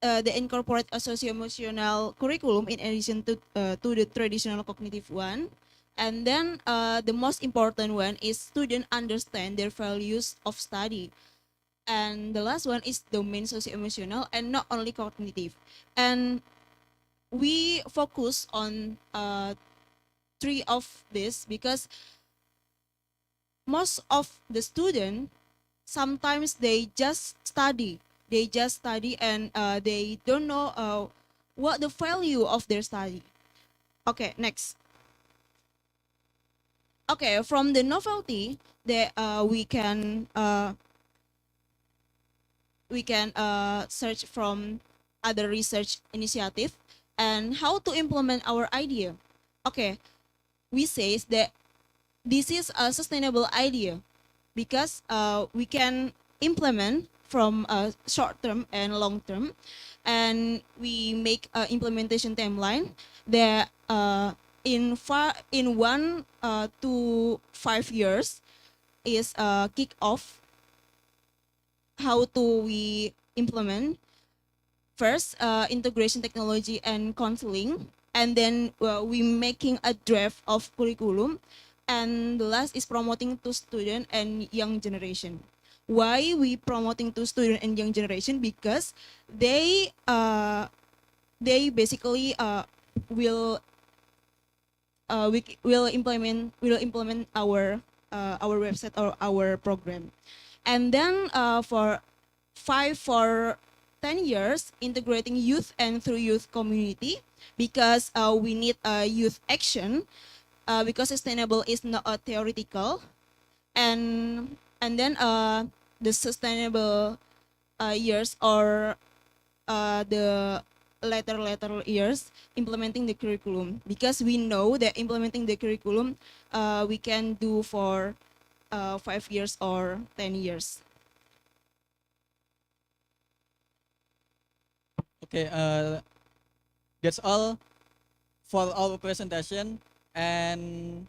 incorporate a socio-emotional curriculum in addition to the traditional cognitive one. And then the most important one is students understand their values of study. And the last one is domain socio-emotional and not only cognitive. And we focus on three of this because most of the student sometimes they just study and they don't know what the value of their study. Okay, next. Okay, from the novelty that we can search from other research initiative and how to implement our idea. Okay, we say that this is a sustainable idea because we can implement from short term and long term, and we make a implementation timeline that in 1 to 5 years is kick off. How do we implement? First, integration technology and counseling, and then we making a draft of curriculum, and the last is promoting to student and young generation. Why we promoting to student and young generation? Because they basically will implement our website or our program, and then for 10 years integrating youth and through youth community, because we need a youth action, because sustainable is not a theoretical, and then the sustainable years or the later years implementing the curriculum, because we know that implementing the curriculum we can do for 5 years or 10 years. Okay, that's all for our presentation. And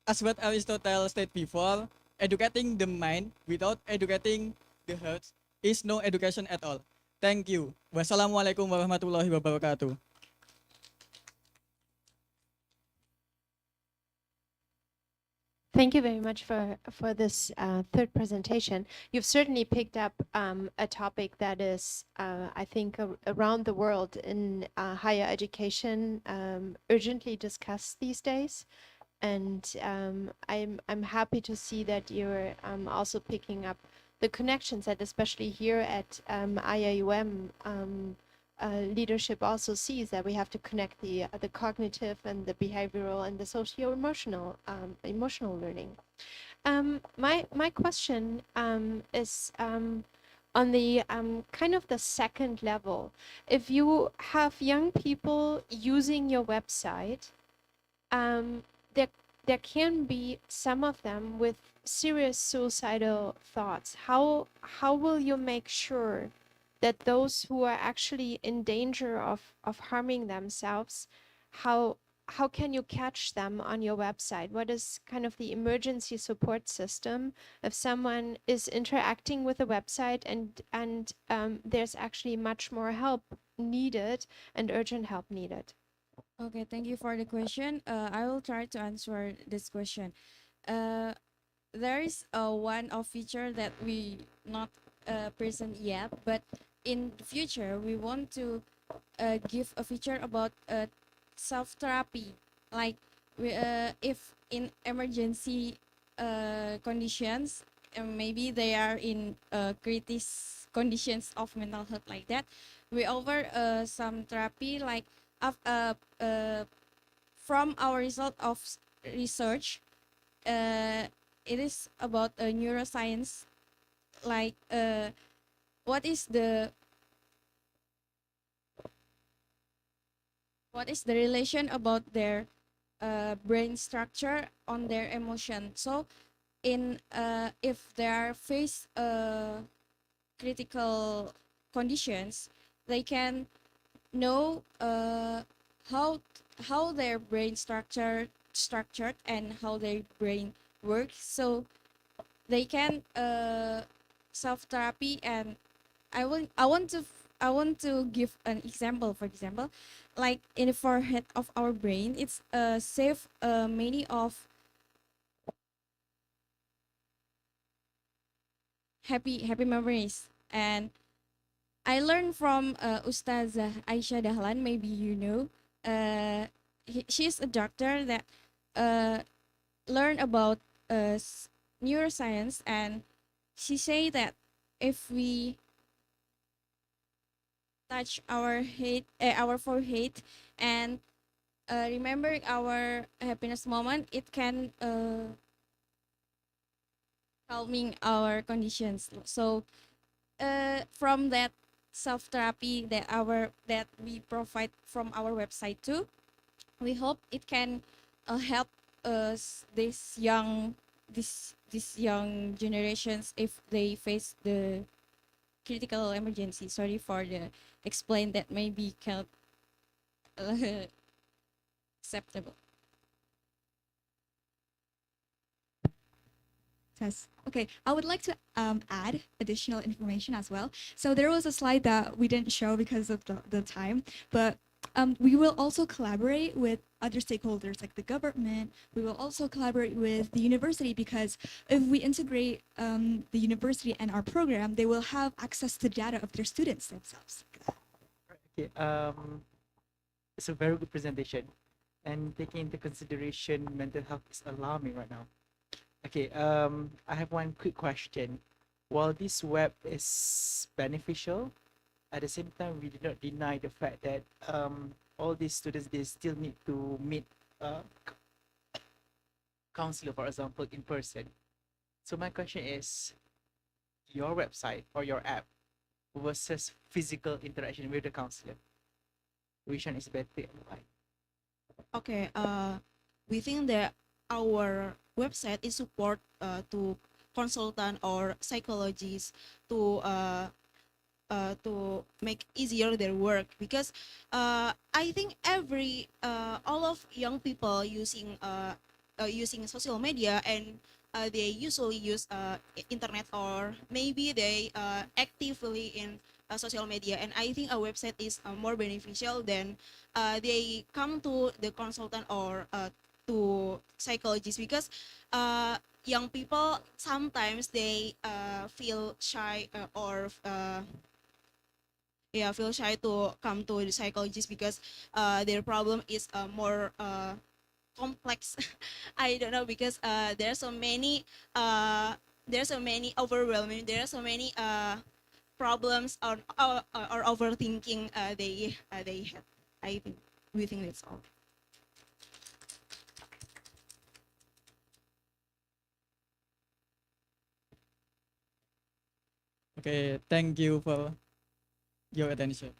as what Aristotle stated before, educating the mind without educating the heart is no education at all. Thank you. Wassalamualaikum warahmatullahi wabarakatuh. Thank you very much for this third presentation. You've certainly picked up a topic that is, I think, around the world in higher education urgently discussed these days. And I'm happy to see that you're also picking up the connections that, especially here at IIUM, leadership also sees that we have to connect the cognitive and the behavioral and the socio-emotional emotional learning. My question is on the kind of the second level. If you have young people using your website, there can be some of them with serious suicidal thoughts. How will you make sure that those who are actually in danger of harming themselves, how can you catch them on your website? What is kind of the emergency support system if someone is interacting with a website and there's actually much more help needed and urgent help needed? Okay, thank you for the question. I will try to answer this question. There is one of feature that we not present yet, but in the future we want to give a feature about self therapy. Like if in emergency conditions, maybe they are in critical conditions of mental health like that, we offer some therapy like from our result of research. It is about neuroscience, like what is the relation about their brain structure on their emotion. So in if they are face critical conditions, they can know how their brain structured and how their brain works, so they can self therapy. And I want to give an example. For example, like in the forehead of our brain, it's save many of happy memories. And I learned from Ustazah Aisyah Dahlan, maybe you know. She's a doctor that learned about neuroscience, and she say that if we touch our forehead and remember our happiness moment, it can calming our conditions. So from that self therapy that we provide from our website too, we hope it can help us, this young this young generations if they face the critical emergency. Sorry for the explain that maybe can't acceptable. Yes. Okay, I would like to add additional information as well. So there was a slide that we didn't show because of the time, but we will also collaborate with other stakeholders like the government. We will also collaborate with the university because if we integrate the university and our program, they will have access to data of their students themselves. Okay, it's a very good presentation, and taking into consideration mental health is alarming right now. Okay, I have one quick question. While this web is beneficial, at the same time, we do not deny the fact that all these students, they still need to meet counselor, for example, in person. So my question is, your website or your app versus physical interaction with the counselor, which one is better and why? Okay, we think that our website is support to consultant or psychologists to make easier their work because I think all of young people using social media and they usually use internet or maybe they actively in social media, and I think a website is more beneficial than they come to the consultant or to psychologists because young people sometimes they feel shy or feel shy to come to the psychologist because their problem is more complex. I don't know because there are so many overwhelming. There are so many problems or overthinking they have. I think we think that's all. Okay, thank you for your attention.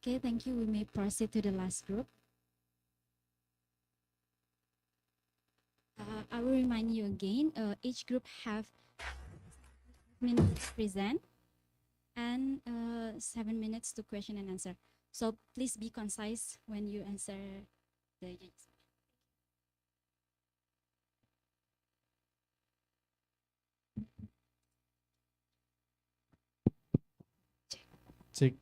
Okay, thank you. We may proceed to the last group. I will remind you again, each group have minutes to present and 7 minutes to question and answer. So please be concise when you answer the Check.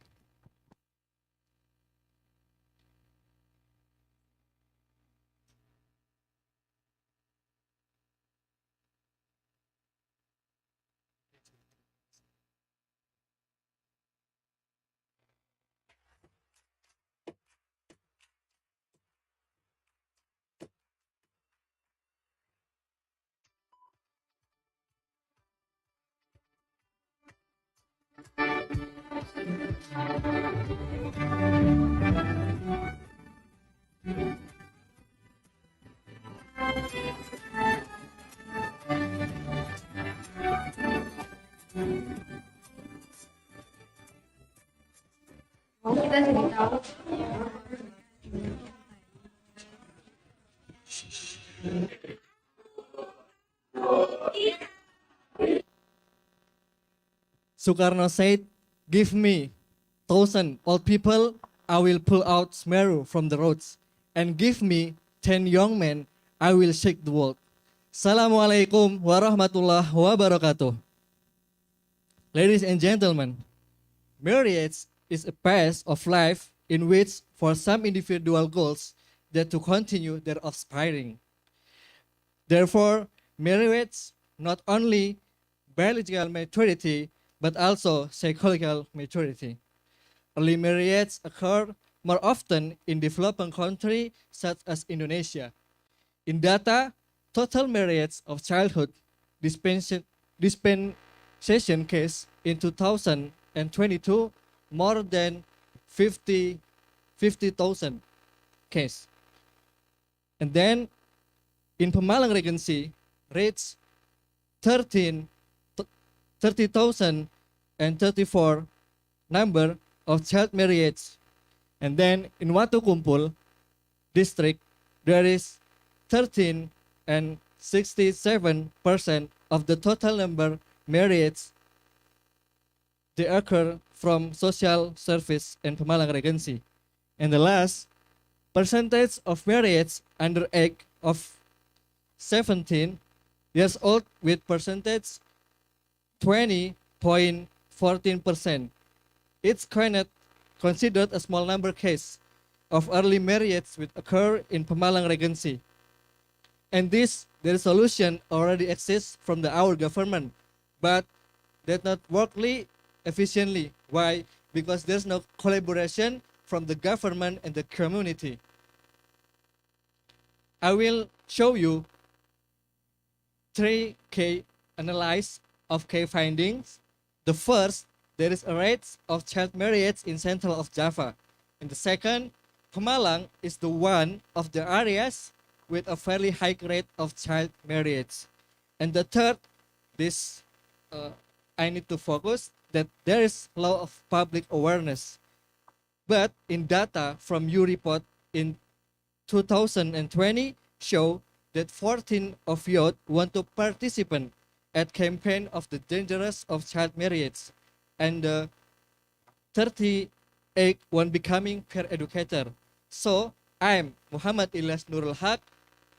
Kita jadi tahu. Sukarno said, "Give me 1,000 old people, I will pull out Smeru from the roads. And give me 10 young men, I will shake the world." Assalamualaikum warahmatullahi wabarakatuh. Ladies and gentlemen, marriage is a path of life in which for some individual goals that to continue their offspring. Therefore, marriage not only biological maturity but also psychological maturity. Early marriage occur more often in developing countries such as Indonesia. In data, total marriage of childhood dispensation case in 2022 more than 50,000 case. And then in Pemalang Regency reached 30,034 number of child marriage. And then in Watu Kumpul district there is and 67% of the total number marriages they occur from social service in Pemalang Regency. And the last, percentage of marriages under age of 17 years old with percentage 20.14%. It's considered a small number case of early marriage which occur in Pemalang Regency. And this, their solution already exists from our government, but that not workly efficiently. Why? Because there's no collaboration from the government and the community. I will show you 3 key analysis of key findings. The first, there is a rate of child marriage in central of Java. And the second, Pemalang is the one of the areas with a fairly high rate of child marriage. And the third, this I need to focus that there is law of public awareness. But in data from your report in 2020 show that 14 of youth want to participate at campaign of the dangerous of child marriage, and 38 want becoming peer educator. So I'm Muhammad Ilyas Nurul Haq,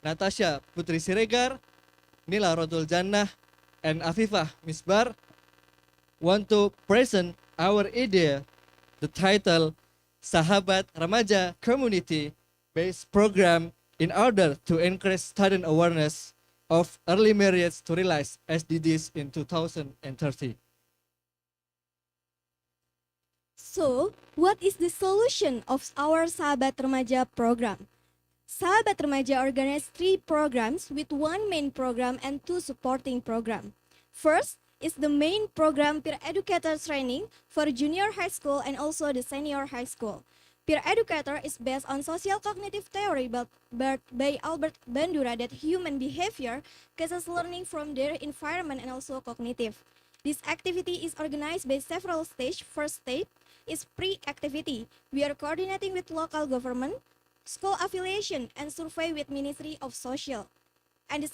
Natasha Putri Siregar, Nila Rodul Jannah, and Afifah Misbar want to present our idea, the title Sahabat Remaja Community Based Program in order to increase student awareness of early marriage to realize SDGs in 2030. So, what is the solution of our Sahabat Remaja program? Sahabat Remaja organized 3 programs with 1 main program and 2 supporting program. First is the main program Peer Educator Training for junior high school and also the senior high school. Peer Educator is based on social cognitive theory by Albert Bandura that human behavior causes learning from their environment and also cognitive. This activity is organized by several stages. First stage is pre-activity. We are coordinating with local government, school affiliation, and survey with Ministry of Social. And the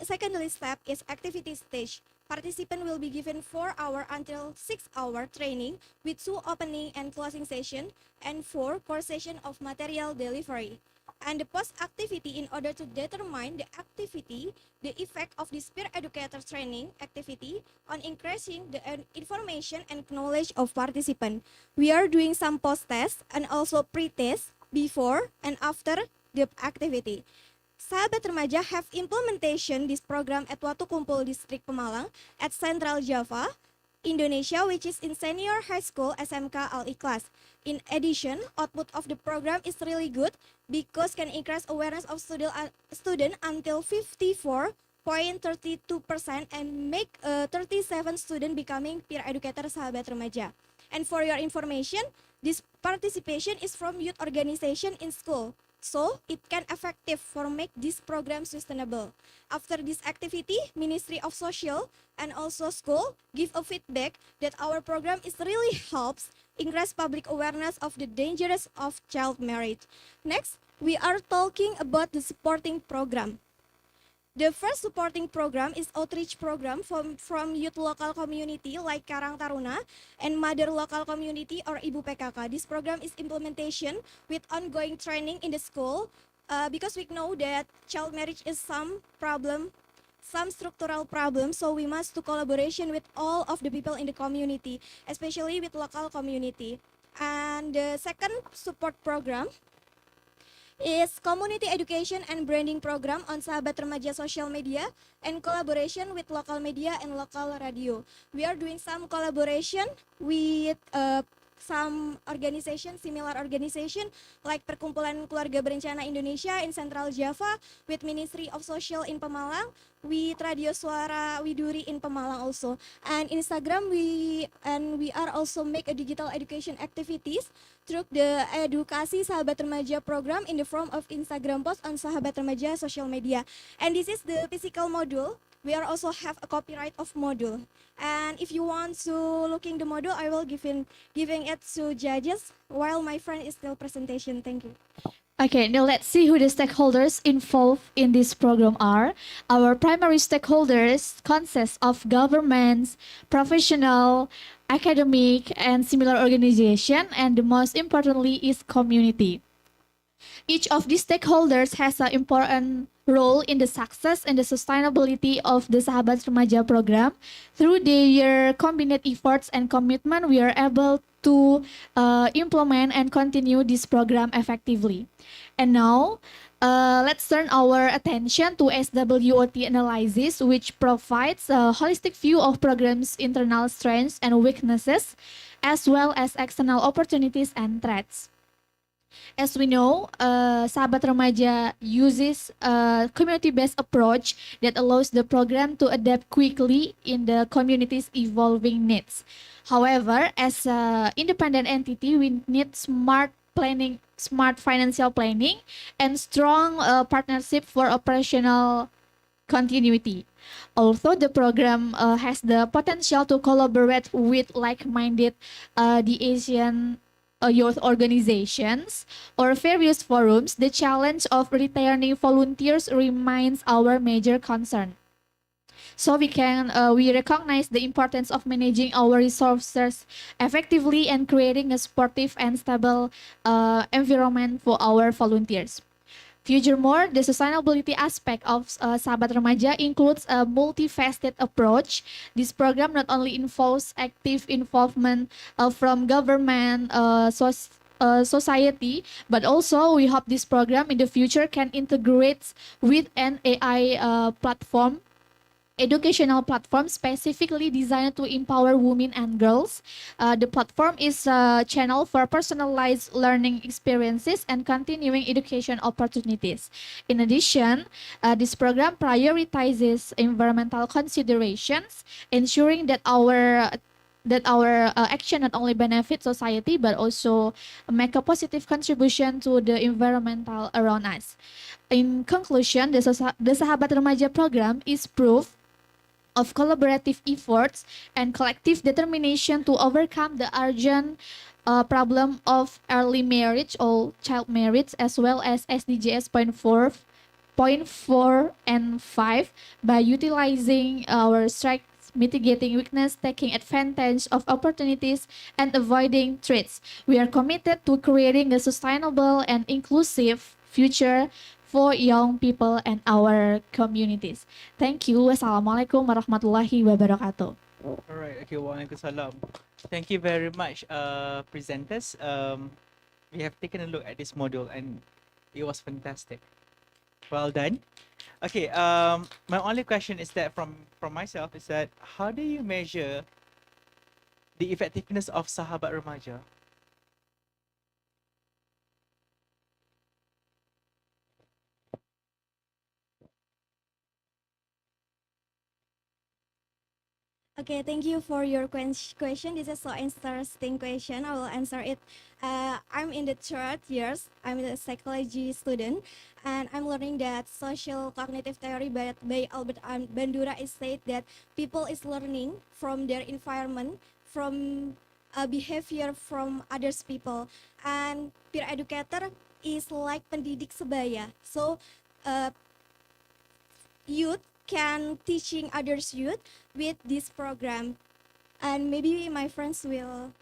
secondary step is activity stage. Participant will be given 4 hour until 6 hour training with 2 opening and closing session and 4 core session of material delivery. And the post activity, in order to determine the activity, the effect of this peer educator training activity on increasing the information and knowledge of participant. We are doing some post test and also pre-test before and after the activity. Sahabat Remaja have implementation this program at Watu Kumpul District Pemalang at Central Java, Indonesia, which is in senior high school SMK Al Ikhlas. In addition, output of the program is really good because can increase awareness of student until 54.32% and make 37 student becoming peer educator Sahabat Remaja. And for your information, this participation is from youth organization in school. So it can effective for make this program sustainable. After this activity, Ministry of Social and also school give a feedback that our program is really helps increase public awareness of the dangers of child marriage. Next, we are talking about the supporting program. The first supporting program is outreach program from youth local community like Karang Taruna and mother local community or Ibu PKK. This program is implementation with ongoing training in the school because we know that child marriage is some structural problem, so we must do collaboration with all of the people in the community, especially with local community. And the second support program is community education and branding program on Sahabat Remaja social media and collaboration with local media and local radio. We are doing some collaboration with some organization, similar organization like Perkumpulan Keluarga Berencana Indonesia in Central Java, with Ministry of Social in Pemalang, with Radio Suara Widuri in Pemalang also. And Instagram we are also make a digital education activities through the Edukasi Sahabat Remaja program in the form of Instagram post on Sahabat Remaja social media. And this is the physical module. We are also have a copyright of module. And if you want to looking the module, I will giving it to judges while my friend is still presentation. Thank you. Okay, now let's see who the stakeholders involved in this program are. Our primary stakeholders consist of governments, professional, academic, and similar organization, and the most importantly is community. Each of these stakeholders has an important role in the success and the sustainability of the Sahabat Remaja program. Through their combined efforts and commitment, we are able to implement and continue this program effectively. And now, let's turn our attention to SWOT analysis, which provides a holistic view of programs' internal strengths and weaknesses, as well as external opportunities and threats. As we know, Sahabat Remaja uses a community-based approach that allows the program to adapt quickly in the community's evolving needs. However, as an independent entity, we need smart planning, smart financial planning, and strong partnership for operational continuity. Although the program has the potential to collaborate with like-minded the Asian youth organizations or various forums, the challenge of returning volunteers remains our major concern. So we recognize the importance of managing our resources effectively and creating a supportive and stable environment for our volunteers. Furthermore, the sustainability aspect of Sahabat Remaja includes a multifaceted approach. This program not only involves active involvement from government, society, but also we hope this program in the future can integrate with an AI platform, educational platform specifically designed to empower women and girls. The platform is a channel for personalized learning experiences and continuing education opportunities. In addition, this program prioritizes environmental considerations, ensuring that our action not only benefit society but also make a positive contribution to the environmental around us. In conclusion, the Sahabat Remaja program is proof of collaborative efforts and collective determination to overcome the urgent problem of early marriage or child marriage, as well as SDGs point 4 and 5 by utilizing our strengths, mitigating weakness, taking advantage of opportunities, and avoiding threats. We are committed to creating a sustainable and inclusive future for young people and our communities. Thank you. Wassalamualaikum warahmatullahi wabarakatuh. All right. Okay. Waalaikumsalam. Thank you very much, presenters. We have taken a look at this module and it was fantastic. Well done. Okay. My only question is that from myself is that how do you measure the effectiveness of Sahabat Remaja? Okay, thank you for your question. This is so interesting question. I will answer it. I'm in the third years. I'm a psychology student, and I'm learning that social cognitive theory by Albert Bandura is said that people is learning from their environment, from behavior from others people, and peer educator is like pendidik sebaya. So, youth can teaching others youth with this program, and maybe my friends will.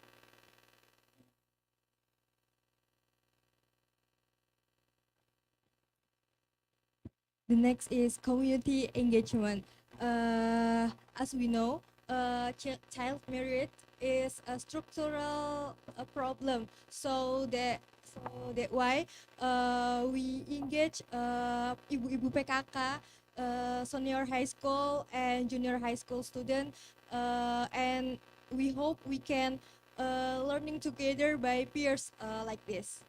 The next is community engagement. As we know, child marriage is a structural problem. So that why we engage ibu-ibu PKK, senior high school and junior high school student, and we hope we can learning together by peers like this.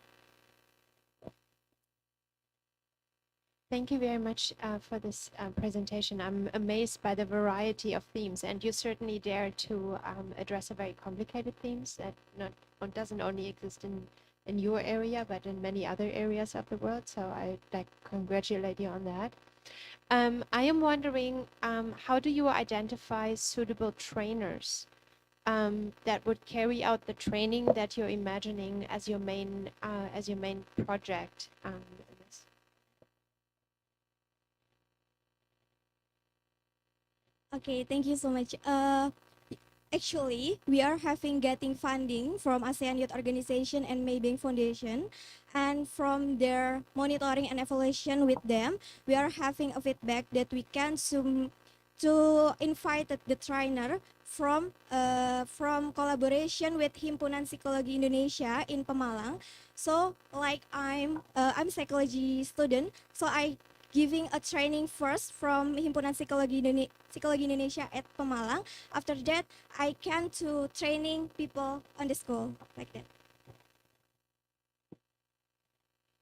Thank you very much for this presentation. I'm amazed by the variety of themes, and you certainly dare to address a very complicated themes that doesn't only exist in your area, but in many other areas of the world. So I like congratulate you on that. I am wondering, how do you identify suitable trainers that would carry out the training that you're imagining as your main project in this? Okay, thank you so much. Actually, we are getting funding from ASEAN Youth Organization and Maybank Foundation, and from their monitoring and evaluation with them, we are having a feedback that we can to invite the trainer from collaboration with Himpunan Psikologi Indonesia in Pemalang. So like I'm psychology student, so I giving a training first from Himpunan Psikologi Indonesia at Pemalang. After that, I can to training people on the school like that.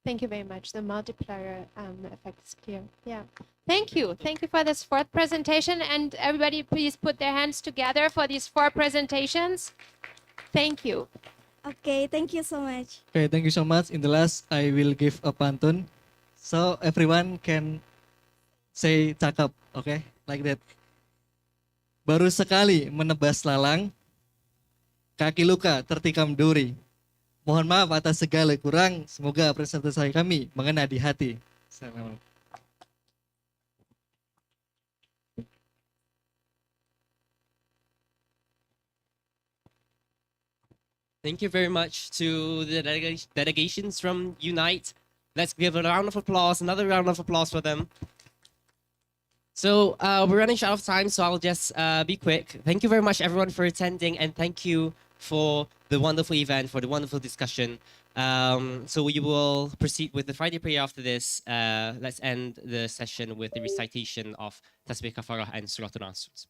Thank you very much. The multiplier effect is clear. Yeah. Thank you. Thank you for this fourth presentation. And everybody, please put their hands together for these 4 presentations. Thank you. Okay, thank you so much. Okay, thank you so much. In the last, I will give a pantun, so everyone can say cakep, okay, like that. Baru sekali menebas lalang, kaki luka tertikam duri. Mohon maaf atas segala kurang, semoga presentasi kami mengena di hati. Assalamualaikum. Thank you very much to the delegations from Unite. Let's give a round of applause, another round of applause for them. So we're running short of time, so I'll just be quick. Thank you very much, everyone, for attending, and thank you for the wonderful event, for the wonderful discussion. So we will proceed with the Friday prayer after this. Let's end the session with the recitation of Tasbih Kafarah and Surah An-Nasr.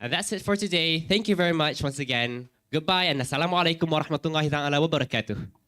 And that's it for today. Thank you very much once again. Goodbye and Assalamualaikum warahmatullahi wabarakatuh.